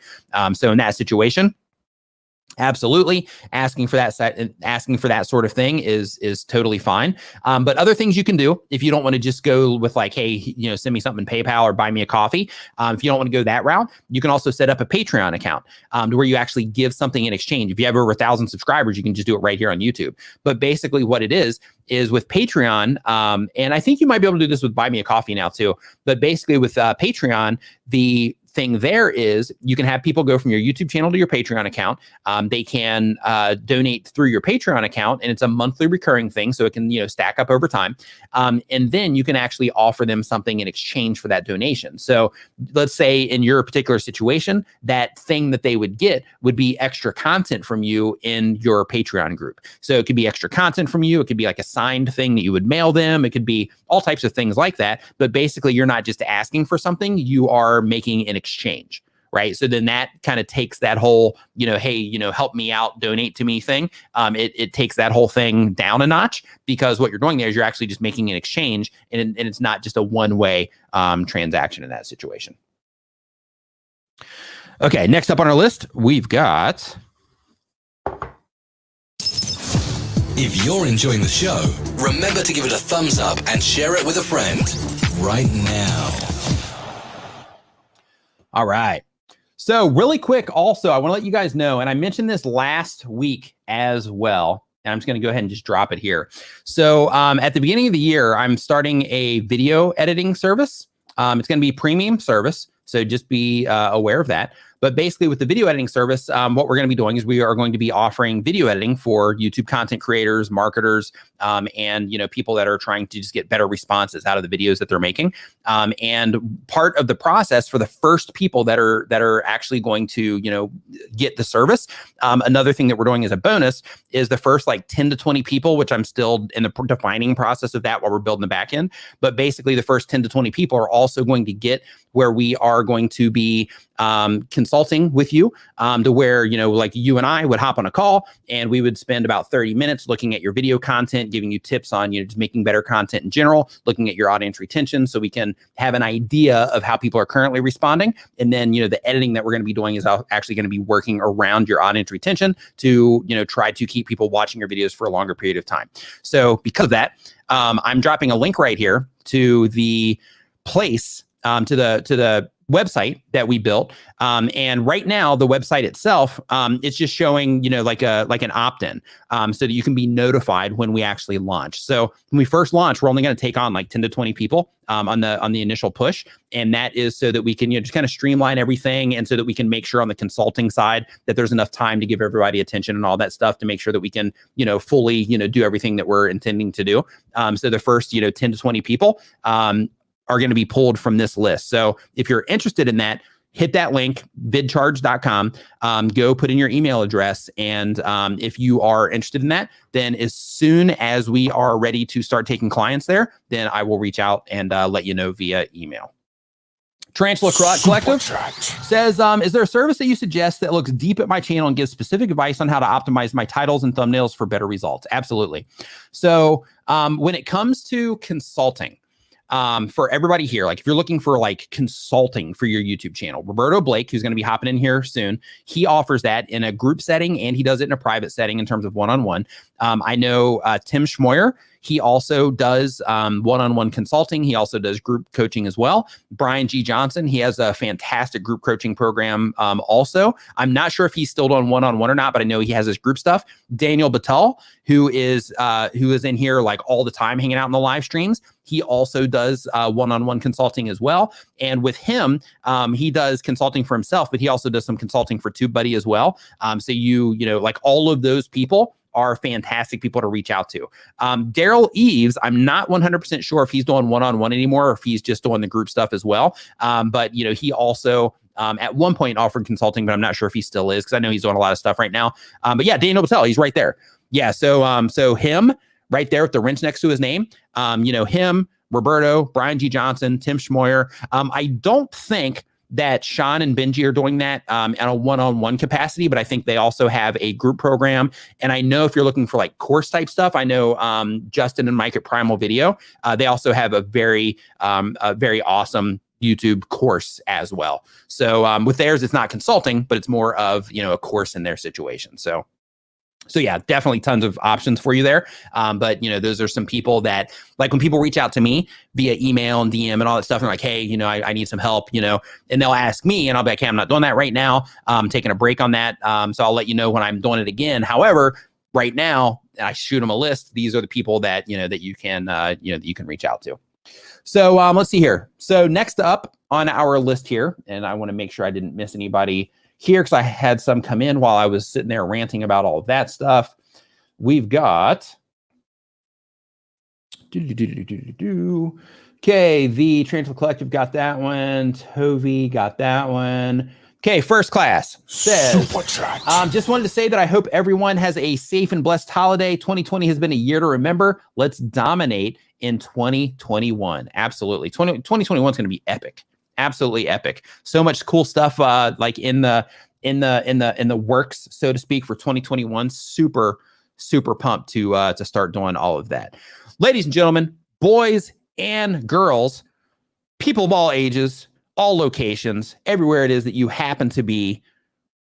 So in that situation, absolutely, asking for that sort of thing is totally fine. But other things you can do if you don't want to just go with like, hey, send me something in PayPal or buy me a coffee. If you don't want to go that route, you can also set up a Patreon account to where you actually give something in exchange. If you have over 1,000 subscribers, you can just do it right here on YouTube. But basically, what it is with Patreon, and I think you might be able to do this with Buy Me a Coffee now too. But basically, with Patreon, the thing there is you can have people go from your YouTube channel to your Patreon account. They can donate through your Patreon account, and it's a monthly recurring thing, so it can stack up over time. And then you can actually offer them something in exchange for that donation. So let's say in your particular situation, that thing that they would get would be extra content from you in your Patreon group. So it could be extra content from you. It could be like a signed thing that you would mail them. It could be all types of things like that. But basically, you're not just asking for something, you are making an exchange, right? So then that kind of takes that whole, hey, help me out, donate to me thing. It takes that whole thing down a notch, because what you're doing there is you're actually just making an exchange, and it's not just a one-way transaction in that situation. Okay, next up on our list, we've got... If you're enjoying the show, remember to give it a thumbs up and share it with a friend right now. All right. So really quick, also, I want to let you guys know, and I mentioned this last week as well, and I'm just going to go ahead and just drop it here. So at the beginning of the year, I'm starting a video editing service. It's going to be a premium service, so just be aware of that. But basically, with the video editing service, what we're going to be doing is we are going to be offering video editing for YouTube content creators, marketers, and people that are trying to just get better responses out of the videos that they're making. And part of the process for the first people that are actually going to get the service, another thing that we're doing as a bonus is the first like 10 to 20 people, which I'm still in the defining process of that while we're building the back end. But basically, the first 10 to 20 people are also going to get where we are going to be consulting with you to where, like you and I would hop on a call and we would spend about 30 minutes looking at your video content, giving you tips on, just making better content in general, looking at your audience retention so we can have an idea of how people are currently responding. And then, the editing that we're going to be doing is actually going to be working around your audience retention to, try to keep people watching your videos for a longer period of time. So because of that, I'm dropping a link right here to the place, to the website that we built. And right now the website itself, it's just showing, like an opt-in, so that you can be notified when we actually launch. So when we first launch, we're only going to take on like 10 to 20 people on the initial push. And that is so that we can, just kind of streamline everything. And so that we can make sure on the consulting side that there's enough time to give everybody attention and all that stuff to make sure that we can, fully, do everything that we're intending to do. So the first, 10 to 20 people, are going to be pulled from this list. So if you're interested in that, hit that link, vidcharge.com, go put in your email address. And if you are interested in that, then as soon as we are ready to start taking clients there, then I will reach out and let you know via email. Tarantula Collective says, is there a service that you suggest that looks deep at my channel and gives specific advice on how to optimize my titles and thumbnails for better results? Absolutely. So when it comes to consulting, for everybody here, like if you're looking for like consulting for your YouTube channel, Roberto Blake, who's going to be hopping in here soon, he offers that in a group setting and he does it in a private setting in terms of one-on-one. I know Tim Schmoyer, he also does one-on-one consulting. He also does group coaching as well. Brian G. Johnson, he has a fantastic group coaching program also. I'm not sure if he's still doing one-on-one or not, but I know he has his group stuff. Daniel Battal, who is in here like all the time hanging out in the live streams. He also does one-on-one consulting as well. And with him, he does consulting for himself, but he also does some consulting for TubeBuddy as well. So you know, like all of those people are fantastic people to reach out to. Daryl Eves, I'm not 100% sure if he's doing one-on-one anymore or if he's just doing the group stuff as well. But, you know, he also at one point offered consulting, but I'm not sure if he still is because I know he's doing a lot of stuff right now. But yeah, Daniel Battel, he's right there. Yeah, so him right there with the wrench next to his name, you know, him, Roberto, Brian G. Johnson, Tim Schmoyer. I don't think that Sean and Benji are doing that in a one-on-one capacity, but I think they also have a group program. And I know if you're looking for like course type stuff, I know Justin and Mike at Primal Video, they also have a very awesome YouTube course as well. So with theirs, it's not consulting, but it's more of, you know, a course in their situation. So yeah, definitely tons of options for you there. But, you know, those are some people that, like when people reach out to me via email and DM and all that stuff, and like, hey, you know, I need some help, you know, and they'll ask me and I'll be like, hey, I'm not doing that right now. I'm taking a break on that. So I'll let you know when I'm doing it again. However, right now, I shoot them a list. These are the people that, you know, that you can, that you can reach out to. So let's see here. So next up on our list here, and I want to make sure I didn't miss anybody here because I had some come in while I was sitting there ranting about all of that stuff. We've got okay, the Transfer Collective got that one. Tovi got that one. Okay, First Class says, just wanted to say that I hope everyone has a safe and blessed holiday. 2020 has been a year to remember. Let's dominate in 2021. Absolutely. 2021 is going to be epic. Absolutely epic. So much cool stuff like in the works, so to speak, for 2021. Super pumped to start doing all of that. Ladies and gentlemen, boys and girls, people of all ages, all locations, everywhere it is that you happen to be,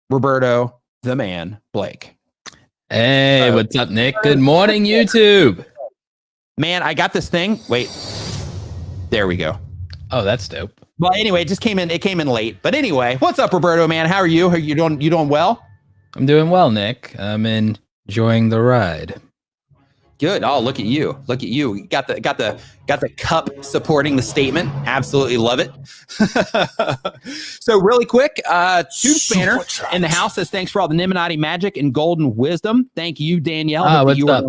Roberto the Man Blake. Hey, what's up, Nick? Good morning, YouTube. Man, I got this thing. Wait. There we go. Oh, that's dope. Well, anyway, it came in late. But anyway, what's up, Roberto, man? How are you? Are you doing well? I'm doing well, Nick. I'm enjoying the ride. Good. Oh, look at you. Look at you. Got the cup supporting the statement. Absolutely love it. So really quick, Tube Spanner in the house says thanks for all the Niminati magic and golden wisdom. Thank you, Danielle. What's up?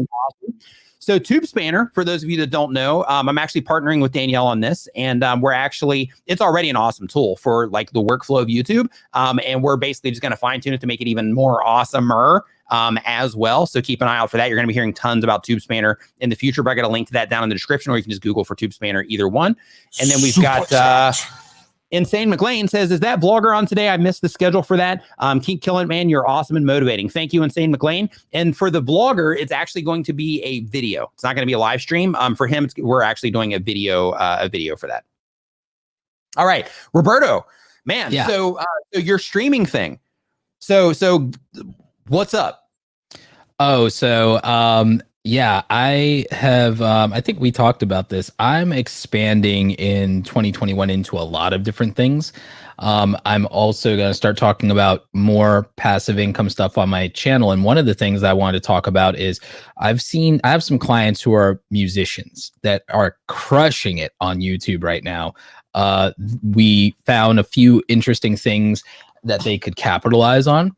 So Tube Spanner, for those of you that don't know, I'm actually partnering with Danielle on this, and it's already an awesome tool for like the workflow of YouTube, and we're basically just going to fine tune it to make it even more awesomer as well. So keep an eye out for that. You're going to be hearing tons about Tube Spanner in the future, but I got a link to that down in the description, or you can just Google for Tube Spanner, either one. And then we've got Insane McLean says, is that vlogger on today? I missed the schedule for that. Keep killing it, man. You're awesome and motivating. Thank you, Insane McLean. And for the vlogger, it's actually going to be a video. It's not going to be a live stream. For him, we're actually doing a video for that. All right, Roberto, man. Yeah. So your streaming thing. So what's up? Oh, so yeah, I have, I think we talked about this. I'm expanding in 2021 into a lot of different things. I'm also going to start talking about more passive income stuff on my channel. And one of the things I want to talk about is I have some clients who are musicians that are crushing it on YouTube right now. We found a few interesting things that they could capitalize on.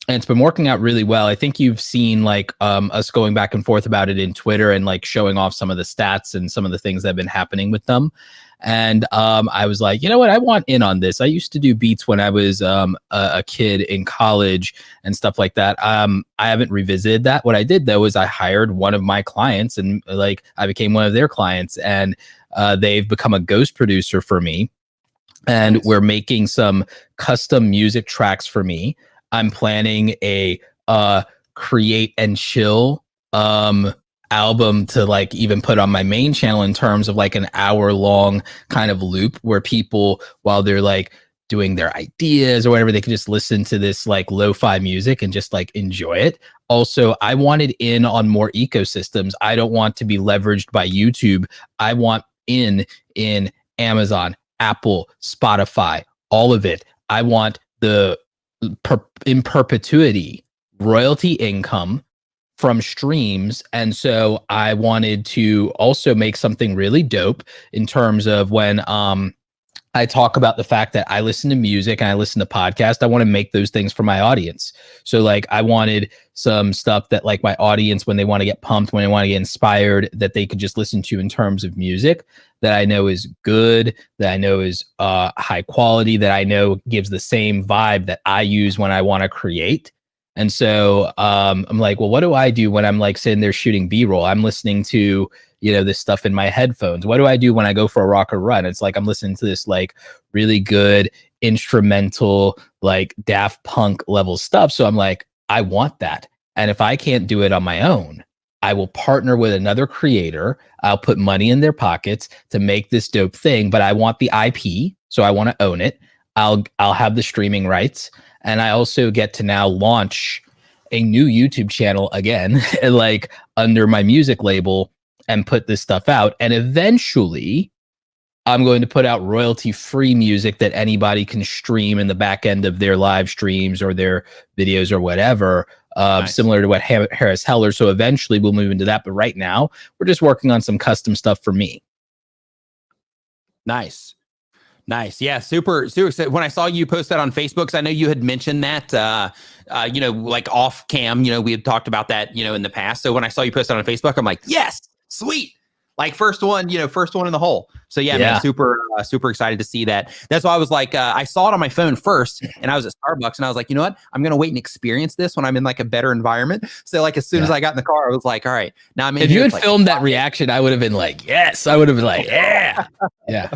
And it's been working out really well. I think you've seen like us going back and forth about it in Twitter and like showing off some of the stats and some of the things that have been happening with them. And I was like, you know what? I want in on this. I used to do beats when I was a kid in college and stuff like that. I haven't revisited that. What I did though is I hired one of my clients and like I became one of their clients, and they've become a ghost producer for me. and Nice. we're making some custom music tracks for me. I'm planning a create and chill album to like even put on my main channel in terms of like an hour long kind of loop where people, while they're like doing their ideas or whatever, they can just listen to this like lo-fi music and just like enjoy it. Also, I wanted in on more ecosystems. I don't want to be leveraged by YouTube. I want in Amazon, Apple, Spotify, all of it. I want the in perpetuity royalty income from streams. And so I wanted to also make something really dope in terms of when I talk about the fact that I listen to music and I listen to podcasts. I want to make those things for my audience. So like I wanted some stuff that like my audience, when they want to get pumped, when they want to get inspired, that they could just listen to in terms of music that I know is good, that I know is high quality, that I know gives the same vibe that I use when I want to create. And so I'm like, well, what do I do when I'm like sitting there shooting B-roll? I'm listening to, you know, this stuff in my headphones. What do I do when I go for a rock or run? It's like I'm listening to this like really good instrumental, like Daft Punk level stuff. So I'm like, I want that. And if I can't do it on my own, I will partner with another creator. I'll put money in their pockets to make this dope thing, but I want the IP, so I want to own it. I'll have the streaming rights, and I also get to now launch a new YouTube channel again, like under my music label, and put this stuff out. And eventually I'm going to put out royalty-free music that anybody can stream in the back end of their live streams or their videos or whatever, Nice. similar to what Harris Heller. So eventually we'll move into that. But right now we're just working on some custom stuff for me. Nice. Yeah. Super excited. When I saw you post that on Facebook, 'cause I know you had mentioned that, you know, like off cam, you know, we had talked about that, you know, in the past. So when I saw you post that on Facebook, I'm like, yes, sweet. Like first one in the hole. So yeah, man, super excited to see that. That's why I was like, I saw it on my phone first, and I was at Starbucks, and I was like, you know what? I'm gonna wait and experience this when I'm in like a better environment. So like as soon as I got in the car, I was like, all right, now I'm in. If here, you had like, filmed that reaction, I would have been like, yes. I would have been like, yeah. Yeah,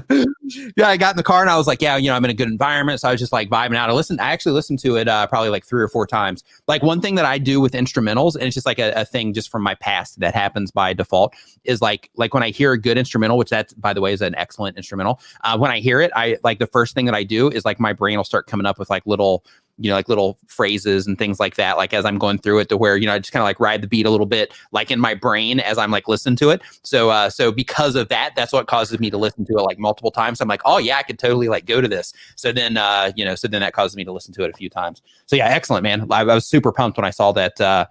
I got in the car and I was like, yeah, you know, I'm in a good environment. So I was just like vibing out. I actually listened to it probably like 3 or 4 times. Like one thing that I do with instrumentals, and it's just like a thing just from my past that happens by default, is like when I hear a good instrumental, which that, by the way, is an excellent instrumental. When I hear it, I like the first thing that I do is like my brain will start coming up with like little, you know, like little phrases and things like that, like as I'm going through it, to where, you know, I just kind of like ride the beat a little bit, like in my brain as I'm like listening to it. So because of that, that's what causes me to listen to it like multiple times. I'm like, oh yeah, I could totally like go to this. So then that causes me to listen to it a few times. So yeah, excellent, man. I was super pumped when I saw that,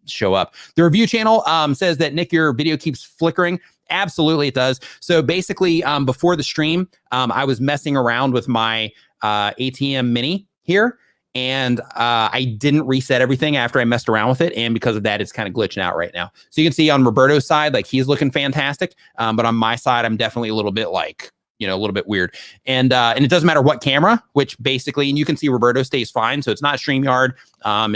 show up. The review channel says that, Nick, your video keeps flickering. Absolutely it does. So basically before the stream, I was messing around with my ATM Mini here, and I didn't reset everything after I messed around with it, and because of that, it's kind of glitching out right now. So you can see on Roberto's side, like he's looking fantastic, but on my side, I'm definitely a little bit like, you know, a little bit weird. And it doesn't matter what camera, which basically, and you can see Roberto stays fine. So it's not StreamYard.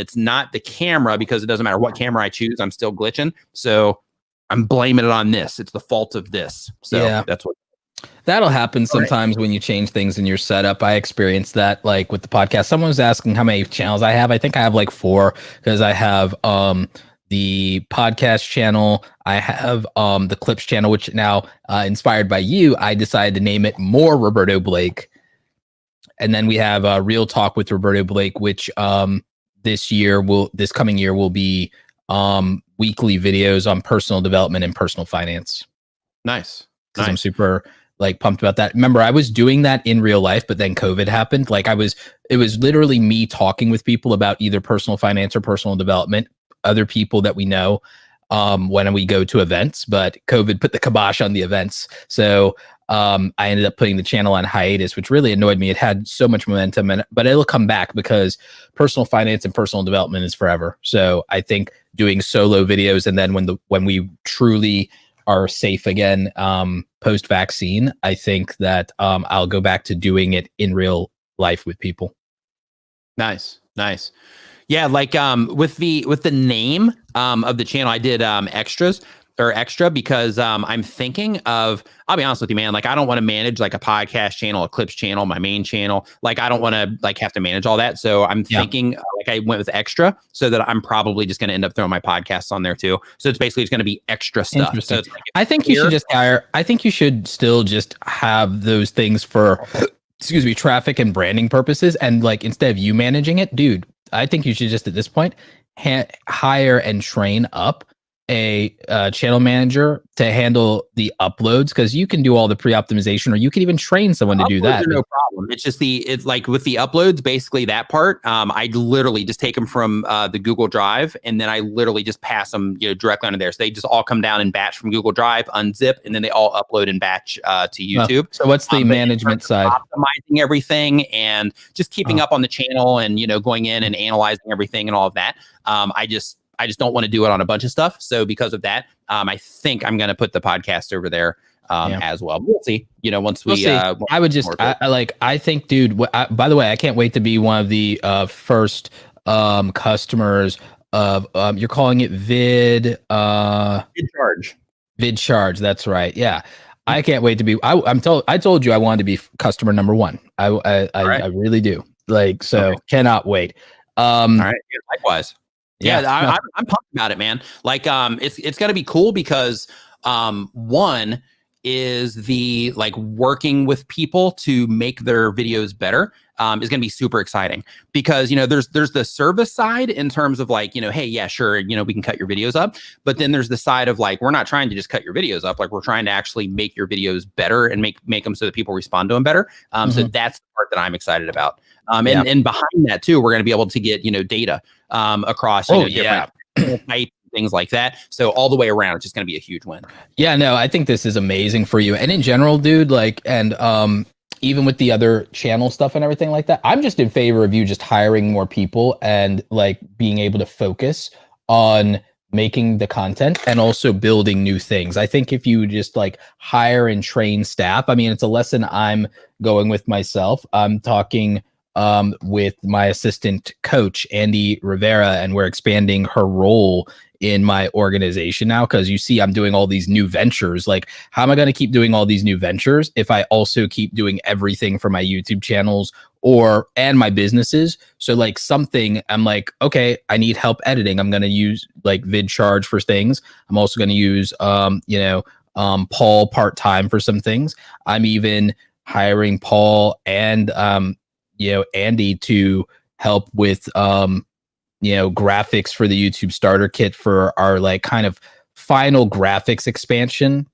It's not the camera, because it doesn't matter what camera I choose, I'm still glitching. So I'm blaming it on this. It's the fault of this. So yeah, that's what. That'll happen sometimes when you change things in your setup. I experienced that like with the podcast. Someone was asking how many channels I have. I think I have like 4, because I have the podcast channel. I have the clips channel, which now inspired by you, I decided to name it More Roberto Blake. And then we have Real Talk with Roberto Blake, which this coming year will be weekly videos on personal development and personal finance. Nice. Because I'm super like pumped about that. Remember, I was doing that in real life, but then COVID happened. Like it was literally me talking with people about either personal finance or personal development, other people that we know when we go to events, but COVID put the kibosh on the events. So I ended up putting the channel on hiatus, which really annoyed me. It had so much momentum, but it'll come back, because personal finance and personal development is forever. So I think doing solo videos, and then when we truly are safe again post-vaccine, I think that I'll go back to doing it in real life with people. Nice. Yeah, like with the name of the channel, I did extras. or extra because I'm thinking of, I'll be honest with you, man, like I don't want to manage like a podcast channel, a clips channel, my main channel. Like I don't want to like have to manage all that. So I'm thinking like I went with extra so that I'm probably just going to end up throwing my podcasts on there too. So it's basically just going to be extra stuff. So it's like, I think you should just I think you should still just have those things for, excuse me, traffic and branding purposes. And like, instead of you managing it, dude, I think you should just at this point hire and train up a channel manager to handle the uploads, because you can do all the pre-optimization, or you can even train someone to do that. No problem. It's just it's like with the uploads, basically that part. I literally just take them from the Google Drive, and then I literally just pass them directly onto there. So they just all come down in batch from Google Drive, unzip, and then they all upload in batch to YouTube. So what's the management side? Optimizing everything and just keeping up on the channel, and going in and analyzing everything and all of that. I just don't want to do it on a bunch of stuff. So because of that, I think I'm going to put the podcast over there as well. We'll see. Once we. I would just I think, dude. By the way, I can't wait to be one of the first customers of. You're calling it VidCharge. That's right. Yeah. I can't wait to be. I told you I wanted to be customer number one. I really do. Cannot wait. All right. Likewise. Yeah, I'm pumped about it, man. Like, it's gonna be cool because one is the like working with people to make their videos better is gonna be super exciting because there's the service side in terms of like hey, yeah, sure, we can cut your videos up, but then there's the side of like we're not trying to just cut your videos up, like we're trying to actually make your videos better and make them so that people respond to them better. So that's the part that I'm excited about. And behind that too, we're going to be able to get data across different types, things like that. So all the way around, it's just going to be a huge win. Yeah, no, I think this is amazing for you. And in general, dude, like, and even with the other channel stuff and everything like that, I'm just in favor of you just hiring more people and like being able to focus on making the content and also building new things. I think if you just like hire and train staff, I mean, it's a lesson I'm going with myself. I'm talking with my assistant coach, Andy Rivera, and we're expanding her role in my organization now, because you see I'm doing all these new ventures. Like, how am I going to keep doing all these new ventures if I also keep doing everything for my YouTube channels and my businesses? So like something, I'm like, okay, I need help editing. I'm going to use like VidCharge for things. I'm also going to use Paul part-time for some things. I'm even hiring Paul and Andy to help with graphics for the YouTube starter kit for our like kind of final graphics expansion,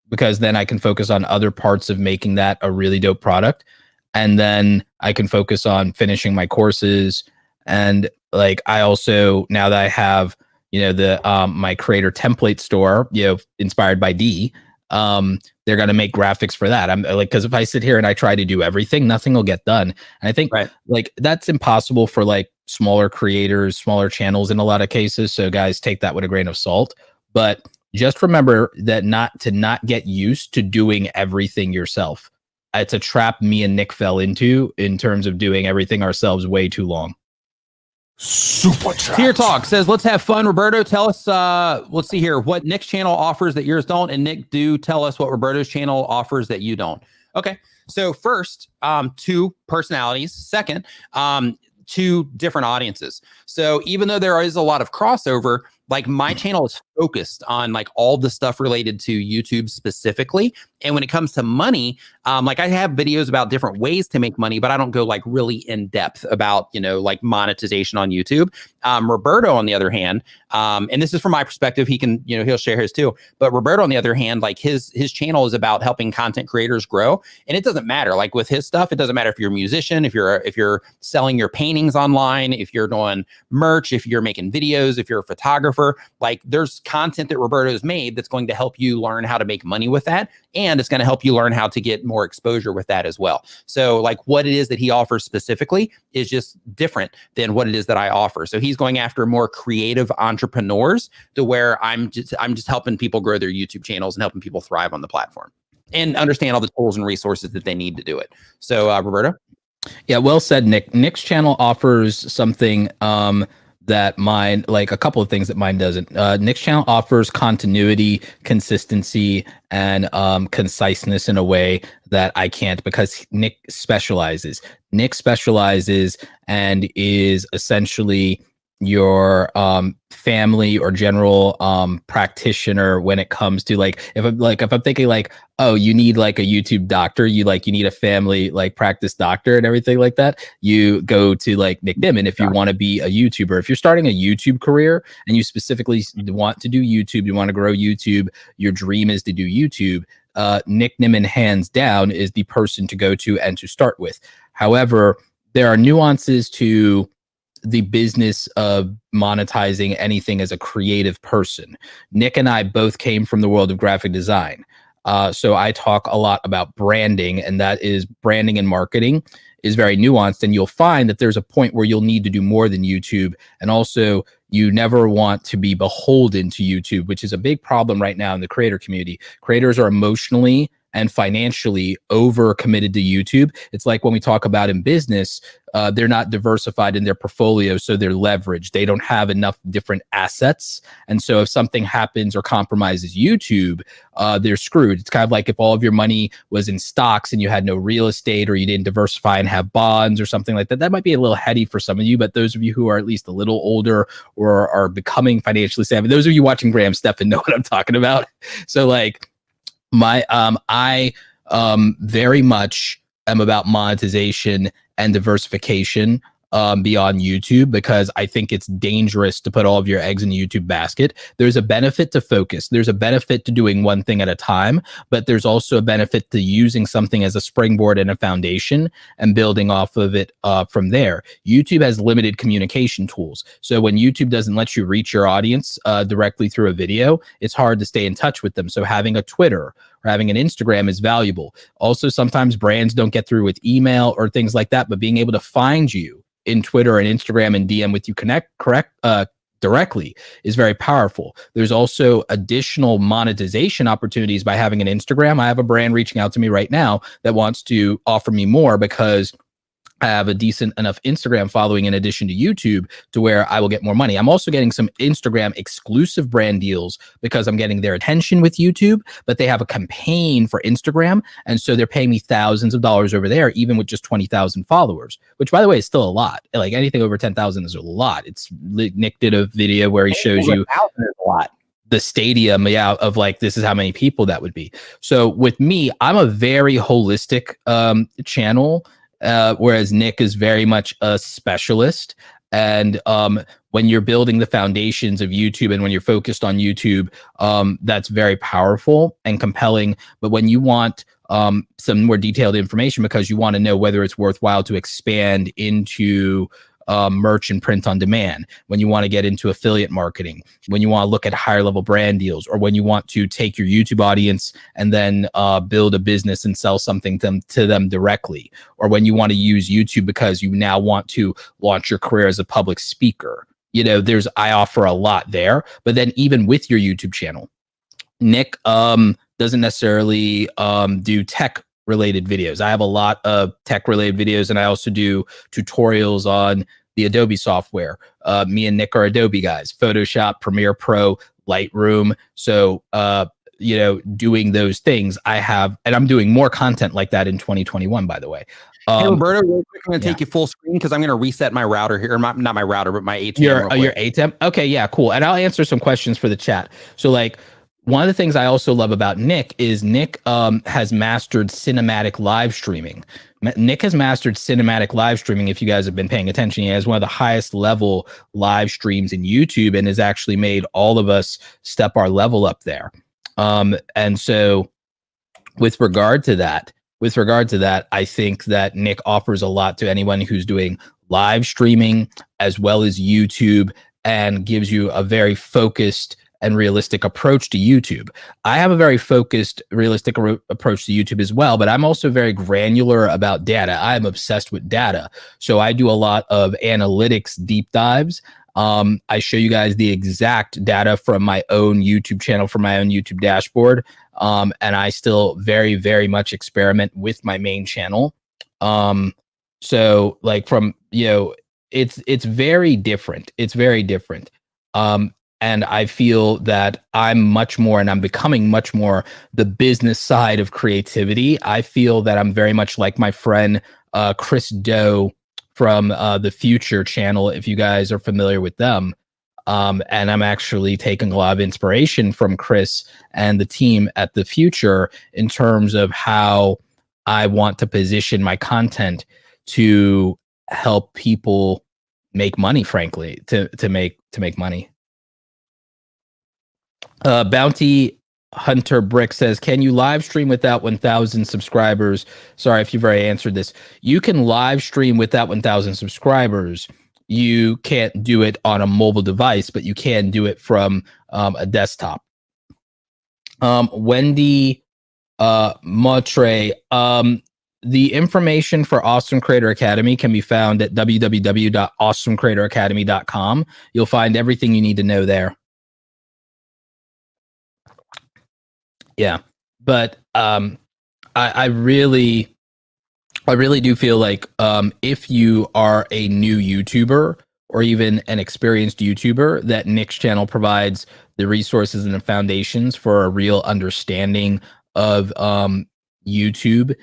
because then I can focus on other parts of making that a really dope product. And then I can focus on finishing my courses. And like, I also, now that I have, the my creator template store, inspired by D, they're going to make graphics for that. I'm like, because if I sit here and I try to do everything, nothing will get done. And I think like that's impossible for like smaller creators, smaller channels in a lot of cases. So guys, take that with a grain of salt. But just remember that not get used to doing everything yourself. It's a trap me and Nick fell into in terms of doing everything ourselves way too long. Super chat. Tier Talk says, let's have fun. Roberto, tell us, let's see here, what Nick's channel offers that yours don't. And Nick, do tell us what Roberto's channel offers that you don't. Okay. So first, 2 personalities. Second, 2 different audiences. So even though there is a lot of crossover, like my channel is focused on like all the stuff related to YouTube specifically. And when it comes to money, like I have videos about different ways to make money, but I don't go like really in depth about, like monetization on YouTube. Roberto, on the other hand, and this is from my perspective, he can, he'll share his too. But Roberto, on the other hand, like his channel is about helping content creators grow. And it doesn't matter, like with his stuff, it doesn't matter if you're a musician, if you're selling your paintings online, if you're doing merch, if you're making videos, if you're a photographer, like there's content that Roberto's made that's going to help you learn how to make money with that. And it's going to help you learn how to get more exposure with that as well. So like what it is that he offers specifically is just different than what it is that I offer. So he's going after more creative entrepreneurs, to where I'm just helping people grow their YouTube channels and helping people thrive on the platform and understand all the tools and resources that they need to do it. So Roberto? Yeah, well said, Nick. Nick's channel offers something that mine, like a couple of things that mine doesn't. Nick's channel offers continuity, consistency, and conciseness in a way that I can't, because Nick specializes. Nick specializes and is essentially your family or general practitioner when it comes to if I'm thinking oh, you need like a YouTube doctor, you need a family practice doctor and everything like that, you go to Nick Gielen. If you want to be a YouTuber, if you're starting a YouTube career and you specifically want to do YouTube, you want to grow YouTube, your dream is to do YouTube, Nick Gielen hands down is the person to go to and to start with. However, there are nuances to the business of monetizing anything as a creative person. Nick and I both came from the world of graphic design. So I talk a lot about branding, and that is branding and marketing is very nuanced. And you'll find that there's a point where you'll need to do more than YouTube. And also you never want to be beholden to YouTube, which is a big problem right now in the creator community. Creators are emotionally and financially over committed to YouTube. It's like when we talk about in business, they're not diversified in their portfolio, so they're leveraged. They don't have enough different assets. And so if something happens or compromises YouTube, they're screwed. It's kind of like if all of your money was in stocks and you had no real estate, or you didn't diversify and have bonds or something like that. That might be a little heady for some of you, but those of you who are at least a little older or are becoming financially savvy, those of you watching Graham Stephan know what I'm talking about. So I very much am about monetization and diversification beyond YouTube, because I think it's dangerous to put all of your eggs in the YouTube basket. There's a benefit to focus. There's a benefit to doing one thing at a time, but there's also a benefit to using something as a springboard and a foundation and building off of it from there. YouTube has limited communication tools. So when YouTube doesn't let you reach your audience directly through a video, it's hard to stay in touch with them. So having a Twitter or having an Instagram is valuable. Also, sometimes brands don't get through with email or things like that, but being able to find you in Twitter and Instagram and DM with you directly is very powerful. There's also additional monetization opportunities by having an Instagram. I have a brand reaching out to me right now that wants to offer me more because I have a decent enough Instagram following in addition to YouTube to where I will get more money. I'm also getting some Instagram exclusive brand deals because I'm getting their attention with YouTube, but they have a campaign for Instagram. And so they're paying me thousands of dollars over there, even with just 20,000 followers, which by the way is still a lot. Like anything over 10,000 is a lot. Nick did a video where he shows you a lot. The stadium, of this is how many people that would be. So with me, I'm a very holistic channel. Whereas Nick is very much a specialist. And when you're building the foundations of YouTube and when you're focused on YouTube, that's very powerful and compelling. But when you want some more detailed information because you want to know whether it's worthwhile to expand into merch and print on demand, when you want to get into affiliate marketing, when you want to look at higher level brand deals, or when you want to take your YouTube audience and then build a business and sell something to them directly, or when you want to use YouTube because you now want to launch your career as a public speaker. I offer a lot there. But then even with your YouTube channel, Nick doesn't necessarily do tech related videos. I have a lot of tech related videos, and I also do tutorials on the Adobe software. Me and Nick are Adobe guys, Photoshop, Premiere Pro, Lightroom. So, doing those things and I'm doing more content like that in 2021, by the way. Hey, Roberto, real quick, I'm going to take you full screen because I'm going to reset my router here. Not my router, but my ATM. Your ATM? Okay, yeah, cool. And I'll answer some questions for the chat. So one of the things I also love about Nick is Nick has mastered cinematic live streaming. Nick has mastered cinematic live streaming. If you guys have been paying attention, he has one of the highest level live streams in YouTube and has actually made all of us step our level up there. And so with regard to that, I think that Nick offers a lot to anyone who's doing live streaming as well as YouTube, and gives you a very focused and realistic approach to YouTube. I have a very focused, realistic approach to YouTube as well, but I'm also very granular about data. I'm obsessed with data. So I do a lot of analytics deep dives. I show you guys the exact data from my own YouTube channel, from my own YouTube dashboard. And I still very, very much experiment with my main channel. So from, it's very different. It's very different. And I feel that I'm becoming much more the business side of creativity. I feel that I'm very much like my friend Chris Doe from the Future channel, if you guys are familiar with them. And I'm actually taking a lot of inspiration from Chris and the team at the Future in terms of how I want to position my content to help people make money, frankly, to make money. Bounty Hunter Brick says, can you live stream without 1,000 subscribers? Sorry if you've already answered this. You can live stream without 1,000 subscribers. You can't do it on a mobile device, but you can do it from a desktop. Wendy Matre, the information for Awesome Creator Academy can be found at www.awesomecreatoracademy.com. You'll find everything you need to know there. Yeah, but I really do feel like if you are a new YouTuber or even an experienced YouTuber, that Nick's channel provides the resources and the foundations for a real understanding of YouTube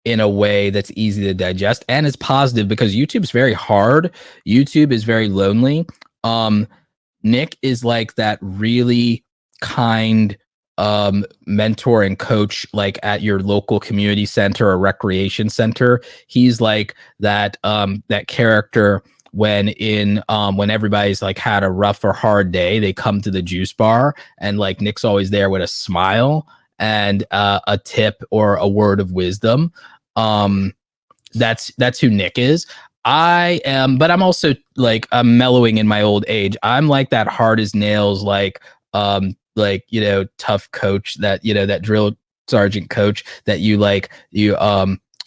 in a way that's easy to digest and is positive, because YouTube's very hard. YouTube is very lonely. Nick is like that really kind mentor and coach, like at your local community center or recreation center. He's like that that character when everybody's like had a rough or hard day, they come to the juice bar and like Nick's always there with a smile and a tip or a word of wisdom. That's who Nick is. I am, but I'm also like, I'm mellowing in my old age. I'm like that hard as nails, like, you know, tough coach that, you know, that drill sergeant coach that you like, you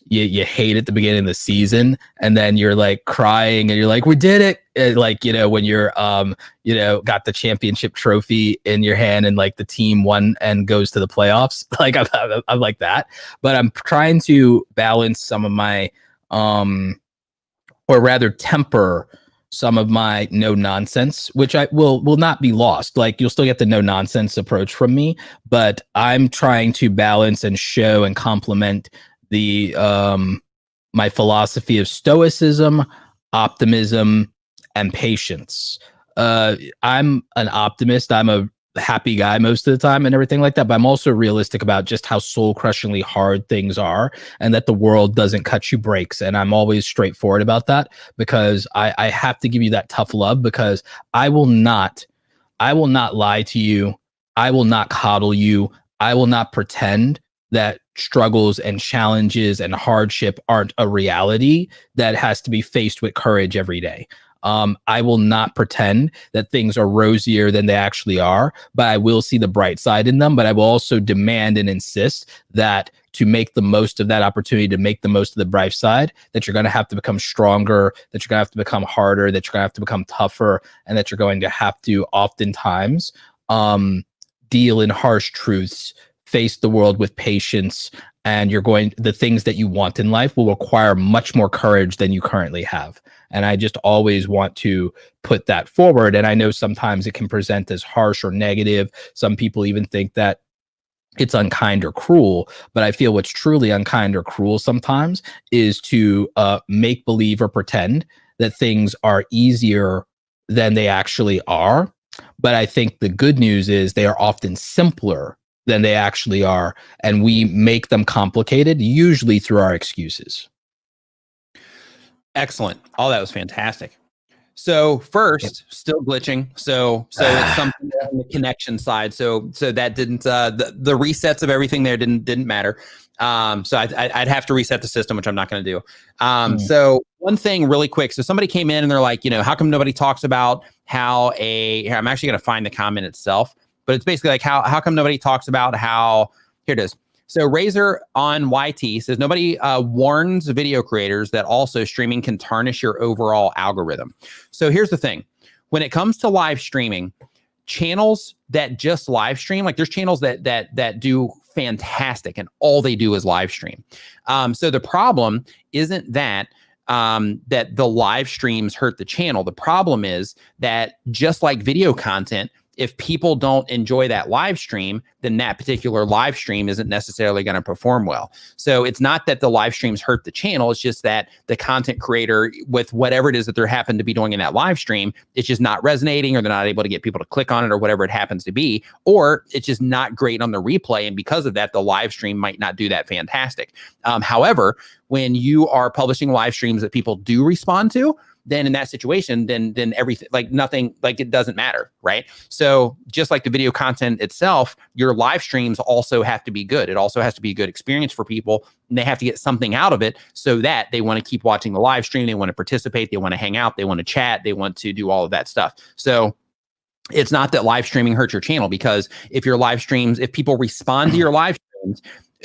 hate at the beginning of the season, and then you're like crying and you're like, we did it. And like, you know, when you're, you know, got the championship trophy in your hand and like the team won and goes to the playoffs. Like I'm like that, but I'm trying to balance some of my, or rather temper some of my no nonsense, which I will not be lost. Like you'll still get the no nonsense approach from me, but I'm trying to balance and show and complement the my philosophy of stoicism, optimism, and patience. I'm an optimist. I'm a happy guy most of the time and everything like that, but I'm also realistic about just how soul-crushingly hard things are and that the world doesn't cut you breaks. And I'm always straightforward about that, because I have to give you that tough love, because I will not lie to you. I will not coddle you. I will not pretend that struggles and challenges and hardship aren't a reality that has to be faced with courage every day. I will not pretend that things are rosier than they actually are, but I will see the bright side in them. But I will also demand and insist that to make the most of that opportunity, to make the most of the bright side, that you're going to have to become stronger, that you're going to have to become harder, that you're going to have to become tougher, and that you're going to have to oftentimes deal in harsh truths, face the world with patience, and the things that you want in life will require much more courage than you currently have. And I just always want to put that forward. And I know sometimes it can present as harsh or negative. Some people even think that it's unkind or cruel, but I feel what's truly unkind or cruel sometimes is to make believe or pretend that things are easier than they actually are. But I think the good news is they are often simpler than they actually are, and we make them complicated, usually through our excuses. Excellent. All that was fantastic. So first, still glitching. So it's something on the connection side. So that didn't the resets of everything there didn't matter. So I'd have to reset the system, which I'm not going to do. So one thing really quick. So somebody came in and they're like, you know, how come nobody talks about how here, I'm actually going to find the comment itself, but it's basically like how come nobody talks about how, here it is. So Razor on YT says, nobody warns video creators that also streaming can tarnish your overall algorithm. So here's the thing. When it comes to live streaming, channels that just live stream, like there's channels that do fantastic and all they do is live stream. So the problem isn't that that the live streams hurt the channel. The problem is that just like video content, if people don't enjoy that live stream, then that particular live stream isn't necessarily going to perform well. So it's not that the live streams hurt the channel. It's just that the content creator, with whatever it is that they're happen to be doing in that live stream, it's just not resonating, or they're not able to get people to click on it, or whatever it happens to be, or it's just not great on the replay. And because of that, the live stream might not do that fantastic. However, when you are publishing live streams that people do respond to, then in that situation, then everything, like nothing, like it doesn't matter, right? So just like the video content itself, your live streams also have to be good. It also has to be a good experience for people, and they have to get something out of it so that they want to keep watching the live stream. They want to participate. They want to hang out. They want to chat. They want to do all of that stuff. So it's not that live streaming hurts your channel, because if your live streams, if people respond to your live streams,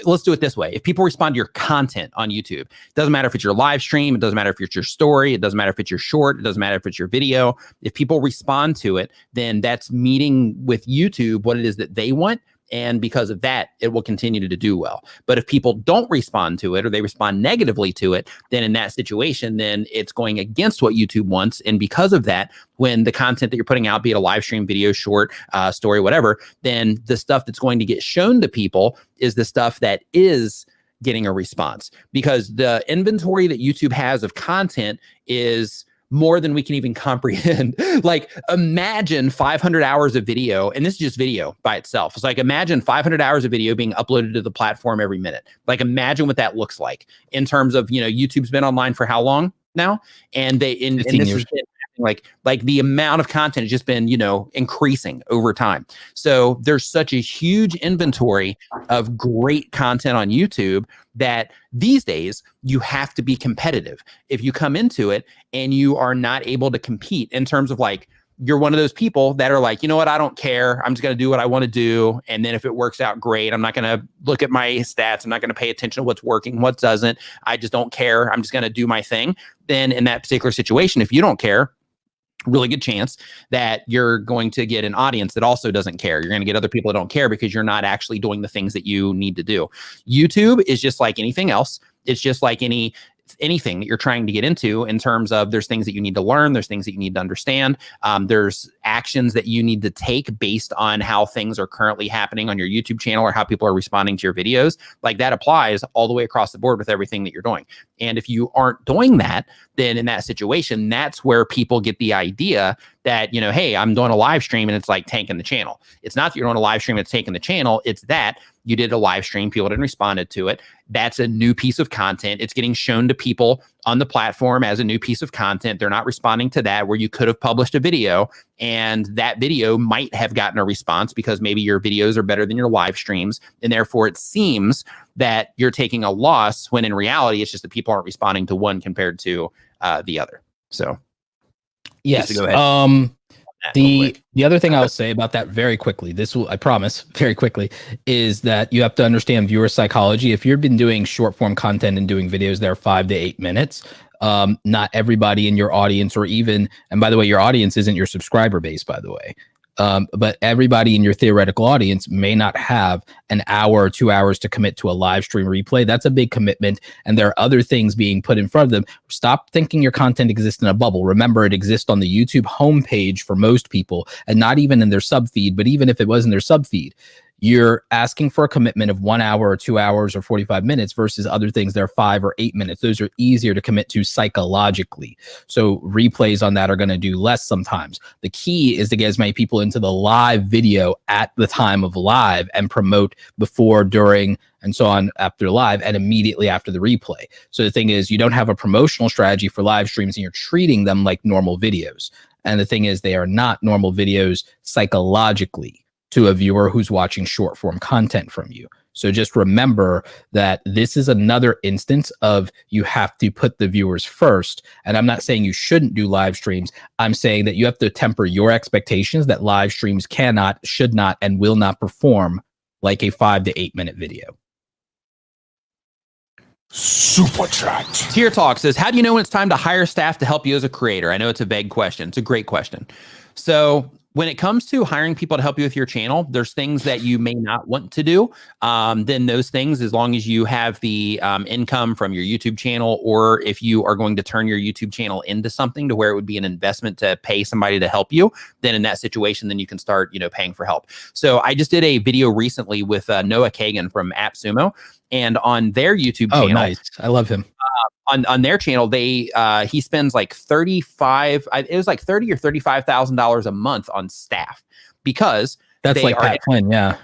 let's do it this way. If people respond to your content on YouTube, it doesn't matter if it's your live stream, it doesn't matter if it's your story, it doesn't matter if it's your short, it doesn't matter if it's your video. If people respond to it, then that's meeting with YouTube what it is that they want. And because of that, it will continue to do well. But if people don't respond to it, or they respond negatively to it, then in that situation, then it's going against what YouTube wants. And because of that, when the content that you're putting out, be it a live stream, video, short, story, whatever, then the stuff that's going to get shown to people is the stuff that is getting a response, because the inventory that YouTube has of content is more than we can even comprehend. Like, imagine 500 hours of video, and this is just video by itself. It's like, imagine 500 hours of video being uploaded to the platform every minute. Like, imagine what that looks like in terms of, YouTube's been online for how long now? And this has been like the amount of content has just been, increasing over time. So there's such a huge inventory of great content on YouTube that these days you have to be competitive. If you come into it and you are not able to compete in terms of, like, you're one of those people that are like, you know what, I don't care. I'm just going to do what I want to do. And then if it works out, great. I'm not going to look at my stats. I'm not going to pay attention to what's working, what doesn't. I just don't care. I'm just going to do my thing. Then in that particular situation, if you don't care, really good chance that you're going to get an audience that also doesn't care. You're going to get other people that don't care because you're not actually doing the things that you need to do. YouTube is just like anything else. It's just like anything that you're trying to get into, in terms of there's things that you need to learn, there's things that you need to understand, there's actions that you need to take based on how things are currently happening on your YouTube channel or how people are responding to your videos. Like, that applies all the way across the board with everything that you're doing. And if you aren't doing that, then in that situation, that's where people get the idea that, hey, I'm doing a live stream and it's like tanking the channel. It's not that you're doing a live stream and it's taking the channel. It's that you did a live stream, people didn't respond to it. That's a new piece of content. It's getting shown to people on the platform as a new piece of content. They're not responding to that, where you could have published a video, and that video might have gotten a response because maybe your videos are better than your live streams. And therefore it seems that you're taking a loss, when in reality, it's just that people aren't responding to one compared to the other. So yes. Go ahead. The other thing I'll say about that very quickly, I promise, very quickly, is that you have to understand viewer psychology. If you've been doing short form content and doing videos that are 5 to 8 minutes, not everybody in your audience, or even, and by the way, your audience isn't your subscriber base, by the way. But everybody in your theoretical audience may not have an hour or 2 hours to commit to a live stream replay. That's a big commitment. And there are other things being put in front of them. Stop thinking your content exists in a bubble. Remember, it exists on the YouTube homepage for most people, and not even in their sub feed. But even if it was in their sub feed, you're asking for a commitment of 1 hour or 2 hours or 45 minutes versus other things that are 5 or 8 minutes. Those are easier to commit to psychologically. So replays on that are going to do less sometimes. The key is to get as many people into the live video at the time of live and promote before, during, and so on after live, and immediately after the replay. So the thing is, you don't have a promotional strategy for live streams, and you're treating them like normal videos. And the thing is, they are not normal videos psychologically to a viewer who's watching short form content from you. So just remember that this is another instance of, you have to put the viewers first. And I'm not saying you shouldn't do live streams. I'm saying that you have to temper your expectations that live streams cannot, should not, and will not perform like a 5 to 8 minute video. Super chat. Tier Talk says, how do you know when it's time to hire staff to help you as a creator? I know it's a vague question. It's a great question. So when it comes to hiring people to help you with your channel, there's things that you may not want to do. Then those things, as long as you have the income from your YouTube channel, or if you are going to turn your YouTube channel into something to where it would be an investment to pay somebody to help you, then in that situation, then you can start, paying for help. So I just did a video recently with Noah Kagan from AppSumo, and on their YouTube channel. Oh, nice. I love him. On their channel, he spends like $30,000 or $35,000 a month on staff, because that's like Pat Flynn, yeah.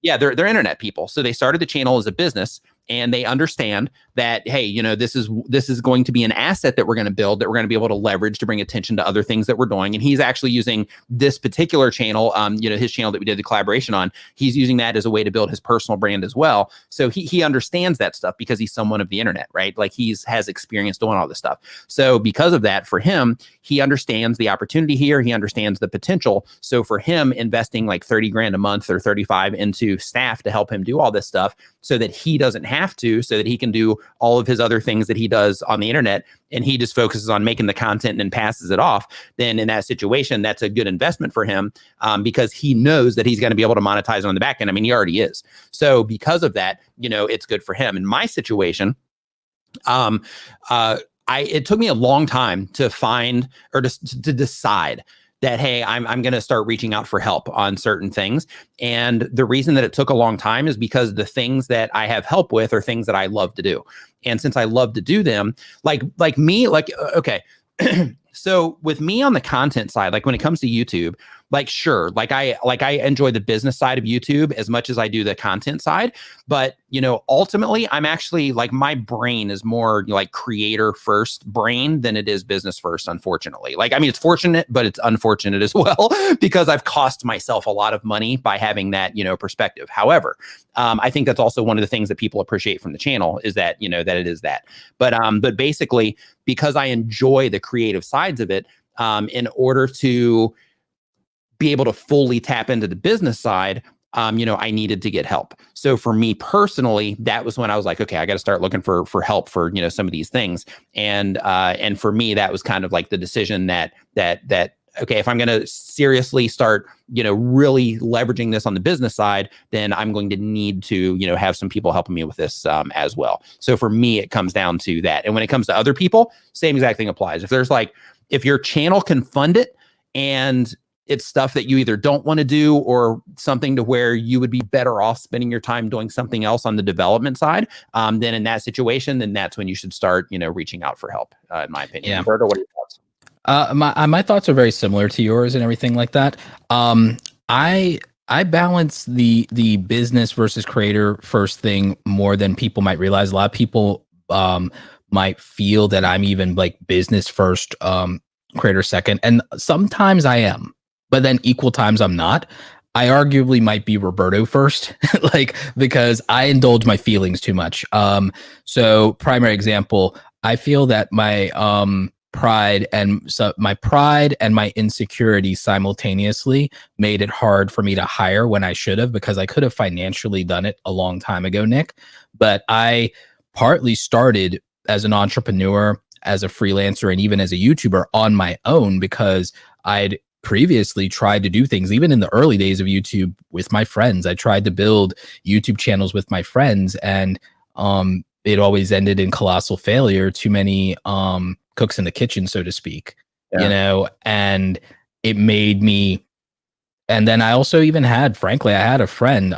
Yeah, they're internet people. So they started the channel as a business, and they understand that, hey, this is going to be an asset that we're going to build, that we're going to be able to leverage to bring attention to other things that we're doing. And he's actually using this particular channel, his channel that we did the collaboration on, he's using that as a way to build his personal brand as well. So he understands that stuff because he's someone of the internet, right? Like has experience doing all this stuff. So because of that, for him, he understands the opportunity here. He understands the potential. So for him, investing like 30 grand a month or 35 into staff to help him do all this stuff, so that he doesn't have to, so that he can do all of his other things that he does on the internet, and he just focuses on making the content and passes it off, then in that situation, that's a good investment for him, because he knows that he's going to be able to monetize on the back end. I mean, he already is. So because of that, it's good for him. In my situation, it took me a long time to find, or to decide that, hey, I'm going to start reaching out for help on certain things. And the reason that it took a long time is because the things that I have help with are things that I love to do. And since I love to do them, okay. So with me on the content side, like when it comes to YouTube, like, sure, I enjoy the business side of YouTube as much as I do the content side. But, ultimately, I'm actually, like, my brain is more like creator first brain than it is business first, unfortunately. Like, I mean, it's fortunate, but it's unfortunate as well, because I've cost myself a lot of money by having that, perspective. However, I think that's also one of the things that people appreciate from the channel, is that, that it is that. But basically, because I enjoy the creative sides of it, in order to be able to fully tap into the business side, I needed to get help. So for me personally, that was when I was like, okay, I got to start looking for help for, some of these things. And for me, that was kind of like the decision that okay, if I'm going to seriously start, really leveraging this on the business side, then I'm going to need to, have some people helping me with this as well. So for me, it comes down to that. And when it comes to other people, same exact thing applies. If your channel can fund it, and it's stuff that you either don't want to do, or something to where you would be better off spending your time doing something else on the development side, then in that situation, then that's when you should start, reaching out for help, in my opinion. Yeah. Roberto, what are your thoughts? My thoughts are very similar to yours and everything like that. I balance the business versus creator first thing more than people might realize. A lot of people might feel that I'm even like business first, creator second, and sometimes I am, but then equal times I'm not. I arguably might be Roberto first, because I indulge my feelings too much. So primary example, I feel that my pride and my insecurity simultaneously made it hard for me to hire when I should have, because I could have financially done it a long time ago, Nick. But I partly started as an entrepreneur, as a freelancer, and even as a YouTuber on my own, because I'd previously tried to do things, even in the early days of YouTube, with my friends. I tried to build YouTube channels with my friends, and it always ended in colossal failure. Too many cooks in the kitchen, so to speak, and it made me. And then I also even had, frankly, I had a friend,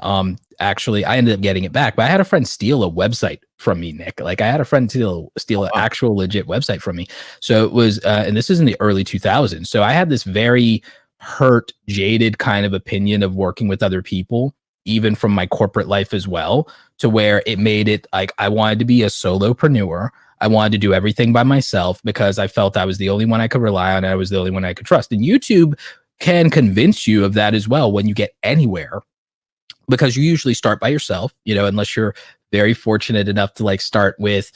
actually, I ended up getting it back, but I had a friend steal a website from me, Nick. Like, I had a friend steal an actual legit website from me. So it was, and this is in the early 2000s. So I had this very hurt, jaded kind of opinion of working with other people, even from my corporate life as well, to where it made it like I wanted to be a solopreneur. I wanted to do everything by myself, because I felt I was the only one I could rely on. And I was the only one I could trust. And YouTube can convince you of that as well when you get anywhere, because you usually start by yourself, unless you're very fortunate enough to like start with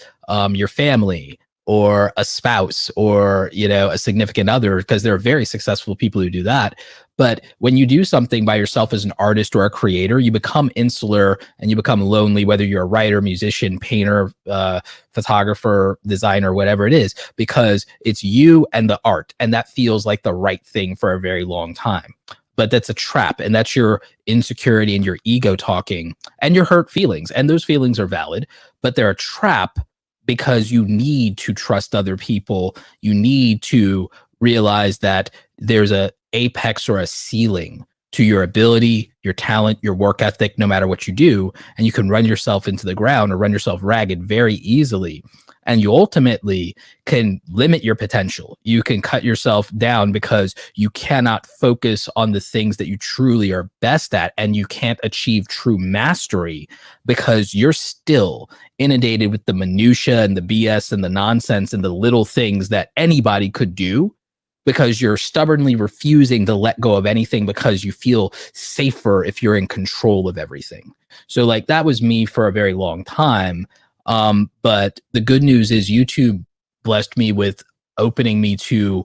your family or a spouse or, a significant other, because there are very successful people who do that. But when you do something by yourself as an artist or a creator, you become insular and you become lonely, whether you're a writer, musician, painter, photographer, designer, whatever it is, because it's you and the art. And that feels like the right thing for a very long time. But that's a trap, and that's your insecurity and your ego talking and your hurt feelings. And those feelings are valid, but they're a trap because you need to trust other people. You need to realize that there's a apex or a ceiling to your ability, your talent, your work ethic, no matter what you do. And you can run yourself into the ground or run yourself ragged very easily. And you ultimately can limit your potential. You can cut yourself down because you cannot focus on the things that you truly are best at, and you can't achieve true mastery because you're still inundated with the minutia and the BS and the nonsense and the little things that anybody could do, because you're stubbornly refusing to let go of anything because you feel safer if you're in control of everything. So like that was me for a very long time. But the good news is YouTube blessed me with opening me to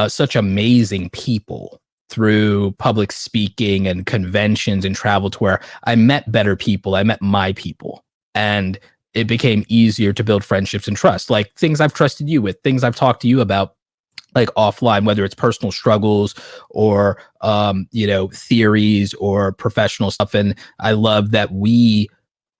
such amazing people through public speaking and conventions and travel, to where I met better people. I met my people, and it became easier to build friendships and trust, like things I've trusted you with, things I've talked to you about, like offline, whether it's personal struggles or, theories or professional stuff. And I love that we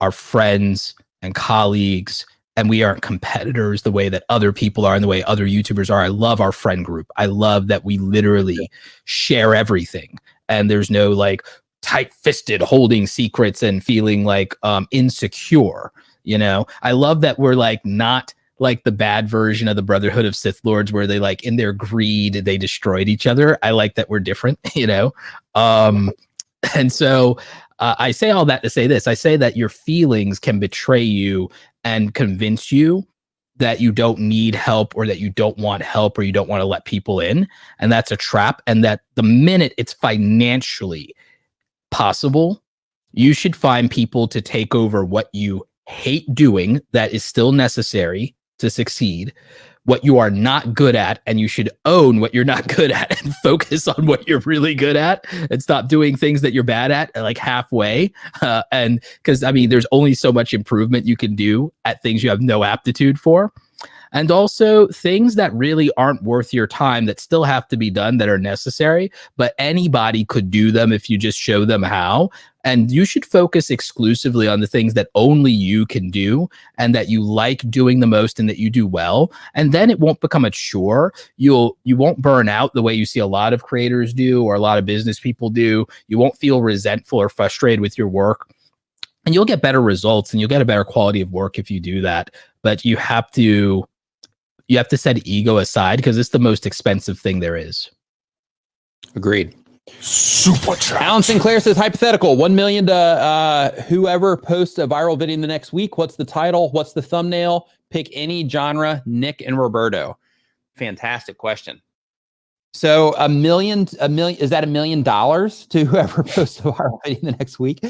are friends and colleagues, and we aren't competitors the way that other people are and the way other YouTubers are. I love our friend group. I love that we literally share everything, and there's no like tight-fisted holding secrets and feeling like insecure. I love that we're like not like the bad version of the Brotherhood of Sith Lords, where they like in their greed they destroyed each other. I like that we're different, and so I say all that to say this. I say that your feelings can betray you and convince you that you don't need help, or that you don't want help, or you don't want to let people in. And that's a trap. And that the minute it's financially possible, you should find people to take over what you hate doing that is still necessary to succeed, what you are not good at, and you should own what you're not good at and focus on what you're really good at, and stop doing things that you're bad at like halfway. And because there's only so much improvement you can do at things you have no aptitude for. And also things that really aren't worth your time that still have to be done, that are necessary, but anybody could do them if you just show them how. And you should focus exclusively on the things that only you can do and that you like doing the most and that you do well. And then it won't become a chore. You won't burn out the way you see a lot of creators do, or a lot of business people do. You won't feel resentful or frustrated with your work. And you'll get better results, and you'll get a better quality of work if you do that. But you have to set ego aside, because it's the most expensive thing there is. Agreed. Super chat. Alan Sinclair says, hypothetical, 1 million to whoever posts a viral video in the next week. What's the title? What's the thumbnail? Pick any genre, Nick and Roberto. Fantastic question. So is that $1 million to whoever posts a viral video in the next week?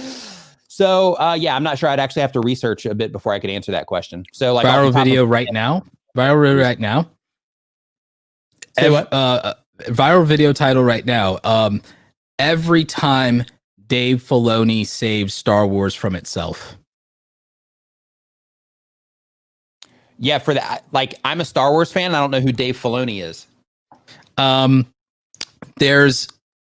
So I'm not sure. I'd actually have to research a bit before I could answer that question. So like viral video right now. Viral right now. Say what? Viral video title right now. Every time Dave Filoni saves Star Wars from itself. Yeah, for that, like, I'm a Star Wars fan. I don't know who Dave Filoni is.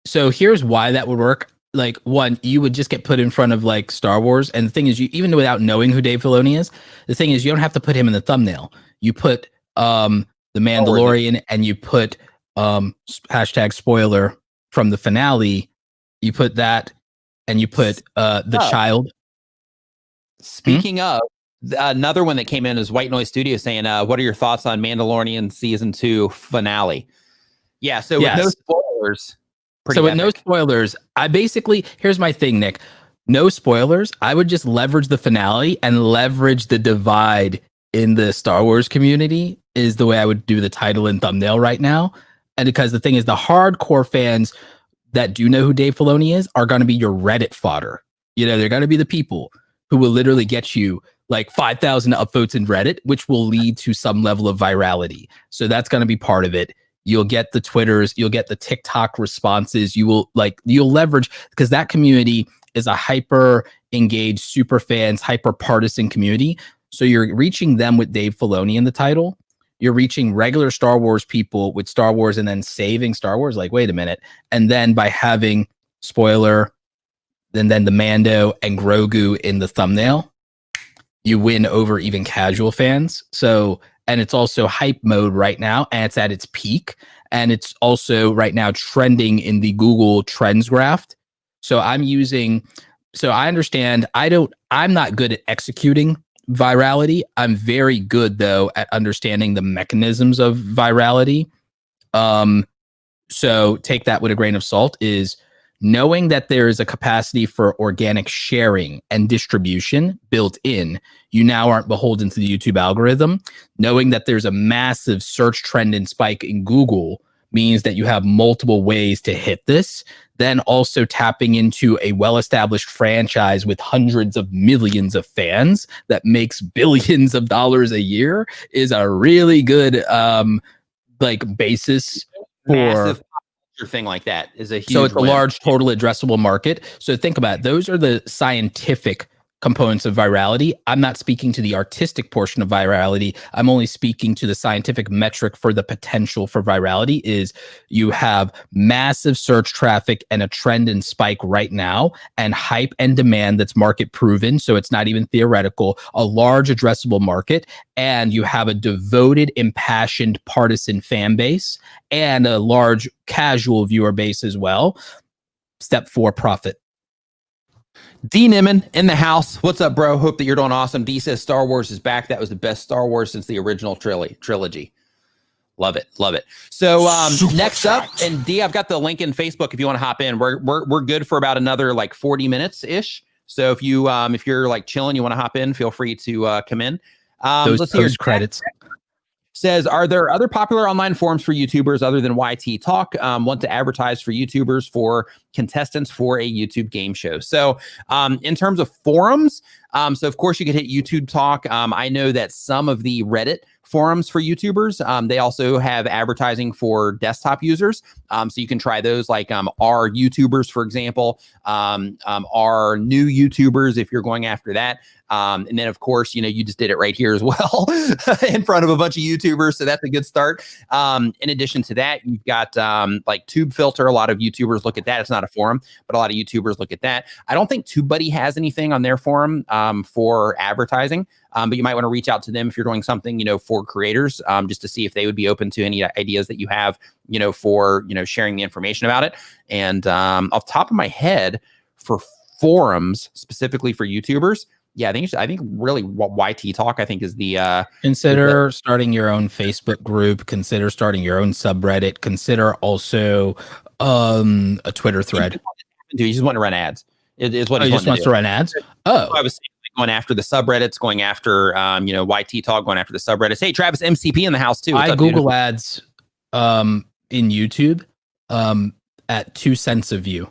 So here's why that would work. Like, one, you would just get put in front of like Star Wars, and the thing is, you even without knowing who Dave Filoni is, the thing is, you don't have to put him in the thumbnail. You put the Mandalorian, and you put hashtag spoiler from the finale. You put that, and you put the child. Speaking of, another one that came in is White Noise Studio saying, what are your thoughts on Mandalorian season 2 finale? Yeah, so with no spoilers. With no spoilers, here's my thing, Nick. No spoilers. I would just leverage the finale and leverage the divide in the Star Wars community is the way I would do the title and thumbnail right now. And because the thing is, the hardcore fans that do know who Dave Filoni is are going to be your Reddit fodder. They're going to be the people who will literally get you like 5,000 upvotes in Reddit, which will lead to some level of virality. So that's going to be part of it. You'll get the Twitters, you'll get the TikTok responses. You'll leverage, because that community is a hyper engaged, super fans, hyper partisan community. So you're reaching them with Dave Filoni in the title. You're reaching regular Star Wars people with Star Wars and then saving Star Wars. Like, wait a minute. And then by having spoiler, and then the Mando and Grogu in the thumbnail, you win over even casual fans. So, and it's also hype mode right now, and it's at its peak. And it's also right now trending in the Google Trends graph. So I understand, I'm not good at executing virality. I'm very good though at understanding the mechanisms of virality. So take that with a grain of salt, is knowing that there is a capacity for organic sharing and distribution built in. You now aren't beholden to the YouTube algorithm. Knowing that there's a massive search trend and spike in Google means that you have multiple ways to hit this. Then also tapping into a well-established franchise with hundreds of millions of fans that makes billions of dollars a year is a really good basis for massive thing like that is a huge so it's win. a large total addressable market. So think about it. Those are the scientific components of virality. I'm not speaking to the artistic portion of virality. I'm only speaking to the scientific metric for the potential for virality. Is you have massive search traffic and a trend and spike right now, and hype and demand that's market proven. So it's not even theoretical, a large addressable market. And you have a devoted, impassioned partisan fan base and a large casual viewer base as well. Step 4, profit. D Nimmin in the house. What's up, bro? Hope that you're doing awesome. D says Star Wars is back. That was the best Star Wars since the original trilogy. Love it. Love it. So next up, and D, I've got the link in Facebook if you want to hop in. We're good for about another like 40 minutes ish. So if you're like chilling, you want to hop in, feel free to come in. Let's see your credits. Says, are there other popular online forums for YouTubers other than YT Talk? Want to advertise for YouTubers for contestants for a YouTube game show? So in terms of forums, so of course you could hit YouTube Talk. I know that some of the Reddit forums for YouTubers, they also have advertising for desktop users. So you can try those, like our YouTubers, for example, our new YouTubers, if you're going after that. And then, of course, you just did it right here as well in front of a bunch of YouTubers. So that's a good start. In addition to that, you've got like TubeFilter. A lot of YouTubers look at that. It's not a forum, but a lot of YouTubers look at that. I don't think TubeBuddy has anything on their forum for advertising. But you might want to reach out to them if you're doing something, for creators, just to see if they would be open to any ideas that you have, for, sharing the information about it. And off the top of my head, for forums, specifically for YouTubers, yeah, I think really what YT Talk, I think, is the consider starting your own Facebook group, consider starting your own subreddit, consider also a Twitter thread. You just want to run ads. Is what he just wants to run ads. Oh, I was going after the subreddits, going after YT Talk, going after the subreddits. Hey, Travis MCP in the house too. I Google ads in YouTube at 2 cents a view.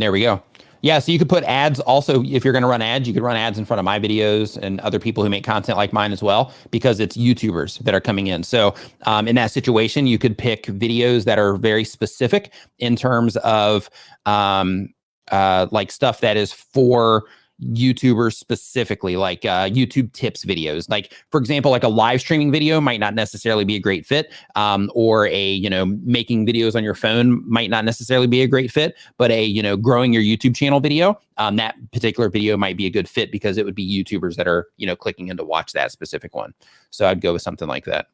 There we go. Yeah, so you could put ads also. If you're going to run ads, you could run ads in front of my videos and other people who make content like mine as well, because it's YouTubers that are coming in. So in that situation, you could pick videos that are very specific in terms of like stuff that is for YouTubers specifically, like YouTube tips videos. Like, for example, like a live streaming video might not necessarily be a great fit, or a, making videos on your phone might not necessarily be a great fit, but a, growing your YouTube channel video, that particular video might be a good fit because it would be YouTubers that are, clicking in to watch that specific one. So I'd go with something like that.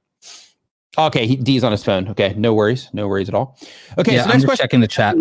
Okay, D's on his phone. Okay, no worries at all. Okay, yeah, so next question. Checking the chat.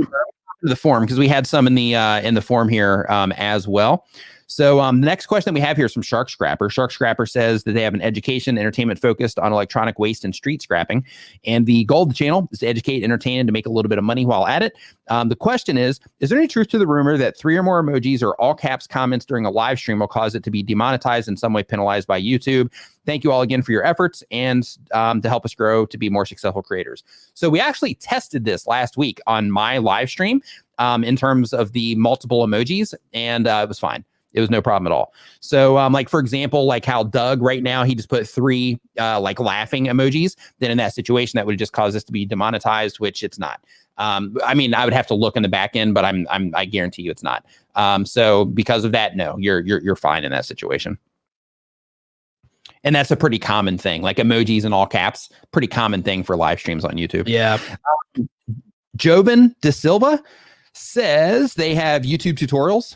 The forum, because we had some in the forum here as well. So the next question that we have here is from Shark Scrapper. Shark Scrapper says that they have an education, entertainment focused on electronic waste and street scrapping. And the goal of the channel is to educate, entertain, and to make a little bit of money while at it. The question is there any truth to the rumor that 3 or more emojis or all caps comments during a live stream will cause it to be demonetized, in some way penalized by YouTube? Thank you all again for your efforts and to help us grow to be more successful creators. So we actually tested this last week on my live stream in terms of the multiple emojis, and it was fine. It was no problem at all. So like, for example, like how Doug right now, he just put 3 like laughing emojis. Then in that situation, that would just cause this to be demonetized, which it's not. I mean, I would have to look in the back end, but I guarantee you it's not. So because of that, no, you're fine in that situation. And that's a pretty common thing, like emojis in all caps, pretty common thing for live streams on YouTube. Yeah. Joven De Silva says they have YouTube tutorials.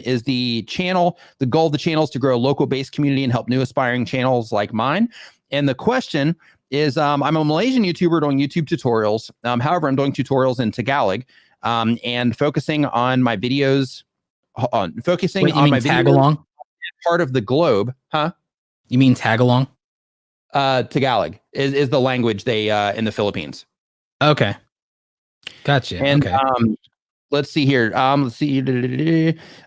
Is the channel, the goal of the channel is to grow a local based community and help new aspiring channels like mine. And the question is, I'm a Malaysian YouTuber doing YouTube tutorials. However, I'm doing tutorials in Tagalog and focusing on my videos, focusing Wait, you on mean my tag videos along? part of the globe. Huh? You mean tag along? Tagalog is the language they in the Philippines. Okay. Gotcha. And okay. Let's see here. Let's see.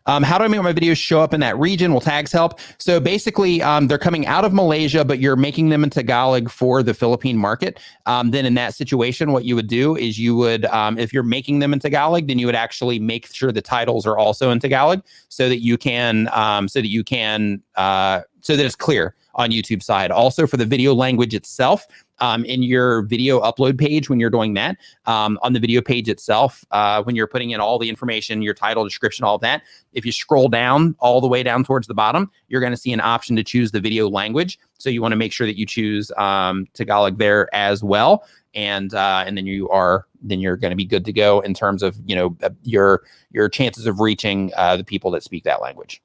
How do I make my videos show up in that region? Will tags help? So basically, they're coming out of Malaysia, but you're making them in Tagalog for the Philippine market. Then in that situation, what you would do is you would, if you're making them in Tagalog, then you would actually make sure the titles are also in Tagalog so that you can, so that it's clear on YouTube side. Also for the video language itself, in your video upload page, when you're doing that, on the video page itself, when you're putting in all the information, your title, description, all of that, if you scroll down all the way down towards the bottom, you're going to see an option to choose the video language. So you want to make sure that you choose Tagalog there as well. And then you're going to be good to go in terms of, your chances of reaching the people that speak that language.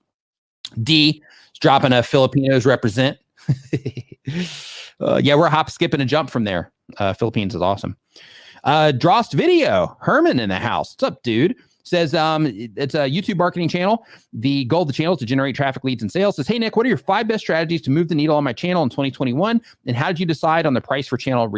D is dropping a Filipinos represent. Yeah, we're a hop, skip, and a jump from there. Philippines is awesome. Drost Video, Herman in the house. What's up, dude? Says it's a YouTube marketing channel. The goal of the channel is to generate traffic, leads, and sales. Says, hey, Nick, what are your 5 best strategies to move the needle on my channel in 2021? And how did you decide on the price for channel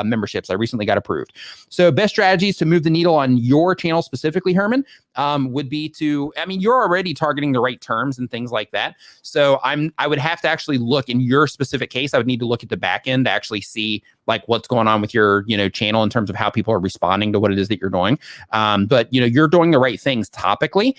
memberships? I recently got approved. So best strategies to move the needle on your channel specifically, Herman, would be to, you're already targeting the right terms and things like that. So I would have to actually look in your specific case. I would need to look at the back end to actually see like what's going on with your, channel in terms of how people are responding to what it is that you're doing. But you're doing the right things topically.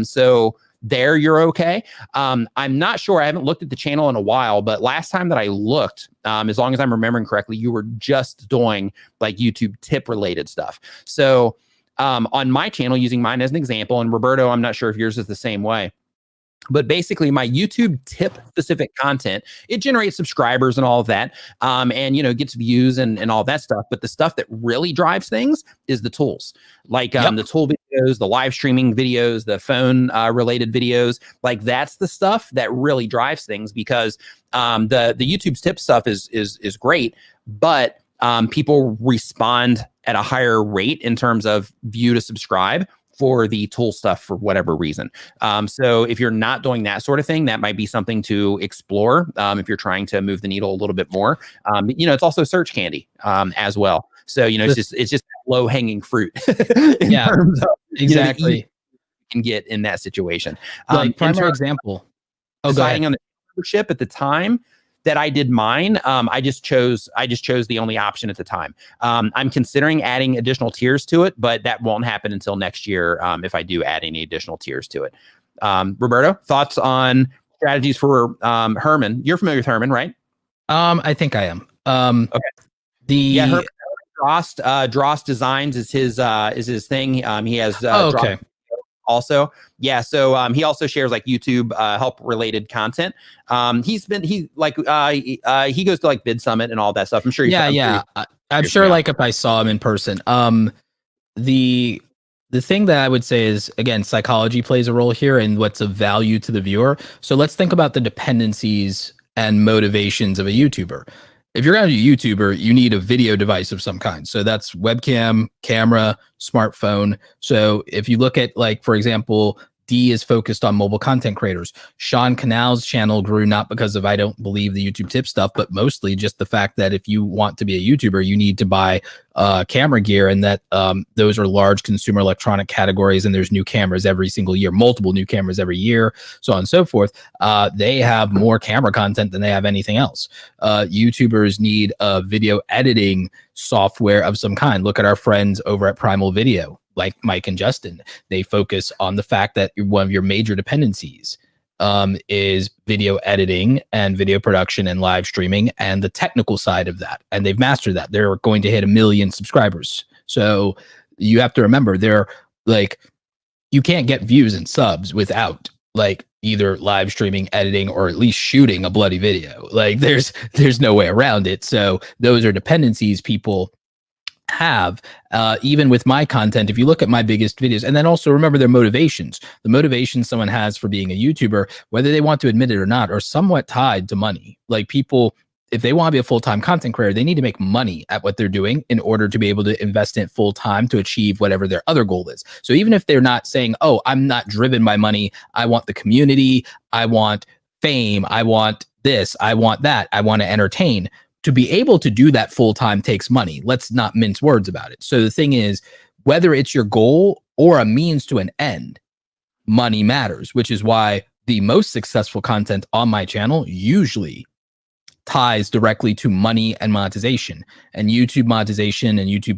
So there you're okay. I'm not sure. I haven't looked at the channel in a while, but last time that I looked, as long as I'm remembering correctly, you were just doing like YouTube tip related stuff. So on my channel, using mine as an example, and Roberto, I'm not sure if yours is the same way, but basically my YouTube tip specific content, it generates subscribers and all of that. And, gets views and all that stuff. But the stuff that really drives things is the tools, like the tool videos, the live streaming videos, the phone related videos. Like that's the stuff that really drives things, because the YouTube's tip stuff is great, but people respond at a higher rate in terms of view to subscribe for the tool stuff for whatever reason. So if you're not doing that sort of thing, that might be something to explore if you're trying to move the needle a little bit more. It's also search candy as well. So, it's just low hanging fruit. In terms of, exactly. You can get in that situation. Like primary example. Deciding on the membership at the time that I did mine, I just chose the only option at the time. I'm considering adding additional tiers to it, but that won't happen until next year if I do add any additional tiers to it. Roberto, thoughts on strategies for Herman? You're familiar with Herman, right? I think I am. Okay. Herman Drost Designs is his thing. He has okay. Also, yeah. So he also shares like YouTube help related content. He goes to like Bid Summit and all that stuff. I'm sure. I'm sure. Like if I saw him in person, the thing that I would say is, again, psychology plays a role here and what's of value to the viewer. So let's think about the dependencies and motivations of a YouTuber. If you're going to be a YouTuber, you need a video device of some kind. So that's webcam, camera, smartphone. So if you look at, like, for example, D is focused on mobile content creators. Sean Canal's channel grew not because of, I don't believe, the YouTube tip stuff, but mostly just the fact that if you want to be a YouTuber, you need to buy camera gear, and that those are large consumer electronic categories, and there's new cameras every single year, multiple new cameras every year, so on and so forth. They have more camera content than they have anything else. YouTubers need a video editing software of some kind. Look at our friends over at Primal Video. like Mike and Justin, they focus on the fact that one of your major dependencies is video editing and video production and live streaming and the technical side of that. And they've mastered that. They're going to hit 1 million subscribers. So you have to remember, they're like, you can't get views and subs without like either live streaming, editing, or at least shooting a bloody video. Like there's no way around it. So those are dependencies people have, even with my content. If you look at my biggest videos, and then also remember their motivations, the motivations someone has for being a YouTuber, whether they want to admit it or not, are somewhat tied to money. Like people, if they want to be a full-time content creator, they need to make money at what they're doing in order to be able to invest in it full-time to achieve whatever their other goal is. So even if they're not saying, oh, I'm not driven by money, I want the community, I want fame, I want this, I want that, I want to entertain. To be able to do that full-time takes money. Let's not mince words about it. So the thing is, whether it's your goal or a means to an end, money matters, which is why the most successful content on my channel usually ties directly to money and monetization and YouTube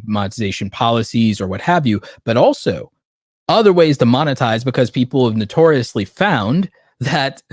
monetization policies or what have you, but also other ways to monetize, because people have notoriously found that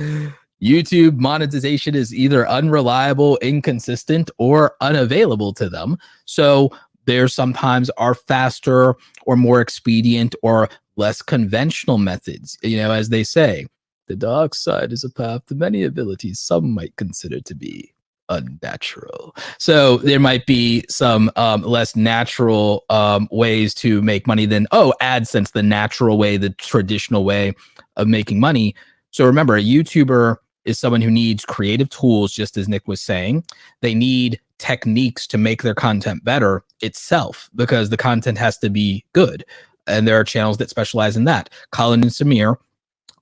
YouTube monetization is either unreliable, inconsistent, or unavailable to them. So there sometimes are faster or more expedient or less conventional methods. You know, as they say, the dark side is a path to many abilities some might consider to be unnatural. So there might be some less natural ways to make money than, AdSense, the natural way, the traditional way of making money. So remember, a YouTuber is someone who needs creative tools, just as Nick was saying. They need techniques to make their content better itself, because the content has to be good. And there are channels that specialize in that. Colin and Samir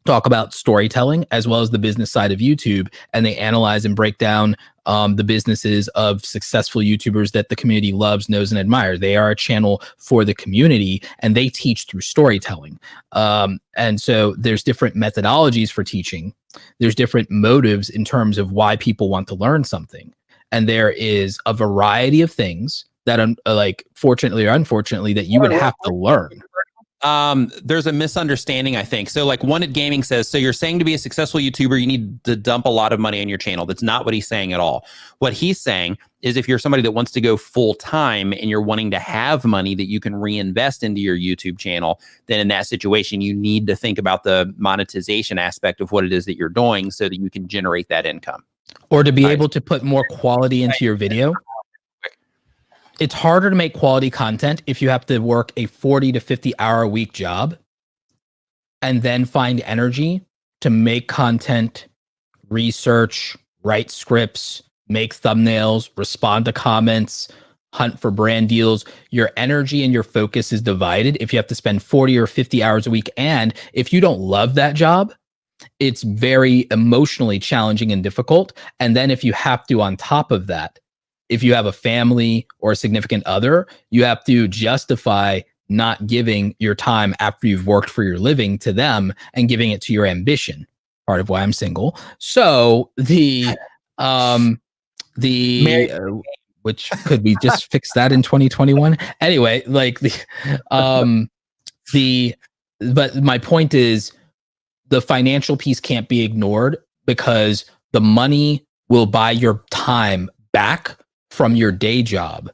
talk about storytelling as well as the business side of YouTube, and they analyze and break down the businesses of successful YouTubers that the community loves, knows, and admires. They are a channel for the community, and they teach through storytelling. And so there's different methodologies for teaching. There's different motives in terms of why people want to learn something. And there is a variety of things that, like, fortunately or unfortunately, that you would have to learn. There's a misunderstanding, I think. So like Wanted Gaming says, so you're saying to be a successful YouTuber, you need to dump a lot of money on your channel. That's not what he's saying at all. What he's saying is if you're somebody that wants to go full time and you're wanting to have money that you can reinvest into your YouTube channel, then in that situation, you need to think about the monetization aspect of what it is that you're doing so that you can generate that income. Or to be able to put more quality into your video. It's harder to make quality content if you have to work a 40 to 50 hour a week job and then find energy to make content, research, write scripts, make thumbnails, respond to comments, hunt for brand deals. Your energy and your focus is divided if you have to spend 40 or 50 hours a week. And if you don't love that job, it's very emotionally challenging and difficult. And then if you have to, on top of that, if you have a family or a significant other, you have to justify not giving your time after you've worked for your living to them and giving it to your ambition. Part of why I'm single. So which could we just fix that in 2021? Anyway, like but my point is the financial piece can't be ignored, because the money will buy your time back from your day job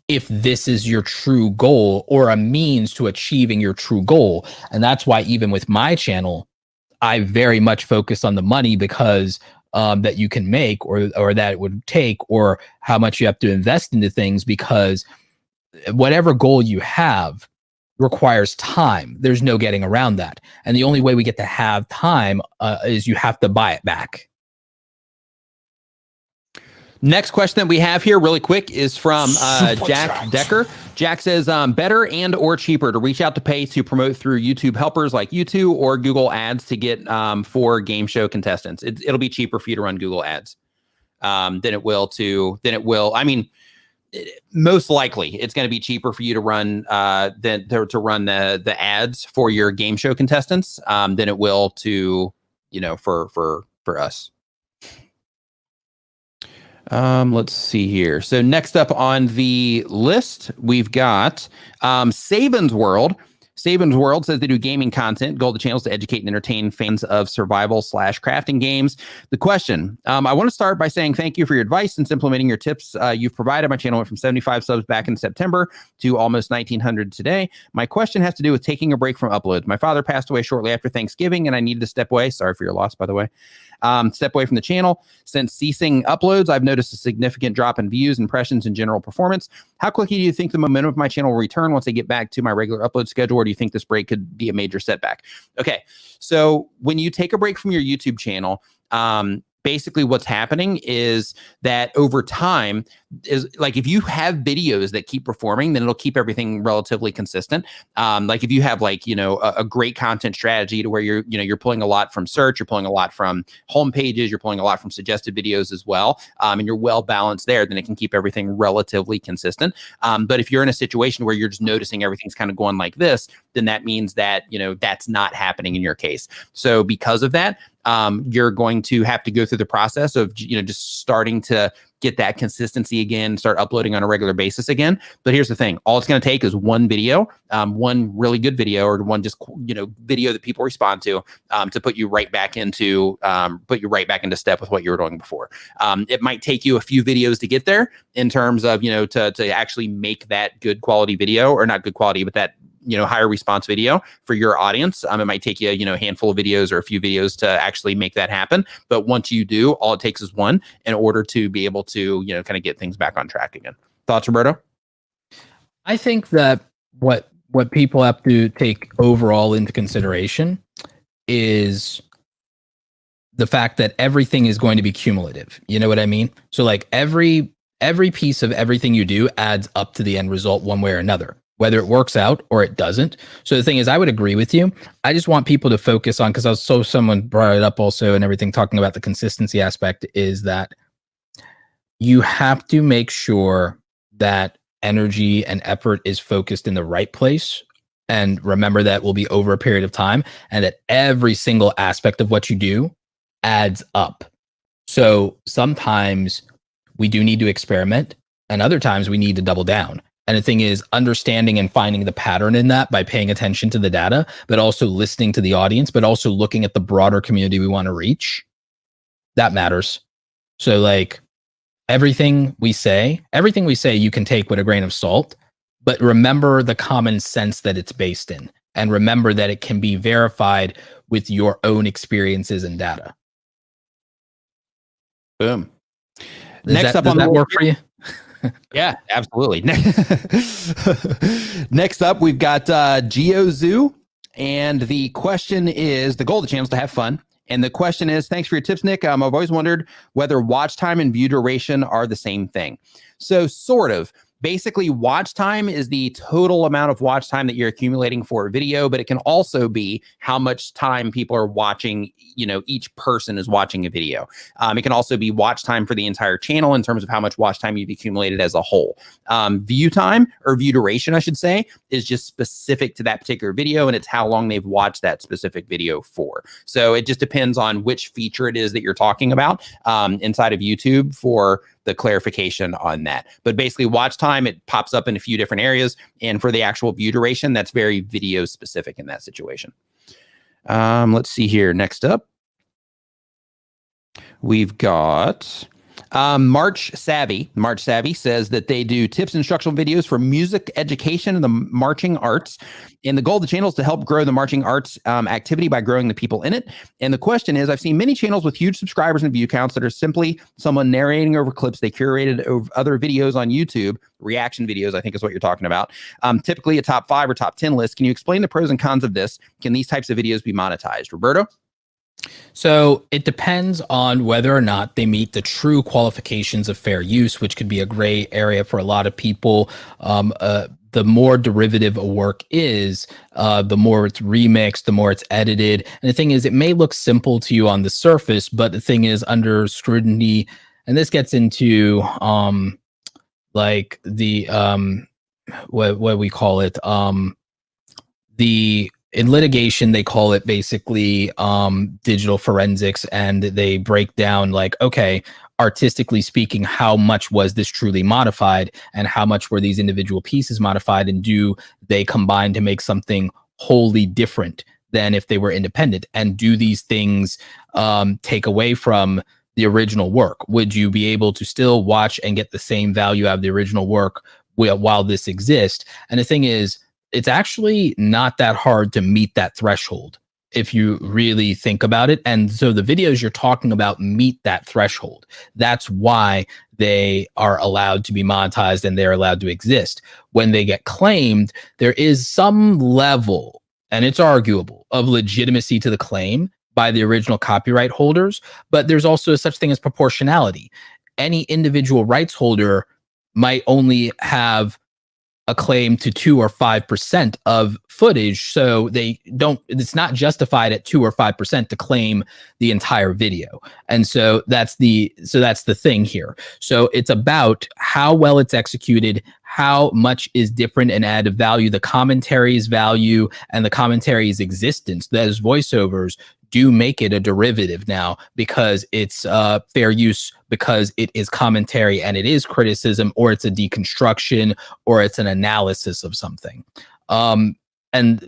if this is your true goal or a means to achieving your true goal. And that's why even with my channel, I very much focus on the money, because that you can make or that it would take, or how much you have to invest into things, because whatever goal you have requires time. There's no getting around that. And the only way we get to have time is you have to buy it back. Next question that we have here really quick is from Jack Decker. Jack says, better and or cheaper to reach out to pay to promote through YouTube helpers like YouTube or Google ads to get for game show contestants. It'll be cheaper for you to run Google ads than it will. I mean, most likely it's going to be cheaper for you to run to run the ads for your game show contestants than it will to, for us. Let's see here. So next up on the list, we've got Saban's World Saban's World says they do gaming content. Goal of the channel is to educate and entertain fans of survival/crafting games. The question, I want to start by saying thank you for your advice since implementing your tips you've provided. My channel went from 75 subs back in September to almost 1,900 today. My question has to do with taking a break from uploads. My father passed away shortly after Thanksgiving, and I needed to step away. Sorry for your loss, by the way. Step away from the channel. Since ceasing uploads, I've noticed a significant drop in views, impressions, and general performance. How quickly do you think the momentum of my channel will return once I get back to my regular upload schedule, or do you think this break could be a major setback? Okay, so when you take a break from your YouTube channel, basically what's happening is that over time, is like if you have videos that keep performing, then it'll keep everything relatively consistent. Like if you have like, you know, a great content strategy to where you're pulling a lot from search, you're pulling a lot from home pages, you're pulling a lot from suggested videos as well, and you're well balanced there, then it can keep everything relatively consistent. But if you're in a situation where you're just noticing everything's kind of going like this, then that means that, you know, that's not happening in your case. So because of that, you're going to have to go through the process of, you know, just starting to get that consistency again, start uploading on a regular basis again. But here's the thing, all it's going to take is one video, one really good video, or one just, you know, video that people respond to put you right back into step with what you were doing before. It might take you a few videos to get there in terms of, you know, to actually make that good quality video, or not good quality, but that, you know, higher response video for your audience. It might take you, you know, a handful of videos or a few videos to actually make that happen. But once you do, all it takes is one in order to be able to, you know, kind of get things back on track again. Thoughts, Roberto? I think that what people have to take overall into consideration is the fact that everything is going to be cumulative. You know what I mean? So like every piece of everything you do adds up to the end result one way or another, whether it works out or it doesn't. So the thing is, I would agree with you. I just want people to focus on, because someone brought it up also and everything, talking about the consistency aspect, is that you have to make sure that energy and effort is focused in the right place. And remember that will be over a period of time, and that every single aspect of what you do adds up. So sometimes we do need to experiment, and other times we need to double down. And the thing is, understanding and finding the pattern in that by paying attention to the data, but also listening to the audience, but also looking at the broader community we want to reach, that matters. So like everything we say, you can take with a grain of salt, but remember the common sense that it's based in, and remember that it can be verified with your own experiences and data. Boom. Does that work for you? Yeah, absolutely. Next up, we've got GeoZoo, and the question is, the goal of the channel is to have fun. And the question is, thanks for your tips, Nick. I've always wondered whether watch time and view duration are the same thing. So sort of. Basically, watch time is the total amount of watch time that you're accumulating for a video, but it can also be how much time people are watching, you know, each person is watching a video. It can also be watch time for the entire channel in terms of how much watch time you've accumulated as a whole. View time, or view duration, I should say, is just specific to that particular video, and it's how long they've watched that specific video for. So it just depends on which feature it is that you're talking about inside of YouTube for the clarification on that. But basically, watch time, it pops up in a few different areas. And for the actual view duration, that's very video specific in that situation. Let's see here. Next up, we've got March Savvy. March Savvy says that they do tips and instructional videos for music education and the marching arts. And the goal of the channel is to help grow the marching arts activity by growing the people in it. And the question is, I've seen many channels with huge subscribers and view counts that are simply someone narrating over clips they curated over other videos on YouTube, reaction videos, I think is what you're talking about. Typically a top 5 or top 10 list. Can you explain the pros and cons of this? Can these types of videos be monetized? Roberto? So it depends on whether or not they meet the true qualifications of fair use, which could be a gray area for a lot of people. The more derivative a work is, the more it's remixed, the more it's edited. And the thing is, it may look simple to you on the surface, but the thing is, under scrutiny, and this gets into like the what we call it, in litigation, they call it basically digital forensics, and they break down like, okay, artistically speaking, how much was this truly modified, and how much were these individual pieces modified, and do they combine to make something wholly different than if they were independent? And do these things take away from the original work? Would you be able to still watch and get the same value out of the original work while this exists? And the thing is, it's actually not that hard to meet that threshold if you really think about it. And so the videos you're talking about meet that threshold. That's why they are allowed to be monetized and they're allowed to exist. When they get claimed, there is some level, and it's arguable, of legitimacy to the claim by the original copyright holders, but there's also such thing as proportionality. Any individual rights holder might only have a claim to 2 or 5% of footage, so it's not justified at 2 or 5% to claim the entire video. And so that's the thing here. So it's about how well it's executed, how much is different and added value, the commentary's value and the commentary's existence. Those voiceovers do make it a derivative now because it's fair use, because it is commentary and it is criticism, or it's a deconstruction, or it's an analysis of something. And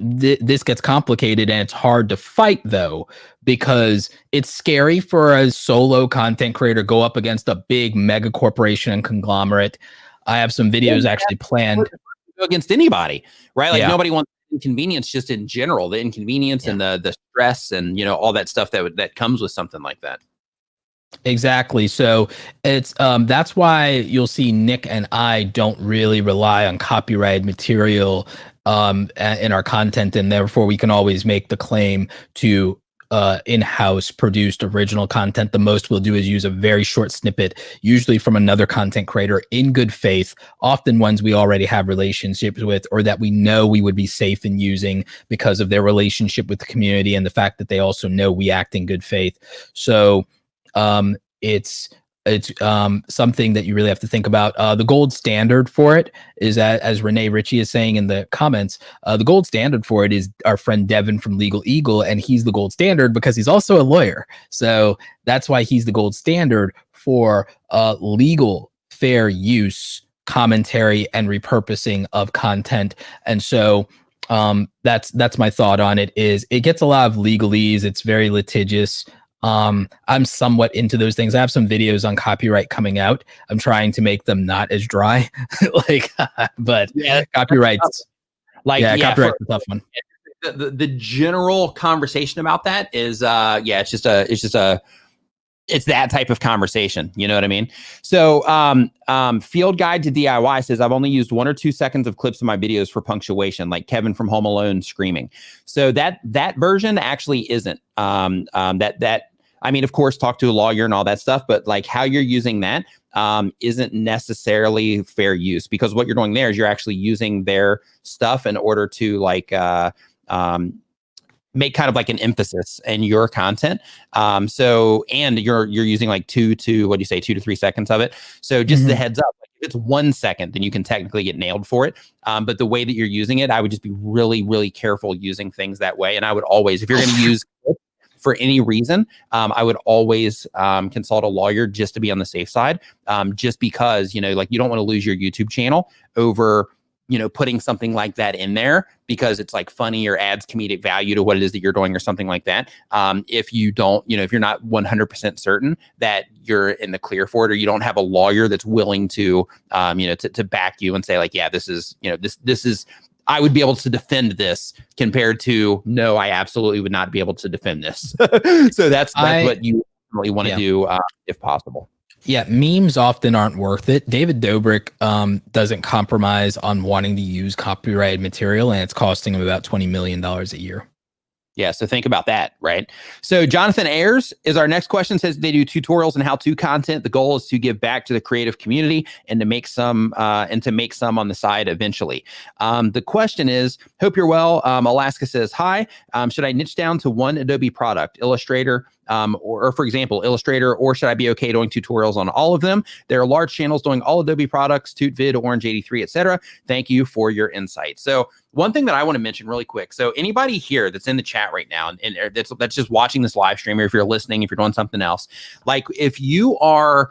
this gets complicated, and it's hard to fight, though, because it's scary for a solo content creator to go up against a big mega corporation and conglomerate. I have some videos actually planned. Against anybody, right? Like nobody wants inconvenience, just in general, the inconvenience and the stress and, you know, all that stuff that comes with something like that. Exactly. So it's that's why you'll see Nick and I don't really rely on copyrighted material in our content, and therefore we can always make the claim to in-house produced original content. The most we'll do is use a very short snippet, usually from another content creator in good faith, often ones we already have relationships with, or that we know we would be safe in using because of their relationship with the community and the fact that they also know we act in good faith. So it's something that you really have to think about. The gold standard for it is that, as Renee Ritchie is saying in the comments, the gold standard for it is our friend Devin from Legal Eagle, and he's the gold standard because he's also a lawyer. So that's why he's the gold standard for legal fair use commentary and repurposing of content. And so that's my thought on it. Is it gets a lot of legalese. It's very litigious. I'm somewhat into those things. I have some videos on copyright coming out. I'm trying to make them not as dry, but copyrights, copyright's a tough one. The general conversation about that is, it's that type of conversation. You know what I mean? So, Field Guide to DIY says, I've only used 1 or 2 seconds of clips in my videos for punctuation, like Kevin from Home Alone screaming. So that version actually isn't, I mean, of course, talk to a lawyer and all that stuff, but like how you're using that isn't necessarily fair use, because what you're doing there is you're actually using their stuff in order to like make kind of like an emphasis in your content. So, and you're using like 2 to 3 seconds of it. So just the heads up, like if it's 1 second, then you can technically get nailed for it. But the way that you're using it, I would just be really, really careful using things that way. And I would always, if you're going to use for any reason, I would always consult a lawyer just to be on the safe side. Just because, you know, like you don't want to lose your YouTube channel over, you know, putting something like that in there because it's like funny or adds comedic value to what it is that you're doing or something like that. If you don't, you know, if you're not 100% certain that you're in the clear for it, or you don't have a lawyer that's willing to, you know, to back you and say like, yeah, this is, you know, this is, I would be able to defend this, compared to, no, I absolutely would not be able to defend this. So that's what you really want to do if possible. Yeah, memes often aren't worth it. David Dobrik doesn't compromise on wanting to use copyrighted material, and it's costing him about $20 million a year. Yeah, so think about that, right? So Jonathan Ayers is our next question, says they do tutorials and how-to content. The goal is to give back to the creative community and to make some on the side eventually. The question is, hope you're well. Alaska says, hi, should I niche down to one Adobe product, Illustrator, or for example, Illustrator, or should I be okay doing tutorials on all of them? There are large channels doing all Adobe products, TootVid, Orange 83, etc. Thank you for your insight. So one thing that I want to mention really quick. So anybody here that's in the chat right now and that's just watching this live stream, or if you're listening, if you're doing something else, like if you are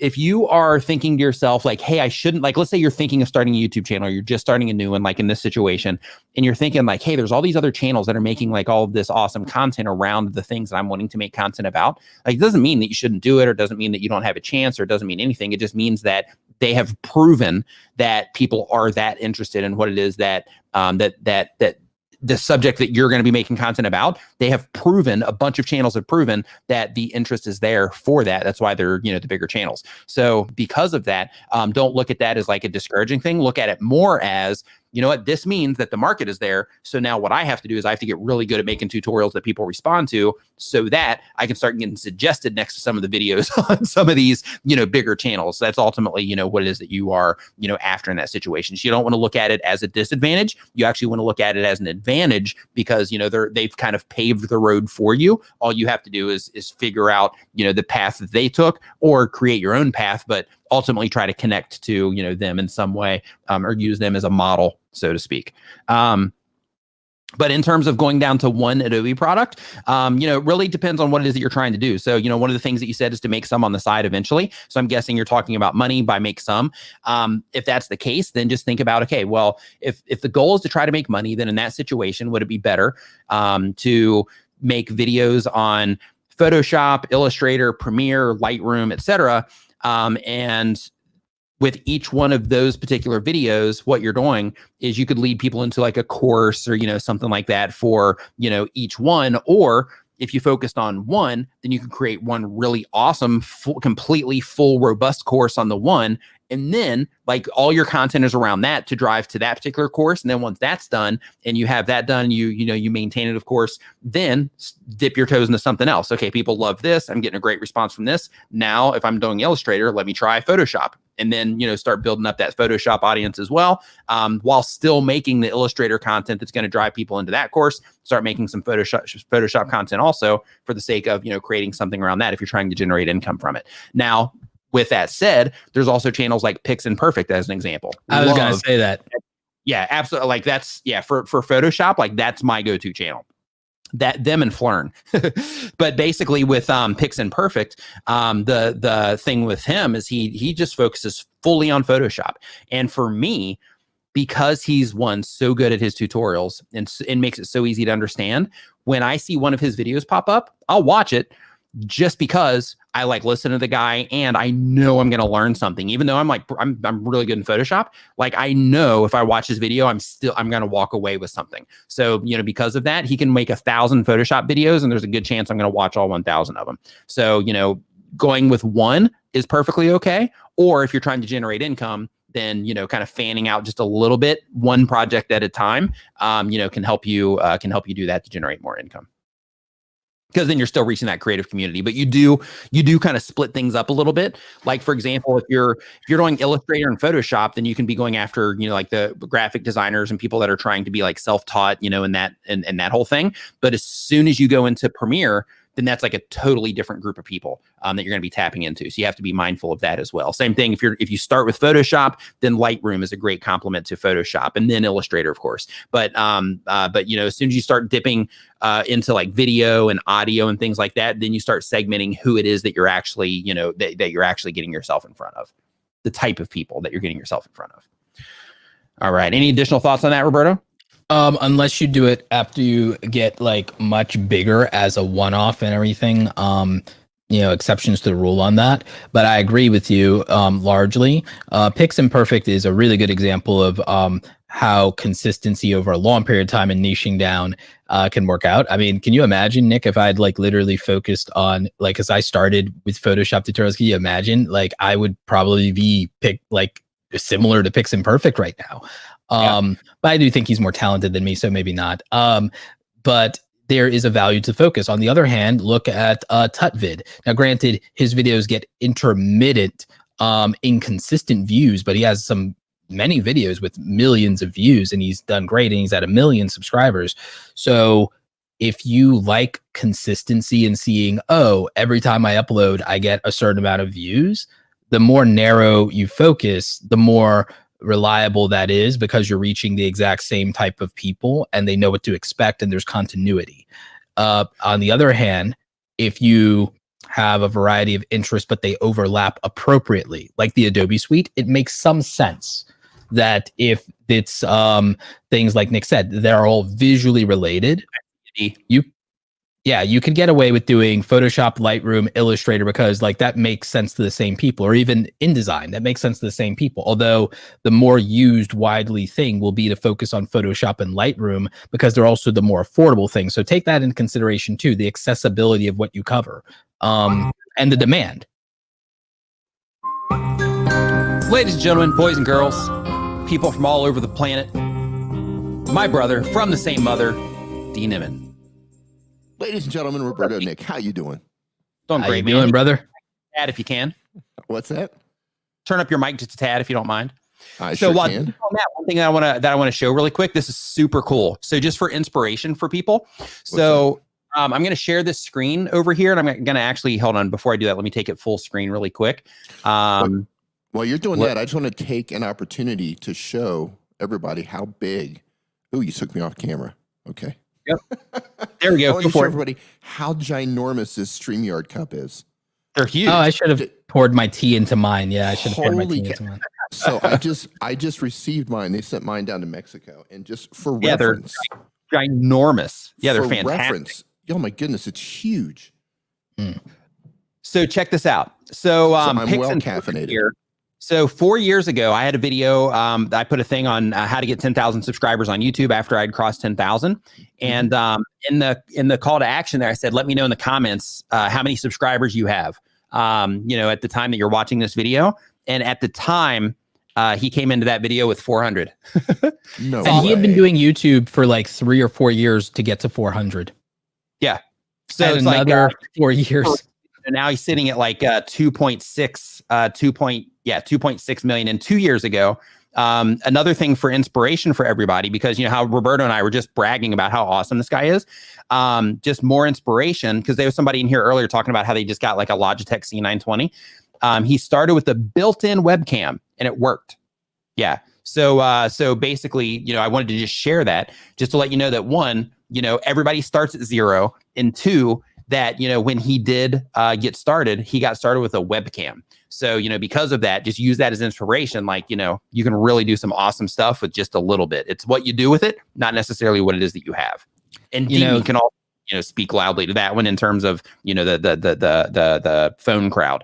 if you are thinking to yourself like, hey, I shouldn't, like, let's say you're thinking of starting a YouTube channel, or you're just starting a new one, like in this situation, and you're thinking like, hey, there's all these other channels that are making like all of this awesome content around the things that I'm wanting to make content about. Like, it doesn't mean that you shouldn't do it, or doesn't mean that you don't have a chance, or it doesn't mean anything. It just means that they have proven that people are that interested in what it is that that the subject that you're going to be making content about. They have proven, a bunch of channels have proven that the interest is there for that. That's why they're, the bigger channels. So because of that, don't look at that as like a discouraging thing. Look at it more as, you know what, this means that the market is there. So now what I have to do is I have to get really good at making tutorials that people respond to, so that I can start getting suggested next to some of the videos on some of these, bigger channels. So that's ultimately, what it is that you are, after in that situation. So you don't want to look at it as a disadvantage. You actually want to look at it as an advantage, because, they've kind of paved the road for you. All you have to do is figure out, the path that they took, or create your own path, but ultimately try to connect to, them in some way, or use them as a model, so to speak. But in terms of going down to one Adobe product, it really depends on what it is that you're trying to do. So, one of the things that you said is to make some on the side eventually. So I'm guessing you're talking about money by make some. If that's the case, then just think about, okay, well, if the goal is to try to make money, then in that situation, would it be better to make videos on Photoshop, Illustrator, Premiere, Lightroom, etc., and with each one of those particular videos, what you're doing is you could lead people into like a course, or, something like that for, each one. Or if you focused on one, then you could create one really awesome, completely full, robust course on the one. And then like all your content is around that to drive to that particular course. And then once that's done and you have that done, you maintain it, of course, then dip your toes into something else. Okay, people love this. I'm getting a great response from this. Now, if I'm doing Illustrator, let me try Photoshop. And then, start building up that Photoshop audience as well, while still making the Illustrator content that's going to drive people into that course. Start making some Photoshop content also, for the sake of, creating something around that if you're trying to generate income from it. Now, with that said, there's also channels like Pix and Perfect as an example. I was going to say that. Yeah, absolutely. Like that's, for Photoshop, like that's my go-to channel. That, them, and Flern. But basically with Pix and Perfect, the thing with him is he just focuses fully on Photoshop. And for me, because he's so good at his tutorials and makes it so easy to understand, when I see one of his videos pop up, I'll watch it, just because I like listen to the guy and I know I'm going to learn something, even though I'm really good in Photoshop. Like, I know if I watch his video, I'm going to walk away with something. So, because of that, he can make 1,000 Photoshop videos and there's a good chance I'm going to watch all 1,000 of them. So, going with one is perfectly okay. Or if you're trying to generate income, then, kind of fanning out just a little bit, one project at a time, can help you do that to generate more income. Because then you're still reaching that creative community, but you do kind of split things up a little bit. Like, for example, if you're doing Illustrator and Photoshop, then you can be going after, like the graphic designers and people that are trying to be like self-taught, and that whole thing. But as soon as you go into Premiere, then that's like a totally different group of people that you're going to be tapping into. So you have to be mindful of that as well. Same thing if you start with Photoshop, then Lightroom is a great complement to Photoshop, and then Illustrator, of course. But as soon as you start dipping into like video and audio and things like that, then you start segmenting who it is that you're actually, that you're actually getting yourself in front of, the type of people that you're getting yourself in front of. All right. Any additional thoughts on that, Roberto? Unless you do it after you get like much bigger as a one-off and everything, exceptions to the rule on that. But I agree with you largely. Pix and Perfect is a really good example of how consistency over a long period of time and niching down can work out. I mean, can you imagine, Nick, if I'd like literally focused on, like, as I started with Photoshop tutorials, can you imagine, like, I would probably be similar to Pix and Perfect right now. But I do think he's more talented than me, so maybe not. But there is a value to focus. On the other hand, look at Tutvid. Now, granted, his videos get intermittent, inconsistent views, but he has many videos with millions of views, and he's done great, and he's at 1 million subscribers. So if you like consistency and seeing, every time I upload, I get a certain amount of views, the more narrow you focus, the more reliable that is, because you're reaching the exact same type of people and they know what to expect and there's continuity. On the other hand, if you have a variety of interests, but they overlap appropriately, like the Adobe Suite, it makes some sense that if it's things like Nick said, they're all visually related. You could get away with doing Photoshop, Lightroom, Illustrator, because like that makes sense to the same people, or even InDesign, that makes sense to the same people. Although the more used widely thing will be to focus on Photoshop and Lightroom because they're also the more affordable things. So take that into consideration too, the accessibility of what you cover, and the demand. Ladies and gentlemen, boys and girls, people from all over the planet, my brother from the same mother, D. Niven. Ladies and gentlemen, Roberto, Nick, how you doing? Doing How great, you man. doing, brother? Tad, if you can. What's that? Turn up your mic just a tad, if you don't mind. I So sure on can. that, one thing that I want to show really quick. This is super cool. So just for inspiration for people. So I'm going to share this screen over here, and I'm going to actually hold on before I do that. Let me take it full screen really quick. While you're doing that, I just want to take an opportunity to show everybody how big. Oh, you took me off camera. Okay. Yep. There we I go. want Go to show for it. everybody how ginormous this StreamYard cup is. They're huge. Oh, I should have poured my tea into mine. Yeah, I should have poured my Holy tea cow. into mine. So I just received mine. They sent mine down to Mexico, and just for Yeah, they're reference, ginormous. Yeah, they're for fantastic. reference, oh my goodness, it's huge. So check this out. So I'm picks well and caffeinated. here. So 4 years ago, I had a video. I put a thing on how to get 10,000 subscribers on YouTube after I'd crossed 10,000. And in the call to action there, I said, let me know in the comments how many subscribers you have. At the time that you're watching this video. And at the time, he came into that video with 400. No, And he had been way. doing YouTube for like 3 or 4 years to get to 400. Yeah. So And it's another like 4 years. and now he's sitting at like 2.6 million. And 2 years ago, another thing for inspiration for everybody, because you know how Roberto and I were just bragging about how awesome this guy is. Just more inspiration, because there was somebody in here earlier talking about how they just got like a Logitech C920. He started with a built-in webcam and it worked. Yeah. So basically, I wanted to just share that just to let you know that one, everybody starts at zero, and two, that, when he did get started, he got started with a webcam. So, because of that, just use that as inspiration. Like, you can really do some awesome stuff with just a little bit. It's what you do with it, not necessarily what it is that you have. And you can also, speak loudly to that one in terms of, the phone crowd.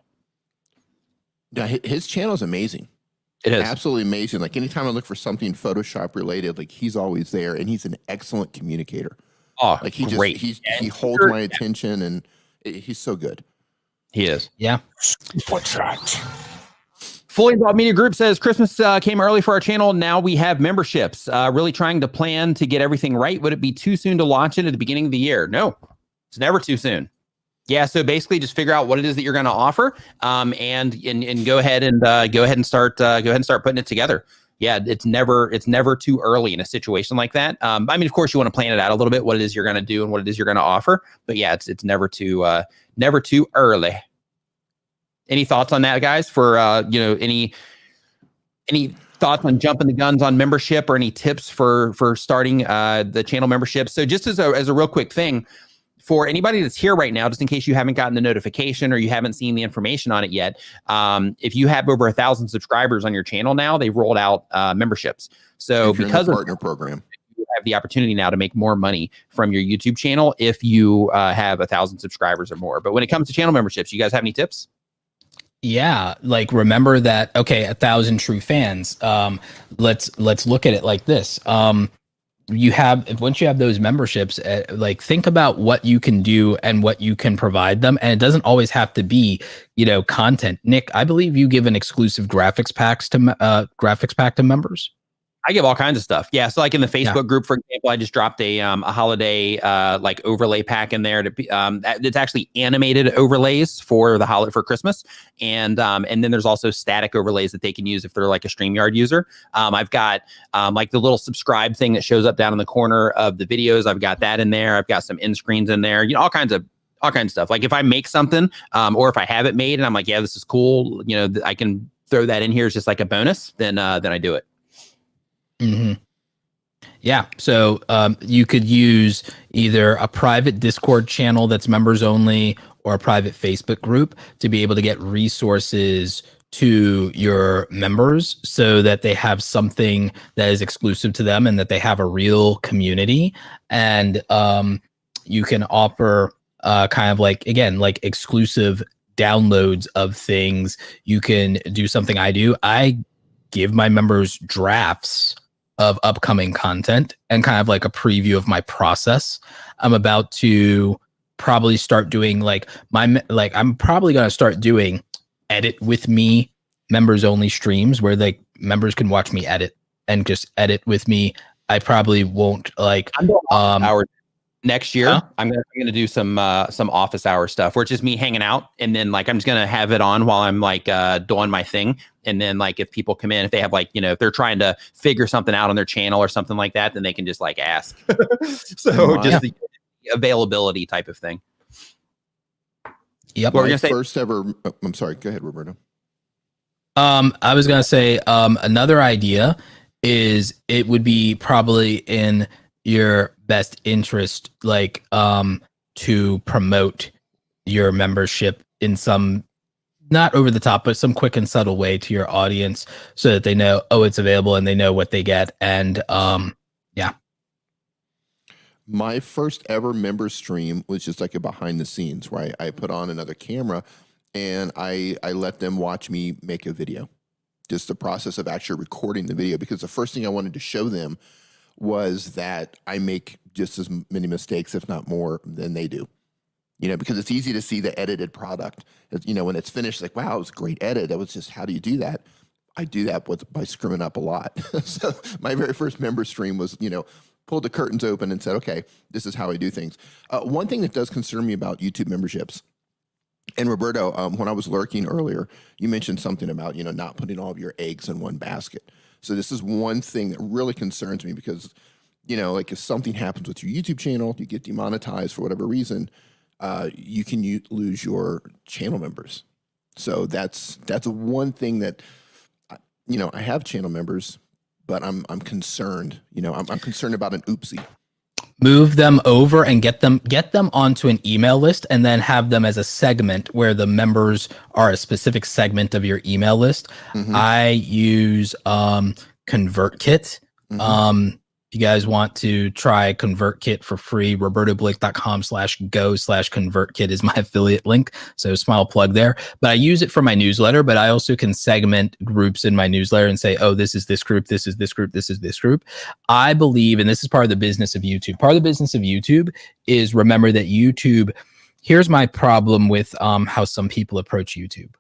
Yeah, his channel is amazing. It is. Absolutely amazing. Like anytime I look for something Photoshop related, like he's always there, and he's an excellent communicator. Oh, Like he great. he holds my attention, and he's so good. He is. Yeah. Super chat. Fully Involved Media Group says Christmas came early for our channel. Now we have memberships. Really trying to plan to get everything right. Would it be too soon to launch it at the beginning of the year? No, it's never too soon. Yeah. So basically, just figure out what it is that you're going to offer, and go ahead and start putting it together. Yeah, it's never too early in a situation like that. Of course, you want to plan it out a little bit, what it is you're going to do and what it is you're going to offer. But yeah, it's never too early. Any thoughts on that, guys? For any thoughts on jumping the guns on membership, or any tips for starting the channel membership? So just as a real quick thing, for anybody that's here right now, just in case you haven't gotten the notification or you haven't seen the information on it yet, if you have over 1,000 subscribers on your channel now, they've rolled out memberships. So because of partner program, you have the opportunity now to make more money from your YouTube channel if you have 1,000 subscribers or more. But when it comes to channel memberships, you guys have any tips? Yeah, like remember that. Okay, 1,000 true fans. Let's look at it like this. Once you have those memberships, like think about what you can do and what you can provide them, and it doesn't always have to be content. Nick, I believe you give an exclusive graphics pack to members. I give all kinds of stuff. Yeah. So like in the Facebook group, for example, I just dropped a holiday like overlay pack in there it's actually animated overlays for for Christmas. And then there's also static overlays that they can use if they're like a StreamYard user. I've got like the little subscribe thing that shows up down in the corner of the videos. I've got that in there. I've got some end screens in there, all kinds of stuff. Like if I make something or if I have it made and I'm like, yeah, this is cool. I can throw that in here as just like a bonus. Then I do it. Mm-hmm. Yeah. So you could use either a private Discord channel that's members only, or a private Facebook group to be able to get resources to your members so that they have something that is exclusive to them and that they have a real community. And you can offer kind of like, again, like exclusive downloads of things. You can do something I do. I give my members drafts of upcoming content and kind of like a preview of my process. I'm about to probably start doing I'm probably going to start doing edit with me members only streams where like members can watch me edit and just edit with me. I probably won't like hours next year. Huh? I'm gonna do some office hour stuff where it's just me hanging out, and then like I'm just gonna have it on while I'm like doing my thing. And then like if people come in, if they have like, if they're trying to figure something out on their channel or something like that, then they can just like ask. So just the availability type of thing. Yep. My first ever. I'm sorry. Go ahead, Roberto. I was gonna say another idea is it would be probably in your best interest, like to promote your membership in some not over the top, but some quick and subtle way to your audience so that they know, oh, it's available and they know what they get. And yeah. My first ever member stream was just like a behind the scenes where I put on another camera and I let them watch me make a video. Just the process of actually recording the video, because the first thing I wanted to show them was that I make just as many mistakes, if not more, than they do. Because it's easy to see the edited product. When it's finished, like, wow, it was a great edit. That was just, how do you do that? I do that by screwing up a lot. So my very first member stream was, pulled the curtains open and said, okay, this is how I do things. One thing that does concern me about YouTube memberships, and Roberto, when I was lurking earlier, you mentioned something about, not putting all of your eggs in one basket. So this is one thing that really concerns me because, like if something happens with your YouTube channel, you get demonetized for whatever reason, you can lose your channel members. So that's one thing that, I have channel members, but I'm concerned. I'm concerned about an oopsie. Move them over and get them onto an email list, and then have them as a segment where the members are a specific segment of your email list. Mm-hmm. I use ConvertKit. Mm-hmm. If you guys want to try ConvertKit for free, robertoblake.com/go/ConvertKit is my affiliate link. So small plug there. But I use it for my newsletter, but I also can segment groups in my newsletter and say, oh, this is this group, this is this group, this is this group. I believe, and this is part of the business of YouTube. Part of the business of YouTube is, remember that YouTube, here's my problem with how some people approach YouTube.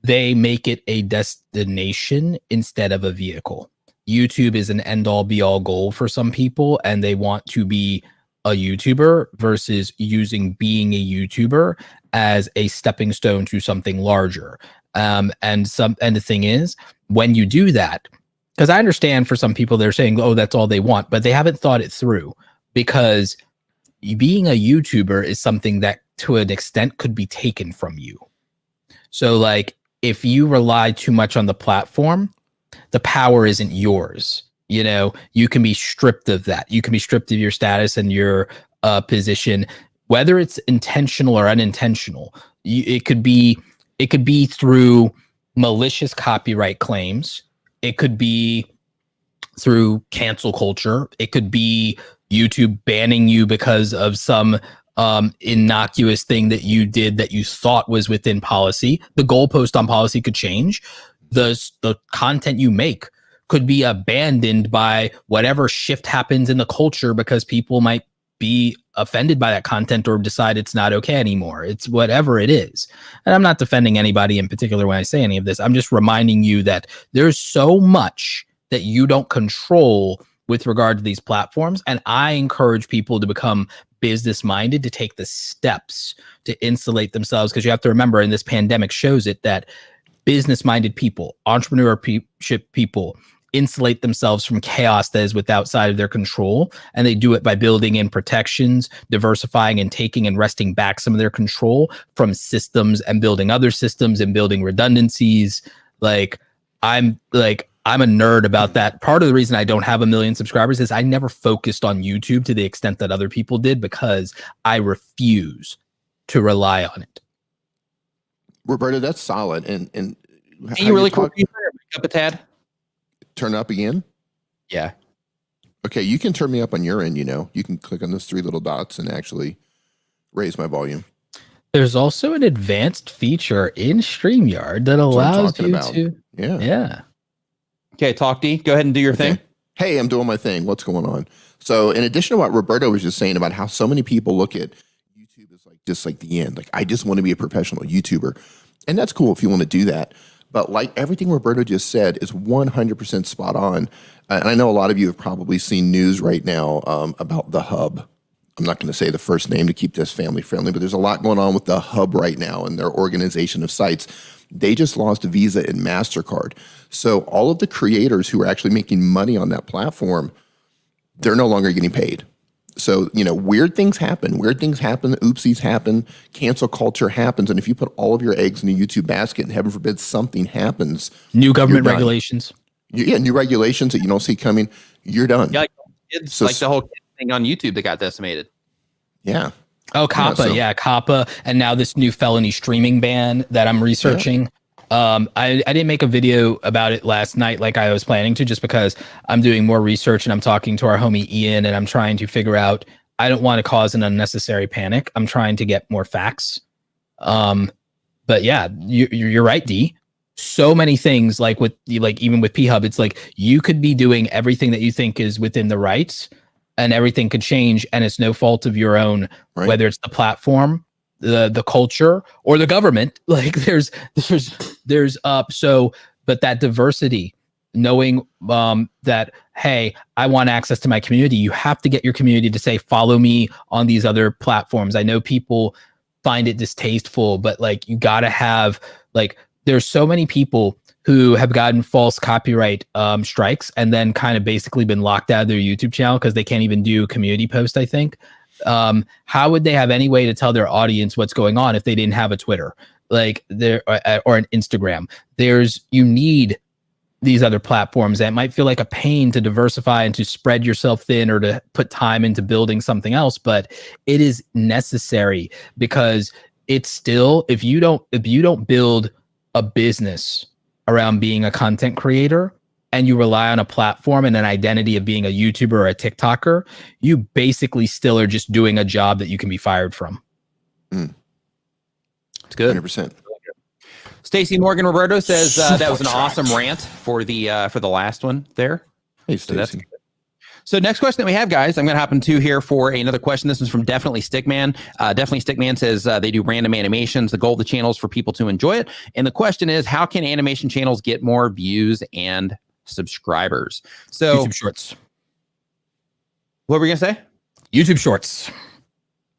They make it a destination instead of a vehicle. YouTube is an end-all be-all goal for some people, and they want to be a YouTuber versus using being a YouTuber as a stepping stone to something larger. And the thing is, when you do that, because I understand for some people they're saying, oh, that's all they want, but they haven't thought it through, because being a YouTuber is something that to an extent could be taken from you. So like if you rely too much on the platform, the power isn't yours. You can be stripped of that. You can be stripped of your status and your position, whether it's intentional or unintentional. It could be through malicious copyright claims. It could be through cancel culture. It could be YouTube banning you because of some innocuous thing that you did that you thought was within policy. The goalpost on policy could change. The content you make could be abandoned by whatever shift happens in the culture because people might be offended by that content or decide it's not okay anymore. It's whatever it is. And I'm not defending anybody in particular when I say any of this. I'm just reminding you that there's so much that you don't control with regard to these platforms. And I encourage people to become business minded, to take the steps to insulate themselves. Because you have to remember, and this pandemic shows it, that business-minded people, entrepreneurship people, insulate themselves from chaos that is outside of their control, and they do it by building in protections, diversifying and taking and wresting back some of their control from systems and building other systems and building redundancies. I'm a nerd about that. Part of the reason I don't have 1 million subscribers is I never focused on YouTube to the extent that other people did, because I refuse to rely on it. Roberto, that's solid. And Can you really quick up a tad? Turn up again? Yeah. Okay, you can turn me up on your end, You can click on those three little dots and actually raise my volume. There's also an advanced feature in StreamYard that allows you to. Yeah. Okay, Talk D. Go ahead and do your thing. Hey, I'm doing my thing. What's going on? So, in addition to what Roberto was just saying about how so many people look at YouTube as just like the end, like I just want to be a professional YouTuber, and that's cool if you want to do that. But like everything Roberto just said is 100% spot on. And I know a lot of you have probably seen news right now about the Hub. I'm not going to say the first name to keep this family friendly, but there's a lot going on with the Hub right now and their organization of sites. They just lost Visa and MasterCard. So all of the creators who are actually making money on that platform, they're no longer getting paid. So, weird things happen. Oopsies happen. Cancel culture happens. And if you put all of your eggs in a YouTube basket and heaven forbid something happens. New government regulations. New regulations that you don't see coming. You're done. Yeah, it's like the whole thing on YouTube that got decimated. Yeah. Oh, COPPA. COPPA. And now this new felony streaming ban that I'm researching. Yeah. I didn't make a video about it last night like I was planning to, just because I'm doing more research and I'm talking to our homie Ian and I'm trying to figure out, I don't want to cause an unnecessary panic. I'm trying to get more facts. But yeah, you're right, D. So many things even with P-Hub, it's like you could be doing everything that you think is within the rights and everything could change and it's no fault of your own, right? Whether it's the platform, the culture, or the government. Like but that diversity, knowing that, hey, I want access to my community. You have to get your community to say, follow me on these other platforms. I know people find it distasteful, but like you gotta have, like, there's so many people who have gotten false copyright strikes and then kind of basically been locked out of their YouTube channel because they can't even do community posts, I think. How would they have any way to tell their audience what's going on if they didn't have a Twitter, or an Instagram? You need these other platforms that might feel like a pain to diversify and to spread yourself thin or to put time into building something else, but it is necessary because it's still, if you don't build a business around being a content creator and you rely on a platform and an identity of being a YouTuber or a TikToker, you basically still are just doing a job that you can be fired from. It's good. 100%. Stacey Morgan Roberto says that was an awesome rant for the last one there. Hey, Stacey. So next question that we have, guys, I'm going to hop into here for another question. This is from Definitely Stickman. Definitely Stickman says they do random animations. The goal of the channel is for people to enjoy it. And the question is, how can animation channels get more views and subscribers? So YouTube Shorts. What were we going to say? YouTube Shorts.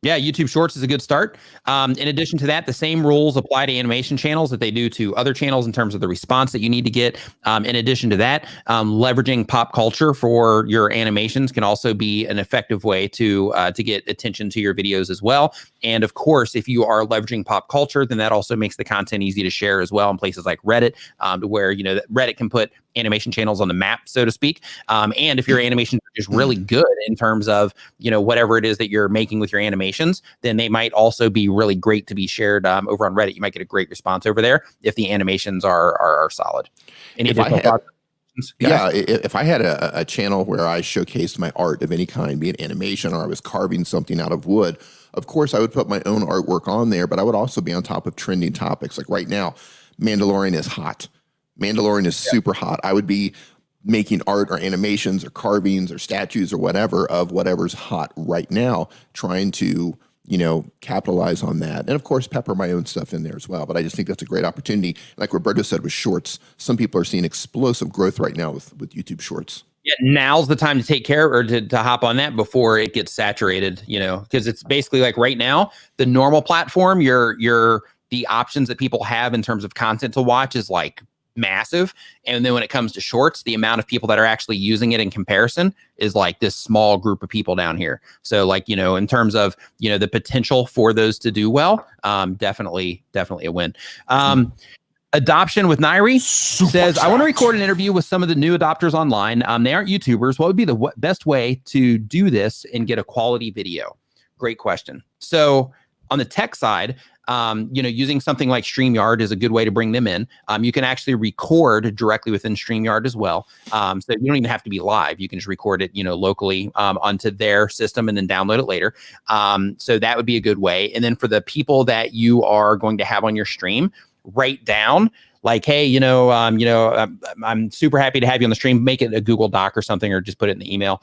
Yeah, YouTube Shorts is a good start. In addition to that, the same rules apply to animation channels that they do to other channels in terms of the response that you need to get. In addition to that, leveraging pop culture for your animations can also be an effective way to get attention to your videos as well. And of course, if you are leveraging pop culture, then that also makes the content easy to share as well in places like Reddit, to where Reddit can put animation channels on the map, so to speak. And if your animations are just really good in terms of whatever it is that you're making with your animations, then they might also be really great to be shared over on Reddit. You might get a great response over there if the animations are solid. Any additional thoughts? Yeah, if I had a channel where I showcased my art of any kind, be it animation or I was carving something out of wood, of course I would put my own artwork on there, but I would also be on top of trending topics. Like right now, Mandalorian is hot. Mandalorian is super hot. I would be making art or animations or carvings or statues or whatever of whatever's hot right now, trying to, capitalize on that. And of course, pepper my own stuff in there as well. But I just think that's a great opportunity. Like Roberto said with Shorts, some people are seeing explosive growth right now with YouTube Shorts. Yeah, now's the time to take care or to hop on that before it gets saturated, because it's basically like right now, the normal platform, the options that people have in terms of content to watch is like massive. And then when it comes to Shorts, the amount of people that are actually using it in comparison is like this small group of people down here. So like, in terms of, the potential for those to do well, definitely a win. Adoption with Nairi says, I want to record an interview with some of the new adopters online. They aren't YouTubers. What would be the best way to do this and get a quality video? Great question. So On the tech side, using something like StreamYard is a good way to bring them in. You can actually record directly within StreamYard as well. So you don't even have to be live. You can just record it, locally onto their system and then download it later. So that would be a good way. And then for the people that you are going to have on your stream, write down like, hey, I'm super happy to have you on the stream. Make it a Google Doc or something, or just put it in the email.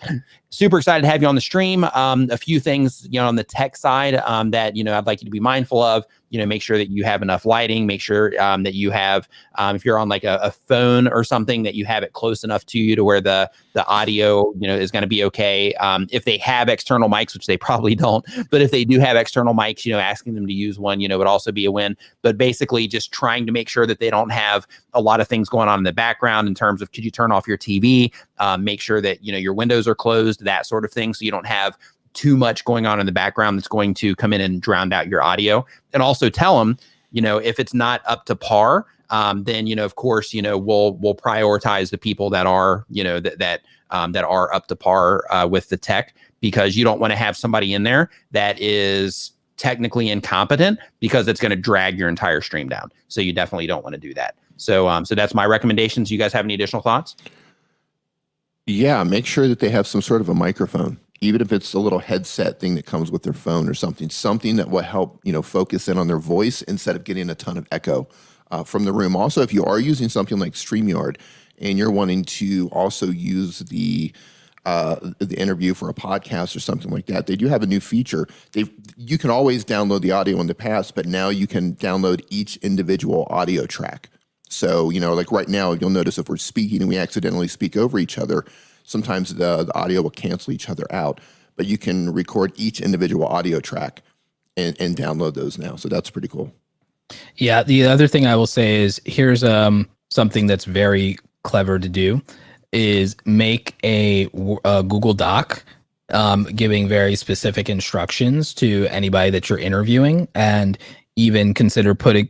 Super excited to have you on the stream. A few things, on the tech side that, I'd like you to be mindful of. Make sure that you have enough lighting. Make sure that you have, if you're on like a phone or something, that you have it close enough to you to where the audio, is going to be okay. If they have external mics, which they probably don't, but if they do have external mics, asking them to use one, would also be a win. But basically just trying to make sure that they don't have a lot of things going on in the background in terms of, could you turn off your TV? Make sure that, your windows are closed, that sort of thing. So you don't have too much going on in the background that's going to come in and drown out your audio. And also tell them, if it's not up to par, then, of course, we'll prioritize the people that are, that are up to par with the tech, because you don't want to have somebody in there that is technically incompetent, because it's going to drag your entire stream down. So you definitely don't want to do that. So that's my recommendations. You guys have any additional thoughts? Yeah, make sure that they have some sort of a microphone, even if it's a little headset thing that comes with their phone or something that will help, focus in on their voice instead of getting a ton of echo from the room. Also, if you are using something like StreamYard and you're wanting to also use the interview for a podcast or something like that, they do have a new feature. You can always download the audio in the past, but now you can download each individual audio track. So, like right now, you'll notice if we're speaking and we accidentally speak over each other, sometimes the audio will cancel each other out, but you can record each individual audio track and download those now. So that's pretty cool. Yeah. The other thing I will say is, here's something that's very clever to do, is make a Google Doc giving very specific instructions to anybody that you're interviewing, and even consider putting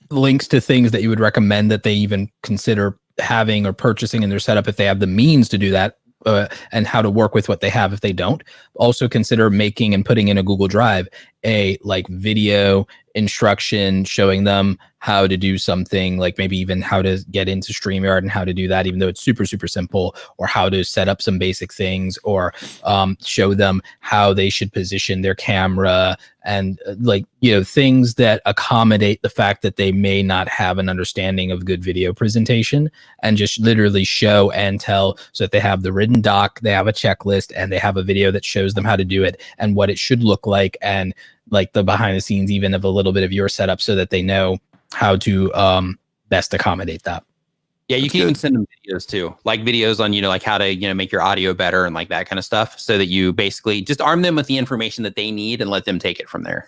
links to things that you would recommend that they even consider having or purchasing in their setup if they have the means to do that, and how to work with what they have if they don't. Also consider making and putting in a Google Drive a video instruction showing them how to do something, like maybe even how to get into StreamYard and how to do that, even though it's super, super simple, or how to set up some basic things, or show them how they should position their camera, and things that accommodate the fact that they may not have an understanding of good video presentation, and just literally show and tell, so that they have the written doc, they have a checklist, and they have a video that shows them how to do it and what it should look like, and the behind the scenes even of a little bit of your setup, so that they know how to best accommodate that. Yeah, you can even send them videos too, like videos on, how to, make your audio better and that kind of stuff, so that you basically just arm them with the information that they need and let them take it from there.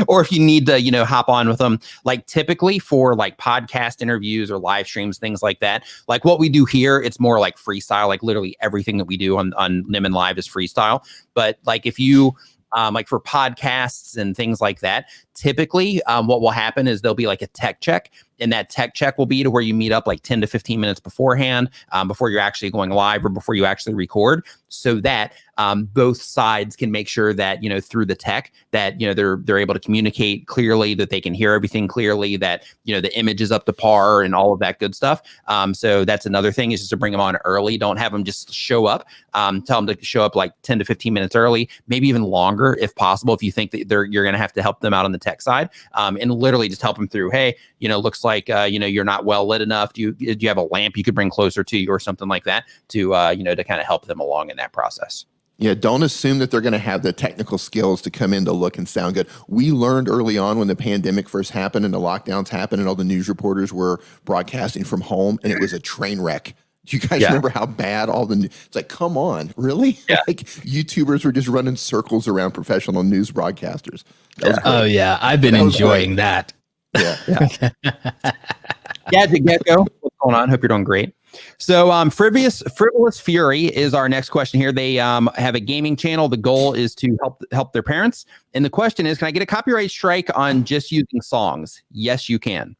Or if you need to, hop on with them, typically for podcast interviews or live streams, things like that, what we do here, it's more like freestyle, literally everything that we do on Nim Live is freestyle. But if you, for podcasts and things like that, typically what will happen is there'll be a tech check, and that tech check will be to where you meet up 10 to 15 minutes beforehand, before you're actually going live or before you actually record, so that both sides can make sure that, through the tech, that, they're able to communicate clearly, that they can hear everything clearly, that, the image is up to par and all of that good stuff. So that's another thing, is just to bring them on early. Don't have them just show up. Tell them to show up 10 to 15 minutes early, maybe even longer if possible, if you think that you're going to have to help them out on the tech side, and literally just help them through, hey, looks like, you're not well lit enough. Do you have a lamp you could bring closer to you or something like that to, to kind of help them along in that process? Yeah, don't assume that they're going to have the technical skills to come in to look and sound good. We learned early on when the pandemic first happened and the lockdowns happened and all the news reporters were broadcasting from home, and it was a train wreck. You guys remember how bad it's come on, really? Yeah. YouTubers were just running circles around professional news broadcasters. Oh yeah, I've been enjoying that. Yeah. Gadget Gecko, what's going on? Hope you're doing great. So Frivolous Fury is our next question here. They have a gaming channel. The goal is to help their parents. And the question is, can I get a copyright strike on just using songs? Yes, you can.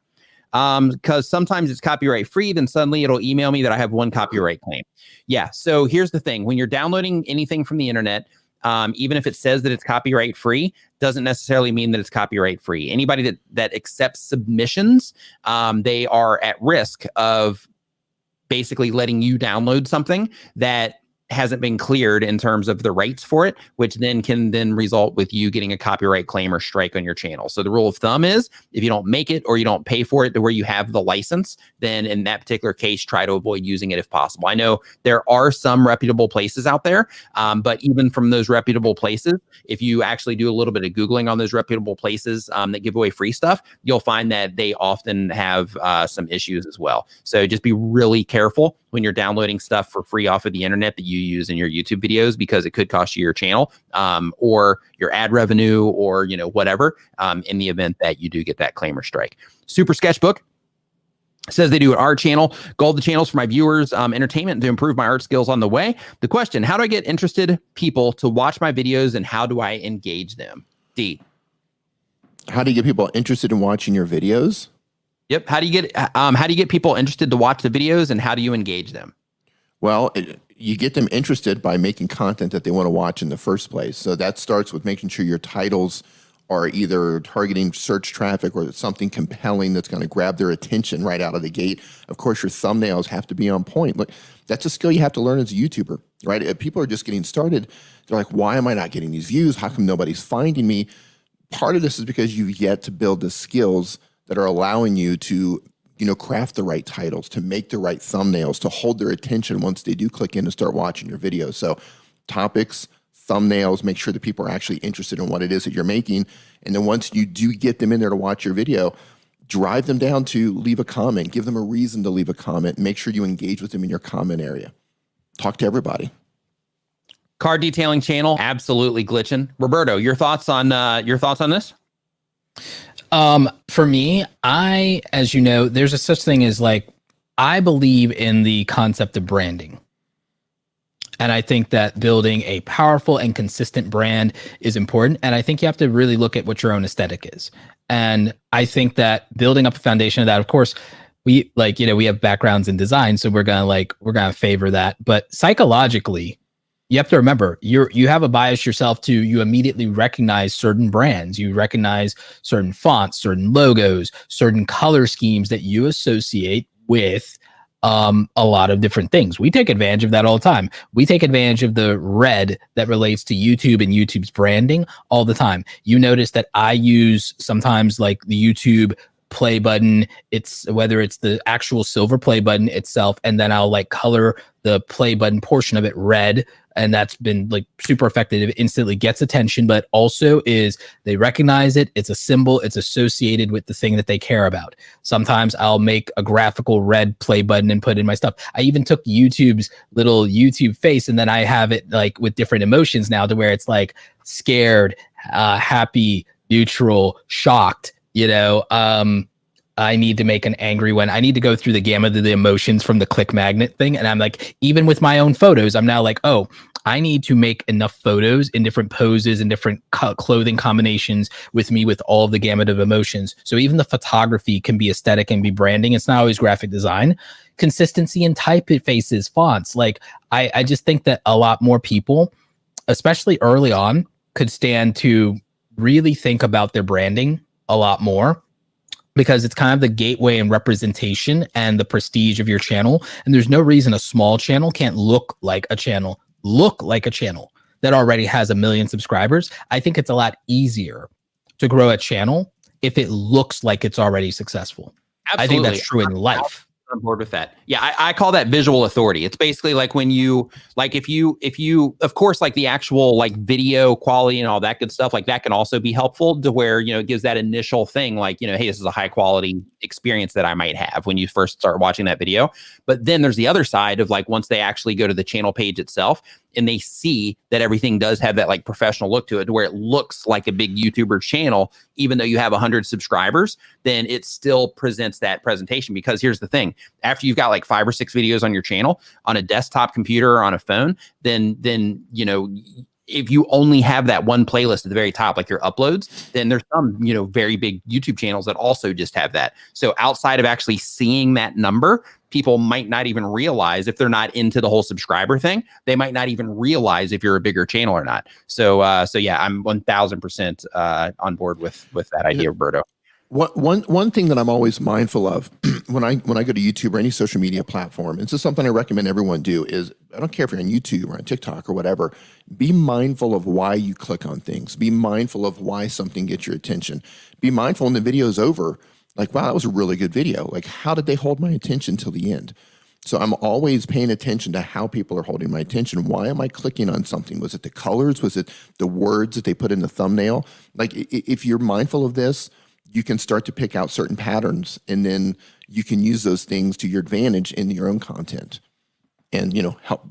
Because sometimes it's copyright free, then suddenly it'll email me that I have one copyright claim. Yeah. So here's the thing. When you're downloading anything from the internet, even if it says that it's copyright free, doesn't necessarily mean that it's copyright free. Anybody that accepts submissions, they are at risk of basically letting you download something that hasn't been cleared in terms of the rights for it, which then can result with you getting a copyright claim or strike on your channel. So the rule of thumb is if you don't make it or you don't pay for it to where you have the license, then in that particular case, try to avoid using it if possible. I know there are some reputable places out there, but even from those reputable places, if you actually do a little bit of Googling on those reputable places that give away free stuff, you'll find that they often have some issues as well. So just be really careful when you're downloading stuff for free off of the internet that you use in your YouTube videos, because it could cost you your channel or your ad revenue or, you know, whatever, in the event that you do get that claim or strike. Super Sketchbook says they do an art channel, gold the channels for my viewers, entertainment to improve my art skills on the way. The question, how do I get interested people to watch my videos and how do I engage them? D. How do you get people interested in watching your videos? Yep. How do you get people interested to watch the videos and how do you engage them? Well, you get them interested by making content that they want to watch in the first place. So that starts with making sure your titles are either targeting search traffic or something compelling that's going to grab their attention right out of the gate. Of course, your thumbnails have to be on point. Look, that's a skill you have to learn as a YouTuber, right? If people are just getting started, they're like, why am I not getting these views? How come nobody's finding me? Part of this is because you've yet to build the skills that are allowing you to, you know, craft the right titles, to make the right thumbnails, to hold their attention once they do click in and start watching your videos. So topics, thumbnails, make sure that people are actually interested in what it is that you're making. And then once you do get them in there to watch your video, drive them down to leave a comment, give them a reason to leave a comment, make sure you engage with them in your comment area. Talk to everybody. Car detailing channel, absolutely glitching. Roberto, your thoughts on this? For me, as you know, there's a such thing as like, I believe in the concept of branding. And I think that building a powerful and consistent brand is important. And I think you have to really look at what your own aesthetic is. And I think that building up a foundation of that, of course, we have backgrounds in design, so we're gonna favor that. But psychologically, you have to remember, you have a bias yourself to, you immediately recognize certain brands, you recognize certain fonts, certain logos, certain color schemes that you associate with a lot of different things. We take advantage of that all the time. We take advantage of the red that relates to YouTube and YouTube's branding all the time. You notice that I use sometimes like the YouTube play button, whether it's the actual silver play button itself, and then I'll like color the play button portion of it red, and that's been like super effective. It instantly gets attention, but also is they recognize it. It's a symbol. It's associated with the thing that they care about. Sometimes I'll make a graphical red play button and put in my stuff. I even took YouTube's little YouTube face, and then I have it like with different emotions now to where it's like scared, happy, neutral, shocked. I need to make an angry one. I need to go through the gamut of the emotions from the click magnet thing. And I'm like, even with my own photos, I'm now like, oh, I need to make enough photos in different poses and different clothing combinations with me with all of the gamut of emotions. So even the photography can be aesthetic and be branding. It's not always graphic design. Consistency in typefaces, fonts. Like I just think that a lot more people, especially early on, could stand to really think about their branding a lot more, because it's kind of the gateway and representation and the prestige of your channel. And there's no reason a small channel can't look like a channel that already has 1 million subscribers. I think it's a lot easier to grow a channel if it looks like it's already successful. Absolutely. I think that's true in life. On board with that. Yeah, I call that visual authority. It's basically like when you, like if you, of course, like the actual like video quality and all that good stuff, like that can also be helpful to where, it gives that initial thing like, hey, this is a high quality experience that I might have when you first start watching that video. But then there's the other side of like, once they actually go to the channel page itself and they see that everything does have that like professional look to it, to where it looks like a big YouTuber channel, even though you have 100 subscribers, then it still presents that presentation. Because here's the thing, after you've got like 5 or 6 videos on your channel on a desktop computer or on a phone, then if you only have that one playlist at the very top, like your uploads, then there's some, very big YouTube channels that also just have that. So outside of actually seeing that number, people might not even realize if they're not into the whole subscriber thing. They might not even realize if you're a bigger channel or not. So yeah, I'm 1000% on board with that idea, Roberto. One thing that I'm always mindful of when I go to YouTube or any social media platform, and this is something I recommend everyone do, is I don't care if you're on YouTube or on TikTok or whatever, be mindful of why you click on things. Be mindful of why something gets your attention. Be mindful when the video's over, like, wow, that was a really good video. Like, how did they hold my attention till the end? So I'm always paying attention to how people are holding my attention. Why am I clicking on something? Was it the colors? Was it the words that they put in the thumbnail? Like, if you're mindful of this, you can start to pick out certain patterns, and then you can use those things to your advantage in your own content, and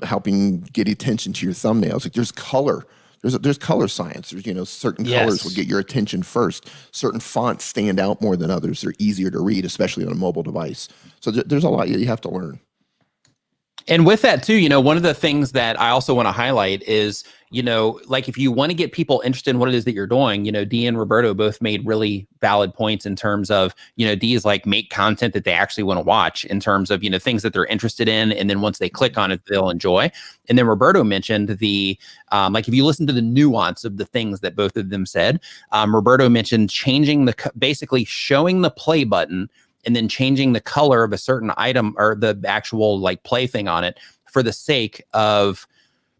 helping get attention to your thumbnails. Like, there's color, there's color science. There's certain colors will get your attention first. Certain fonts stand out more than others. They're easier to read, especially on a mobile device. So there's a lot you have to learn. And with that too, one of the things that I also want to highlight is, like if you want to get people interested in what it is that you're doing, Dee and Roberto both made really valid points in terms of, Dee is like, make content that they actually want to watch in terms of, things that they're interested in. And then once they click on it, they'll enjoy. And then Roberto mentioned the, like if you listen to the nuance of the things that both of them said, Roberto mentioned changing basically showing the play button and then changing the color of a certain item or the actual like play thing on it for the sake of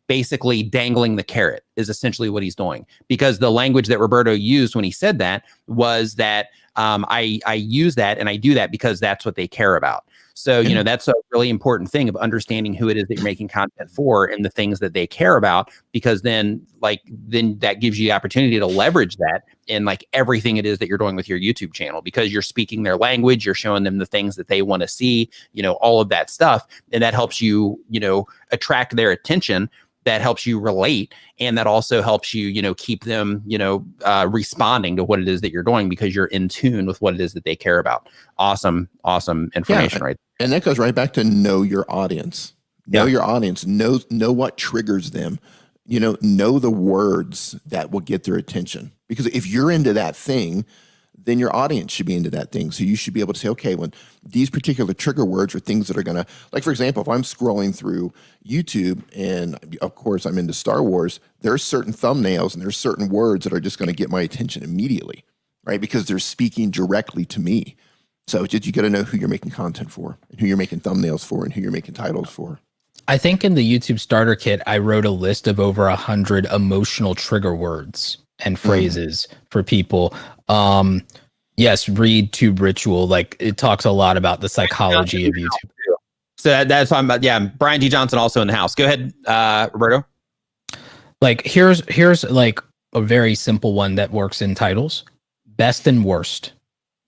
basically dangling the carrot is essentially what he's doing. Because the language that Roberto used when he said that was that I use that and I do that because that's what they care about. So, that's a really important thing of understanding who it is that you're making content for and the things that they care about, because then that gives you the opportunity to leverage that in like everything it is that you're doing with your YouTube channel, because you're speaking their language, you're showing them the things that they want to see, all of that stuff. And that helps you, attract their attention. That helps you relate, and that also helps you, keep them, responding to what it is that you're doing because you're in tune with what it is that they care about. Awesome information, right? And that goes right back to know your audience. Know your audience. Know what triggers them. Know the words that will get their attention. Because if you're into that thing, then your audience should be into that thing. So you should be able to say, okay, when these particular trigger words are things that are going to, like, for example, if I'm scrolling through YouTube and of course I'm into Star Wars, there's certain thumbnails and there's certain words that are just going to get my attention immediately, right? Because they're speaking directly to me. So you got to know who you're making content for and who you're making thumbnails for and who you're making titles for. I think in the YouTube starter kit, I wrote a list of over 100 emotional trigger words and phrases for people. Yes, read Tube Ritual. Like, it talks a lot about the psychology of YouTube. So that's what I'm about. Yeah, Brian G. Johnson also in the house. Go ahead, Roberto. Like, here's like a very simple one that works in titles. Best and worst.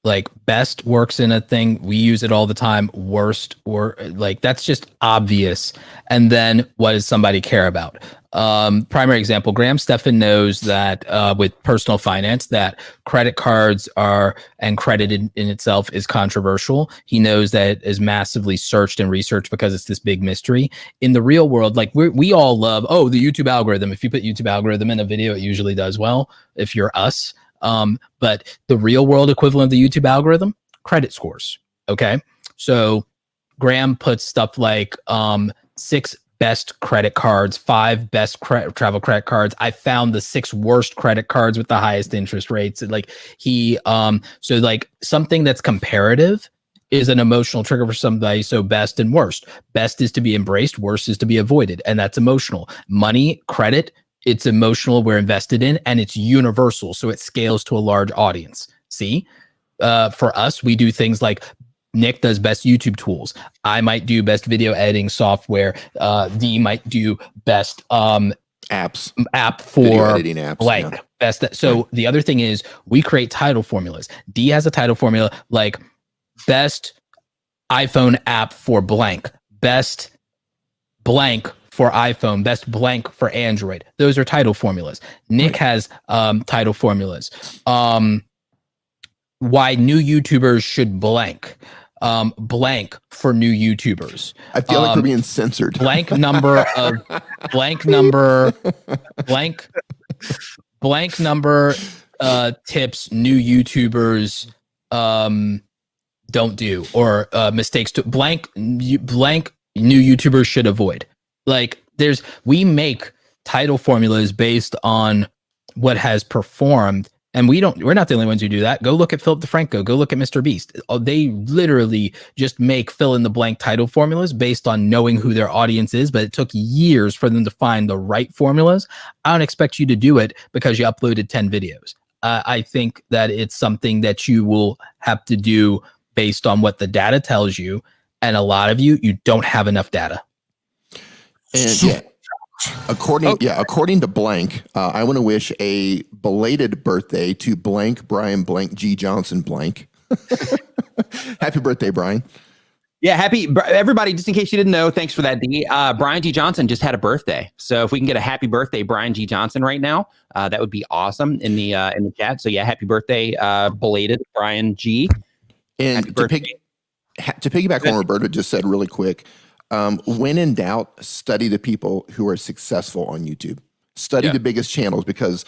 Like, best works in a thing. We use it all the time. Worst, or like, that's just obvious. And then what does somebody care about? Primary example, Graham Stephan knows that with personal finance, that credit cards are, and credit in itself is controversial. He knows that it is massively searched and researched because it's this big mystery. In the real world, like, we all love, the YouTube algorithm. If you put YouTube algorithm in a video, it usually does well if you're us. But the real world equivalent of the YouTube algorithm, credit scores. Okay. So Graham puts stuff like 6 best credit cards, 5 best travel credit cards. I found the 6 worst credit cards with the highest interest rates. Like, he, so like something that's comparative is an emotional trigger for somebody. So best and worst. Best is to be embraced, worst is to be avoided. And that's emotional. Money, credit, it's emotional, we're invested in, and it's universal. So it scales to a large audience. See, for us, we do things like Nick does best YouTube tools. I might do best video editing software. Dee might do best app for video editing apps, blank. Yeah. Best. So the other thing is we create title formulas. Dee has a title formula like best iPhone app for blank, best blank for iPhone, best blank for Android. Those are title formulas. Nick has title formulas. Why new YouTubers should blank. Blank for new YouTubers. I feel like we're being censored. Blank number tips new YouTubers don't do, or mistakes to blank new YouTubers should avoid. Like we make title formulas based on what has performed, and we're not the only ones who do that. Go look at Philip DeFranco, go look at Mr. Beast. They literally just make fill in the blank title formulas based on knowing who their audience is, but it took years for them to find the right formulas. I don't expect you to do it because you uploaded 10 videos. I think that it's something that you will have to do based on what the data tells you, and a lot of you don't have enough data. And yeah, according to blank, I want to wish a belated birthday to blank Brian blank G Johnson blank. Happy birthday, Brian. Yeah, everybody, just in case you didn't know, thanks for that, D. Brian G. Johnson just had a birthday. So if we can get a happy birthday, Brian G. Johnson, right now, that would be awesome in the chat. So yeah, happy birthday, belated Brian G. And to piggyback on what Roberto just said really quick, when in doubt, study the people who are successful on YouTube. Study the biggest channels because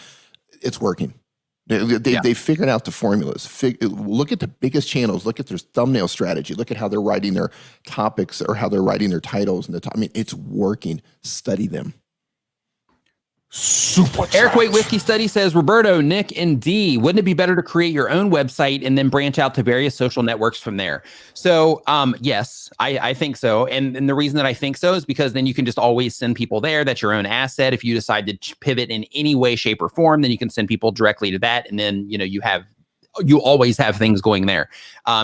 it's working. They figured out the formulas. Look at the biggest channels. Look at their thumbnail strategy. Look at how they're writing their topics or how they're writing their titles. I mean, it's working. Study them. Eric Waite Whiskey Study says, Roberto, Nick, and D, wouldn't it be better to create your own website and then branch out to various social networks from there? So yes, I think so. And the reason that I think so is because then you can just always send people there. That's your own asset. If you decide to pivot in any way, shape, or form, then you can send people directly to that. And then, you always have things going there.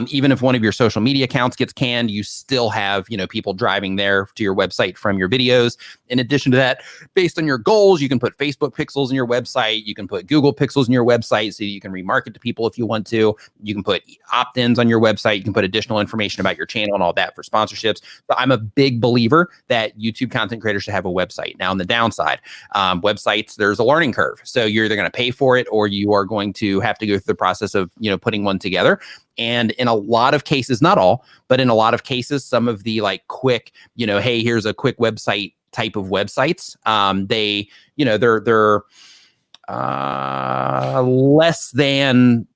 Even if one of your social media accounts gets canned, you still have, people driving there to your website from your videos. In addition to that, based on your goals, you can put Facebook pixels in your website. You can put Google pixels in your website so you can remarket to people if you want to. You can put opt-ins on your website. You can put additional information about your channel and all that for sponsorships. So I'm a big believer that YouTube content creators should have a website. Now, on the downside, websites, there's a learning curve. So you're either going to pay for it or you are going to have to go through the process of putting one together. And in a lot of cases, not all, but in a lot of cases, some of the quick, hey, here's a quick website type of websites, they're less than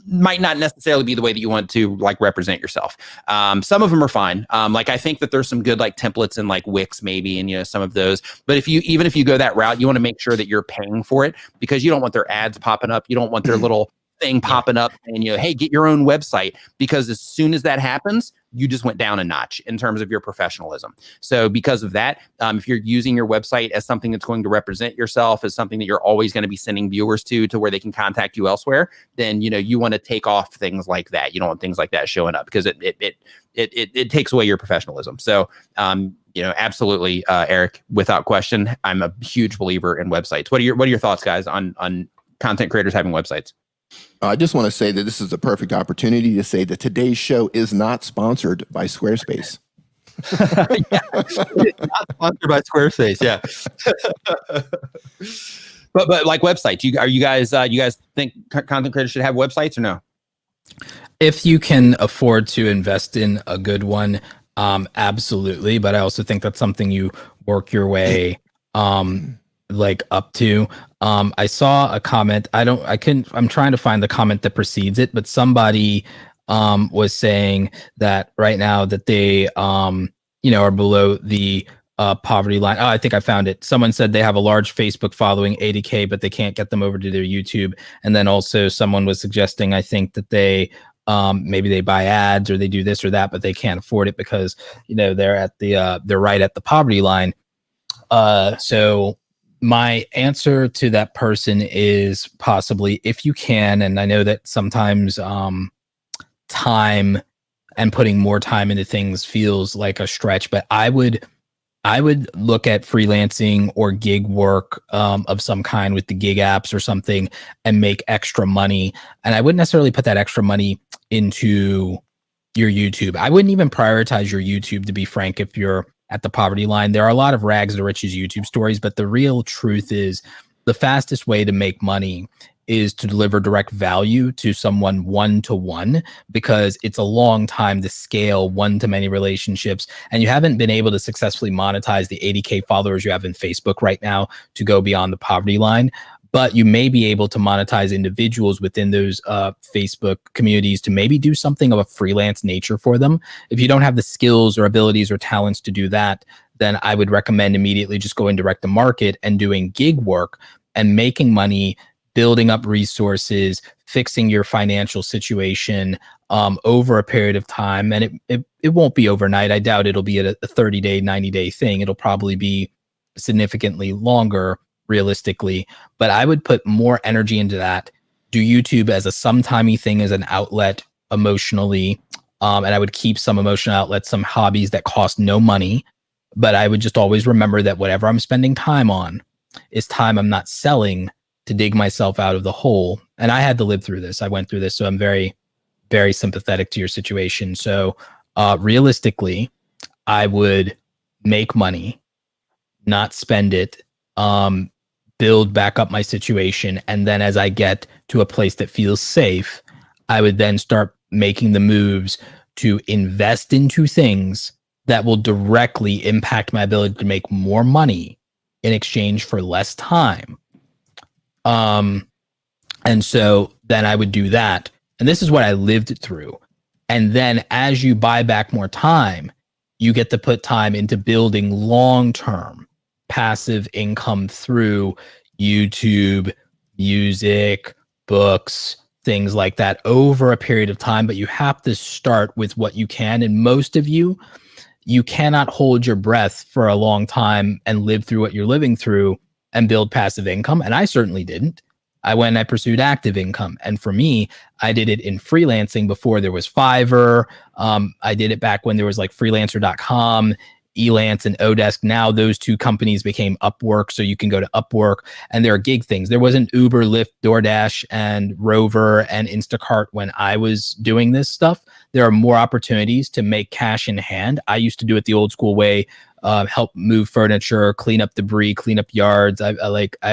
might not necessarily be the way that you want to represent yourself. Some of them are fine. I think that there's some good templates in Wix maybe, and some of those. But if you go that route, you want to make sure that you're paying for it, because you don't want their ads popping up. You don't want their little thing popping up and hey, get your own website, because as soon as that happens, you just went down a notch in terms of your professionalism. So because of that, if you're using your website as something that's going to represent yourself, as something that you're always going to be sending viewers to where they can contact you elsewhere, then you want to take off things like that. You don't want things like that showing up, because it takes away your professionalism. So absolutely, Eric, without question, I'm a huge believer in websites. What are your thoughts, guys, on content creators having websites? I just want to say that this is a perfect opportunity to say that today's show is not sponsored by Squarespace. It's not sponsored by Squarespace. Yeah. but websites, you guys think content creators should have websites or no? If you can afford to invest in a good one, absolutely. But I also think that's something you work your way up to. I saw a comment. I'm trying to find the comment that precedes it, but somebody was saying that right now that they are below the poverty line. Oh, I think I found it. Someone said they have a large Facebook following, 80K, but they can't get them over to their YouTube. And then also someone was suggesting, I think, that they maybe they buy ads or they do this or that, but they can't afford it because they're right at the poverty line. So my answer to that person is possibly, if you can, and I know that sometimes time and putting more time into things feels like a stretch, but I would look at freelancing or gig work of some kind with the gig apps or something and make extra money. And I wouldn't necessarily put that extra money into your YouTube. I wouldn't even prioritize your YouTube, to be frank, if you're at the poverty line. There are a lot of rags to riches YouTube stories, but the real truth is the fastest way to make money is to deliver direct value to someone one-to-one, because it's a long time to scale one-to-many relationships. And you haven't been able to successfully monetize the 80K followers you have in Facebook right now to go beyond the poverty line. but you may be able to monetize individuals within those Facebook communities to maybe do something of a freelance nature for them. If you don't have the skills or abilities or talents to do that, then I would recommend immediately just going direct to market and doing gig work and making money, building up resources, fixing your financial situation over a period of time. And it won't be overnight. I doubt it'll be a 30-day, 90-day thing. It'll probably be significantly longer realistically, but I would put more energy into that. Do YouTube as a sometimey thing, as an outlet emotionally. And I would keep some emotional outlets, some hobbies that cost no money. But I would just always remember that whatever I'm spending time on is time I'm not selling to dig myself out of the hole. And I had to live through this. I went through this. So I'm very, very sympathetic to your situation. So realistically, I would make money, not spend it, build back up my situation. And then as I get to a place that feels safe, I would then start making the moves to invest into things that will directly impact my ability to make more money in exchange for less time. And so then I would do that. And this is what I lived through. And then as you buy back more time, you get to put time into building long-term passive income through YouTube, music, books, things like that over a period of time. But you have to start with what you can. And most of you cannot hold your breath for a long time and live through what you're living through and build passive income. And I certainly didn't. I went and I pursued active income. And for me, I did it in freelancing before there was Fiverr. I did it back when there was like freelancer.com, Elance and Odesk. Now those two companies became Upwork. So you can go to Upwork and there are gig things. There wasn't Uber, Lyft, DoorDash, and Rover and Instacart when I was doing this stuff. There are more opportunities to make cash in hand. I used to do it the old school way, help move furniture, clean up debris, clean up yards. I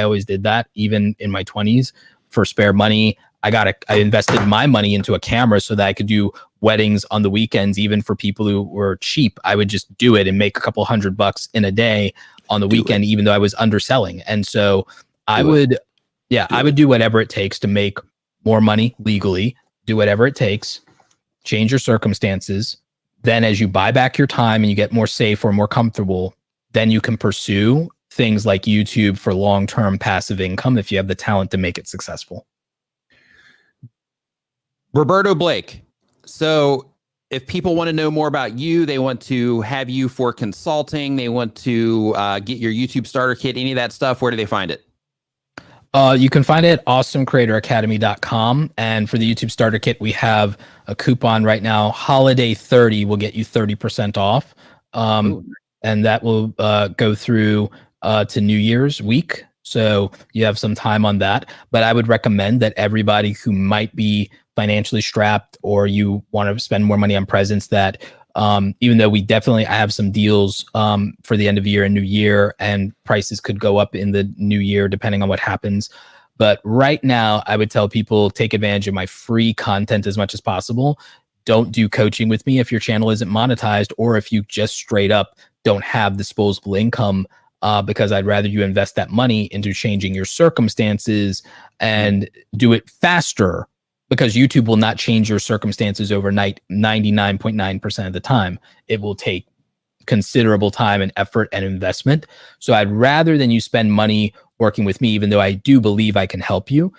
always did that, even in my 20s for spare money. I invested my money into a camera so that I could do weddings on the weekends, even for people who were cheap. I would just do it and make a couple $100 in a day on the weekend, even though I was underselling. And so I would do whatever it takes to make more money legally, do whatever it takes, change your circumstances. Then as you buy back your time and you get more safe or more comfortable, then you can pursue things like YouTube for long-term passive income if you have the talent to make it successful. Roberto Blake. So if people want to know more about you, they want to have you for consulting, they want to get your YouTube starter kit, any of that stuff, where do they find it? You can find it at awesomecreatoracademy.com. And for the YouTube starter kit, we have a coupon right now. Holiday 30 will get you 30% off. And that will go through to New Year's week. So you have some time on that. But I would recommend that everybody who might be financially strapped or you want to spend more money on presents, that even though I have some deals for the end of the year and new year, and prices could go up in the new year depending on what happens. But right now, I would tell people, take advantage of my free content as much as possible. Don't do coaching with me if your channel isn't monetized, or if you just straight up don't have disposable income, because I'd rather you invest that money into changing your circumstances and do it faster, because YouTube will not change your circumstances overnight 99.9% of the time. It will take considerable time and effort and investment. So I'd rather than you spend money working with me, even though I do believe I can help you,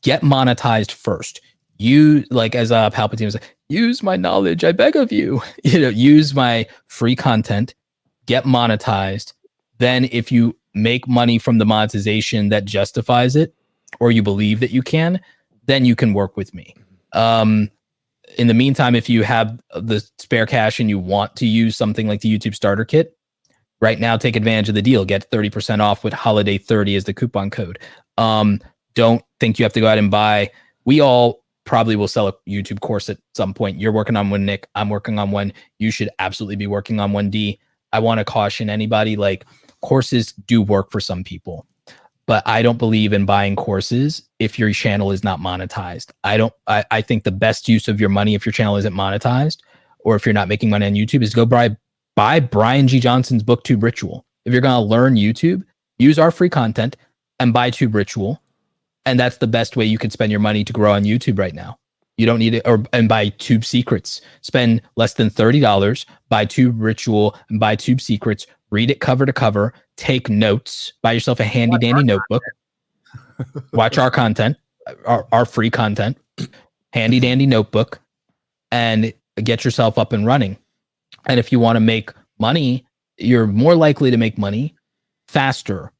get monetized first. You, like as Palpatine was like, use my knowledge, I beg of you. Use my free content, get monetized. Then if you make money from the monetization that justifies it, or you believe that you can, then you can work with me. In the meantime, if you have the spare cash and you want to use something like the YouTube starter kit, right now, take advantage of the deal. Get 30% off with Holiday 30 as the coupon code. Don't think you have to go out and buy. We all probably will sell a YouTube course at some point. You're working on one, Nick. I'm working on one. You should absolutely be working on one, D. I want to caution anybody, like, courses do work for some people. But I don't believe in buying courses if your channel is not monetized. I think the best use of your money if your channel isn't monetized, or if you're not making money on YouTube, is go buy Brian G. Johnson's BookTube Ritual. If you're going to learn YouTube, use our free content, and buy Tube Ritual. And that's the best way you can spend your money to grow on YouTube right now. You don't need it, and buy Tube Secrets. Spend less than $30, buy Tube Ritual and buy Tube Secrets. Read it cover to cover. Take notes. Buy yourself a handy dandy notebook. Watch our content, our free content. Handy dandy notebook, and get yourself up and running. And if you want to make money, you're more likely to make money faster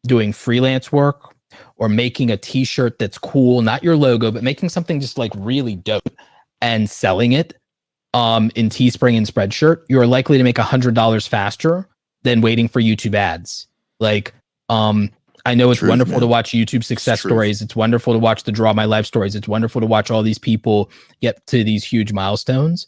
doing freelance work or making a t-shirt that's cool, not your logo, but making something just like really dope and selling it in Teespring and Spreadshirt. You're likely to make $100 faster than waiting for YouTube ads. Like, I know it's wonderful to watch YouTube success stories. It's wonderful to watch the Draw My Life stories. It's wonderful to watch all these people get to these huge milestones.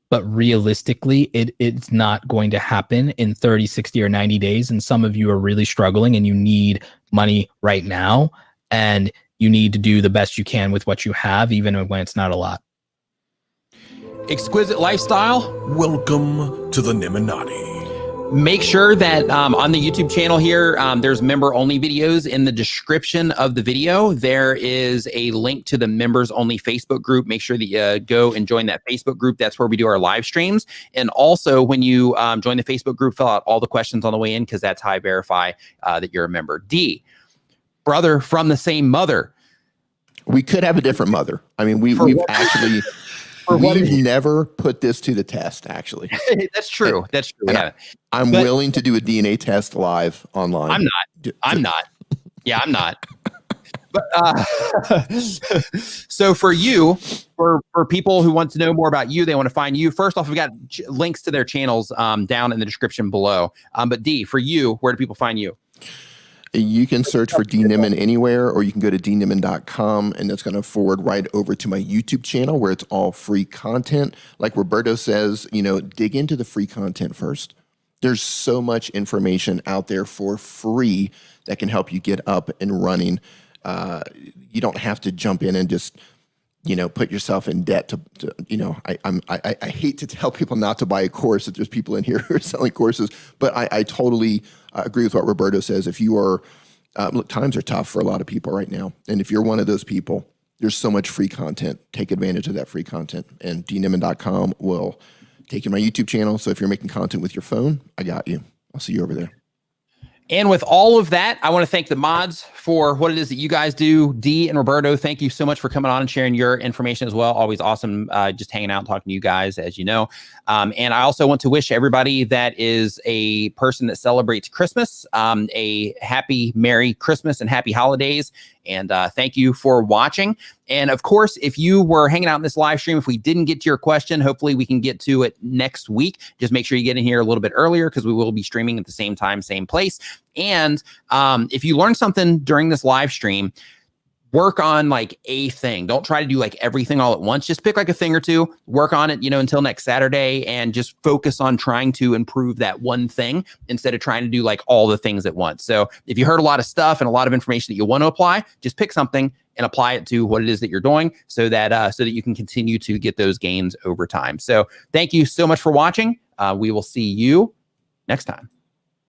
But realistically, it's not going to happen in 30, 60, or 90 days. And some of you are really struggling and you need money right now. And you need to do the best you can with what you have, even when it's not a lot. Exquisite Lifestyle. Welcome to the Niminati. Make sure that on the YouTube channel here, there's member-only videos in the description of the video. There is a link to the members-only Facebook group. Make sure that you go and join that Facebook group. That's where we do our live streams. And also, when you join the Facebook group, fill out all the questions on the way in, because that's how I verify that you're a member. D, brother from the same mother. We could have a different mother. I mean, we've actually... We've never put this to the test, actually. That's true. That's true. Yeah. I'm willing to do a DNA test live online. I'm not. Yeah, I'm not. But so for you, for people who want to know more about you, they want to find you. First off, we've got links to their channels down in the description below. But D, for you, where do people find you? You can search for D Nimin anywhere, or you can go to dnimin.com, and that's going to forward right over to my YouTube channel where it's all free content. Like Roberto says, dig into the free content first. There's so much information out there for free that can help you get up and running. You don't have to jump in and just, put yourself in debt I hate to tell people not to buy a course if there's people in here who are selling courses, but I totally agree with what Roberto says. If you are, look, times are tough for a lot of people right now. And if you're one of those people, there's so much free content. Take advantage of that free content. And dnimin.com will take you to my YouTube channel. So if you're making content with your phone, I got you. I'll see you over there. And with all of that, I want to thank the mods for what it is that you guys do. D and Roberto, thank you so much for coming on and sharing your information as well. Always awesome just hanging out and talking to you guys, as you know. And I also want to wish everybody that is a person that celebrates Christmas a happy, Merry Christmas and happy holidays. And thank you for watching. And of course, if you were hanging out in this live stream, if we didn't get to your question, hopefully we can get to it next week. Just make sure you get in here a little bit earlier, because we will be streaming at the same time, same place. And if you learn something during this live stream, work on like a thing. Don't try to do like everything all at once. Just pick like a thing or two, work on it, until next Saturday, and just focus on trying to improve that one thing instead of trying to do like all the things at once. So if you heard a lot of stuff and a lot of information that you want to apply, just pick something and apply it to what it is that you're doing, so that you can continue to get those gains over time. So thank you so much for watching. We will see you next time.